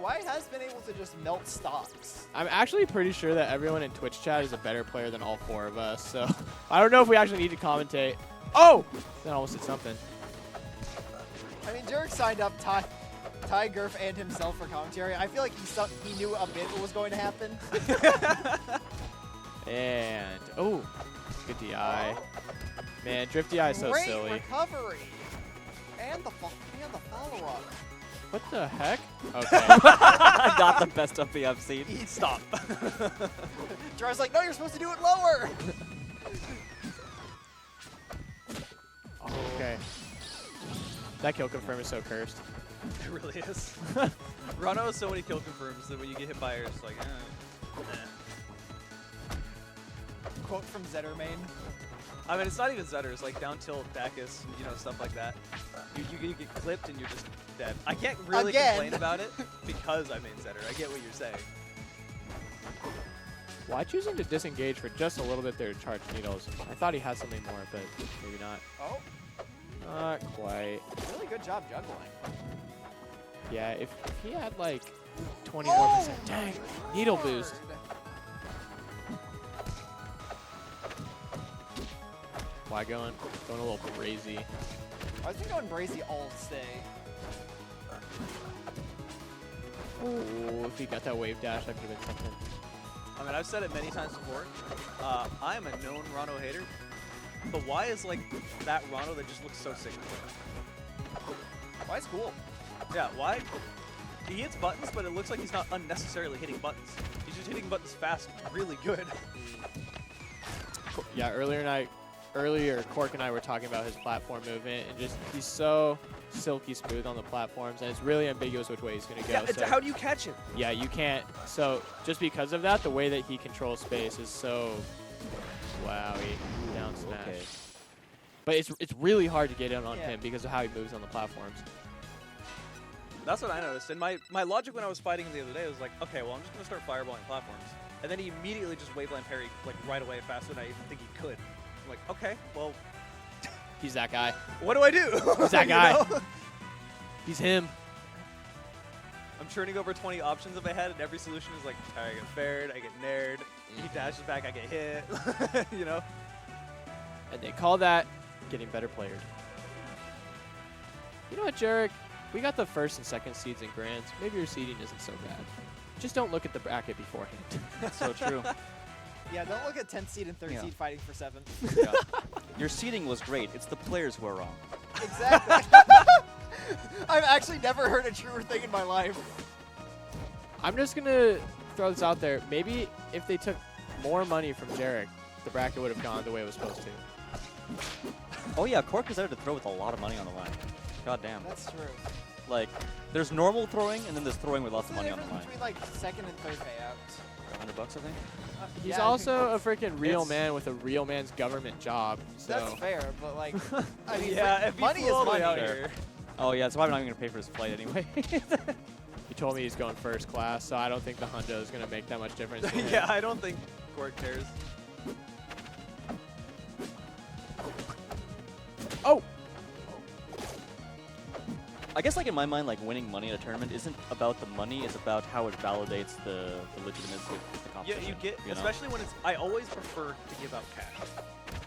Y has been able to just melt stocks. I'm actually pretty sure that everyone in Twitch chat is a better player than all 4 of us, so I don't know if we actually need to commentate. Oh! That almost did something. I mean, Jarek signed up Ty Gurf and himself for commentary. I feel like he knew a bit what was going to happen. And, oh, good DI. Man, Drift DI is so Great silly. recovery. And the follow-up. What the heck? Okay. Not the best up I've seen. Stop. Jar's like, no, you're supposed to do it lower. Okay. That kill confirm is so cursed. It really is. Rano has so many kill confirms that when you get hit by her, it's like, Quote from Zettermain. I mean, it's not even Zetter. It's like down tilt, Dacus, and, stuff like that. You get clipped and you're just dead. I can't really Again. complain about it because I made Zetter. I get what you're saying. Why choosing to disengage for just a little bit there to charge needles? I thought he had something more, but maybe not. Oh, Not quite. really good job juggling. Yeah, if he had like 20 more percent. Dang, needle boost. Why going a little crazy? I was going Brazy all stay. Oh, if he got that wave dash, that could have been something. I mean, I've said it many times before. I am a known Rano hater, but why is like that Rano that just looks so sick? Why is cool? Yeah, why? He hits buttons, but it looks like he's not unnecessarily hitting buttons. He's just hitting buttons fast, really good. Yeah, earlier Cork and I were talking about his platform movement, and just he's so silky smooth on the platforms, and it's really ambiguous which way he's going to go. Yeah, So, how do you catch him? yeah, you can't. So just because of that, the way that he controls space is so wowie down smash. Okay. But it's really hard to get in on Yeah. him because of how he moves on the platforms. That's what I noticed. And my logic when I was fighting him the other day was like, okay, well, I'm just going to start fireballing platforms. And then he immediately just waveland parry like right away faster than I even think he could. I'm like, okay, well, He's that guy. what do I do? He's that You guy. know? He's him. I'm churning over 20 options in my head, and every solution is like, all right, I get fared, I get nared, he dashes back, I get hit, you know? And they call that getting better playered. You know what, Jarek? We got the first and second seeds in Grands. Maybe your seeding isn't so bad. Just don't look at the bracket beforehand. That's so true. Yeah, don't look at 10th seed and 3rd Yeah. seed fighting for 7th. Yeah. Your seeding was great. It's the players who are wrong. Exactly. I've actually never heard a truer thing in my life. I'm just going to throw this out there. Maybe if they took more money from Jarek, the bracket would have gone the way it was supposed to. Oh yeah, Cork is there to throw with a lot of money on the line. God damn. That's true. Like, there's normal throwing, and then there's throwing with lots What's of the money on the difference line. between like 2nd and 3rd payouts? $100, I think. He's Yeah, also a freaking real It's- man with a real man's government job. So That's fair, but like, I mean, Yeah, if he money flew is all the way money. out Sure. here. Oh yeah, so I'm not even gonna pay for his flight anyway. he told me he's going first class, so I don't think the Hundo is going to make that much difference. to him. Yeah, I don't think Cork cares. Oh! I guess like in my mind, like winning money in a tournament isn't about the money; it's about how it validates the legitimacy of the Yeah, competition. you get, know? especially when it's, I always prefer to give out cash.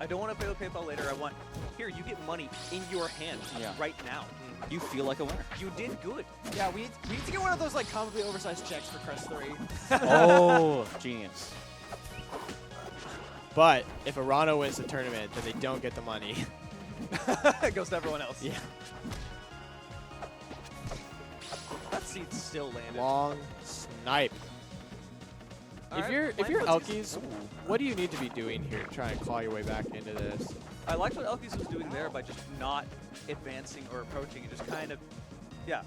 I don't want to pay with PayPal later. I want, here, you get money in your hand Yeah. right now. You feel like a winner. You did good. Yeah, we need to get one of those like comically oversized checks for CREST 3. Oh, genius! But if Arano wins the tournament, then they don't get the money. It goes to everyone else. Yeah. That seed still landed. Long snipe. All If right, you're playing Elkies, what do you need to be doing here to try and claw your way back into this? I liked what Elkies was doing there by just not advancing or approaching and just kind of, yeah,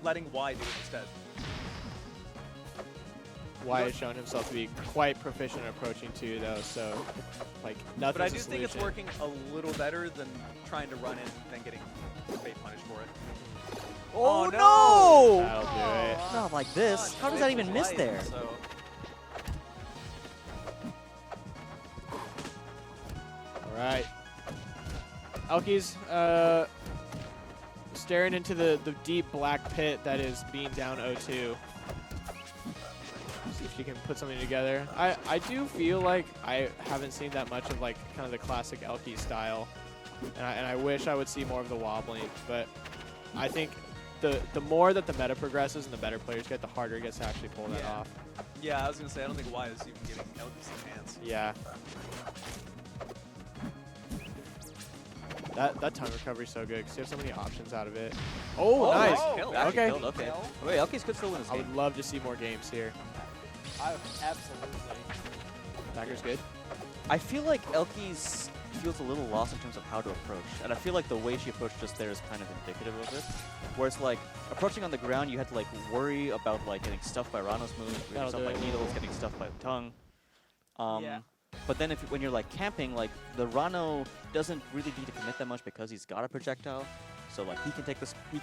letting Y do it instead. Y has shown himself to be quite proficient at approaching too, though. So, like, nothing's But I do a think it's solution. working a little better than trying to run in and then getting fate punished for it. Oh, no! That'll do it. Not like this. How does that even miss Light, there? So. All right. Elkies, staring into the deep black pit that is being down 0-2. See if she can put something together. I do feel like I haven't seen that much of like kind of the classic Elkie style, and I wish I would see more of the wobbling. But I think the more that the meta progresses and the better players get, the harder it gets to actually pull that Yeah. off. Yeah, I was gonna say I don't think Y is even giving Elkies a chance. Yeah. That tongue recovery is so good because you have so many options out of it. Oh, nice. nice. Kill. Okay. Actually killed, okay. Kill. Wait, Elkies could still win this I game. would love to see more games here. Absolutely. Dagger's good. I feel like Elkies feels a little lost in terms of how to approach, and I feel like the way she approached just there is kind of indicative of it. Whereas like approaching on the ground, you had to like worry about like getting stuffed by Rano's moves, getting That'll stuffed do by it. needles, getting stuffed by the tongue. Yeah. But then when you're like camping, like the Rano doesn't really need to commit that much because he's got a projectile, so like he can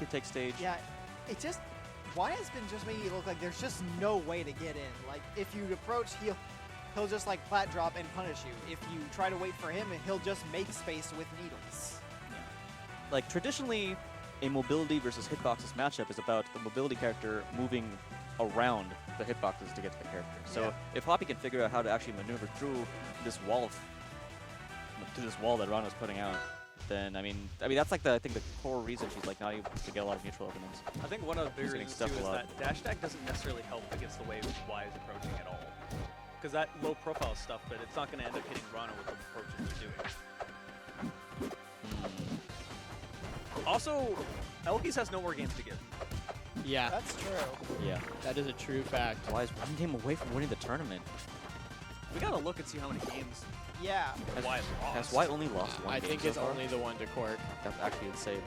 take stage. Yeah, it just Y has been just making it look like there's just no way to get in. Like if you approach, he'll just like plat drop and punish you. If you try to wait for him, he'll just make space with needles. Like traditionally, a mobility versus hitboxes matchup is about the mobility character moving around the hitboxes to get to the character. So Yeah. if Hoppy can figure out how to actually maneuver through this wall, that Rano's putting out, then I mean that's like I think the core reason she's like not able to get a lot of neutral openings. I think one of the bigger He's getting reasons too stuffed is a lot. that dash attack doesn't necessarily help against the way Y is approaching at all. because that low profile stuff, but it's not going to end up hitting Rana with the approaches they're doing. Also, elkiies has no more games to give. Yeah, That's true. Yeah. that is a true fact. Why is one game away from winning the tournament? We got to look and see how many games Yeah. Wyatt lost. Has White only lost one I game think so it's far? only the one to Cork. That's actually insane.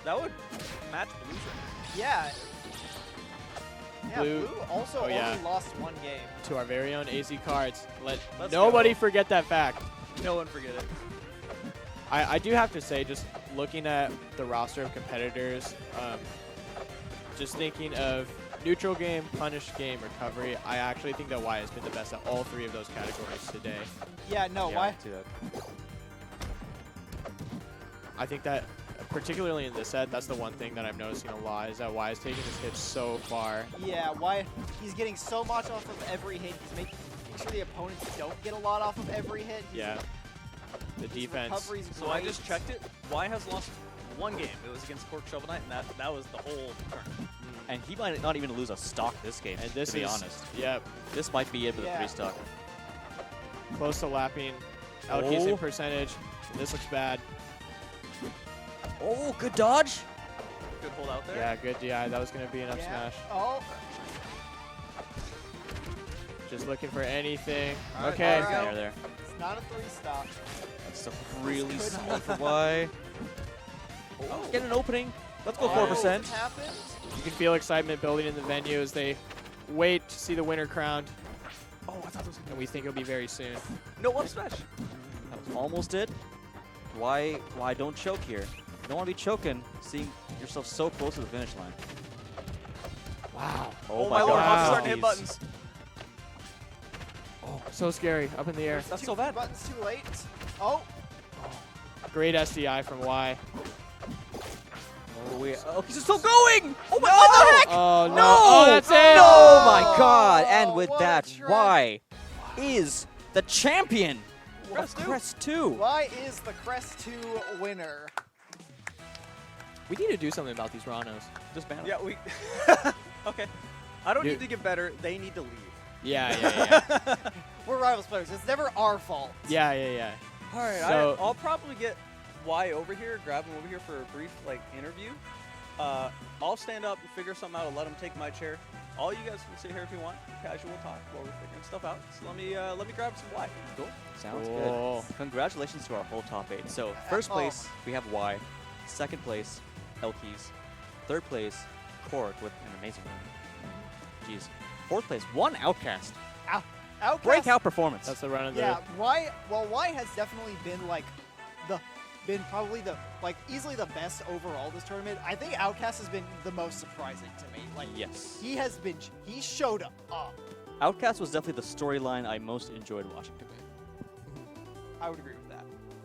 That would match Blue's record. Yeah. Yeah, Blue- Blue also oh, only yeah. lost one game. To our very own AZ Cards. Let Let's nobody go. forget that fact. No one forget it. I do have to say, just looking at the roster of competitors, just thinking of neutral game, punish game, recovery, I actually think that Y has been the best at all three of those categories today. Yeah, no, Yeah, why? I see that. I think that, particularly in this set, that's the one thing that I'm noticing a lot, is that Y is taking his hits so far. Yeah, why? He's getting so much off of every hit. He's making sure the opponents don't get a lot off of every hit. Yeah. The His defense. recovery's So I great. just checked it. Y has lost one game. It was against Cork Shovel Knight, and that was the whole tournament. And he might not even lose a stock this game, And this to be is, honest. yep, This might be it for the Yeah. 3-stock. close to lapping. elkiies in Oh. percentage. This looks bad. Oh, good dodge! Good hold out there. Yeah, good DI. That was going to be an up Yeah. smash. Oh, Just looking for anything. All right, Okay. there we go. There. it's not a 3-stop. That's still really could solid for Y. Oh, get an opening. Let's go Oh, 4%. it happened? You can feel excitement building in the venue as they wait to see the winner crowned, Oh, I thought that was and we think it'll be very soon. no up smash. That was almost it. Why don't choke here? You don't want to be choking, seeing yourself so close to the finish line. Wow. Oh, my lord, I'm starting to hit Jeez. buttons. So scary. Up in the air. That's Two so bad. buttons too late. Oh, Great SDI from Y. Oh, he's still going! Oh my, what the heck? Oh, no. No! Oh, that's it. Oh my god! And with what a that, trap. Y is the champion Crest of two. CREST 2. why is the CREST 2 winner? We need to do something about these Ranos. Just ban him. Yeah, we. Okay. I don't Dude. need to get better. They need to leave. Yeah. We're Rivals players. It's never our fault. Yeah. All right, So- I'll probably get Y over here, grab him over here for a brief interview. I'll stand up and figure something out and let him take my chair. All you guys can sit here if you want, casual talk while we're figuring stuff out. So let me grab some Y. Cool. Sounds Cool. good. Congratulations to our whole top 8. So first place, we have Y. Second place, elkiies. Third place, Cork with an amazing win. Jeez. Fourth place, one Outcast. Outcast. Breakout performance. That's the run of the... Yeah, Y. Well, Y has definitely been probably easily the best overall this tournament. I think Outcast has been the most surprising to me. Like, Yes. he showed up. Outcast was definitely the storyline I most enjoyed watching today. I would agree with that.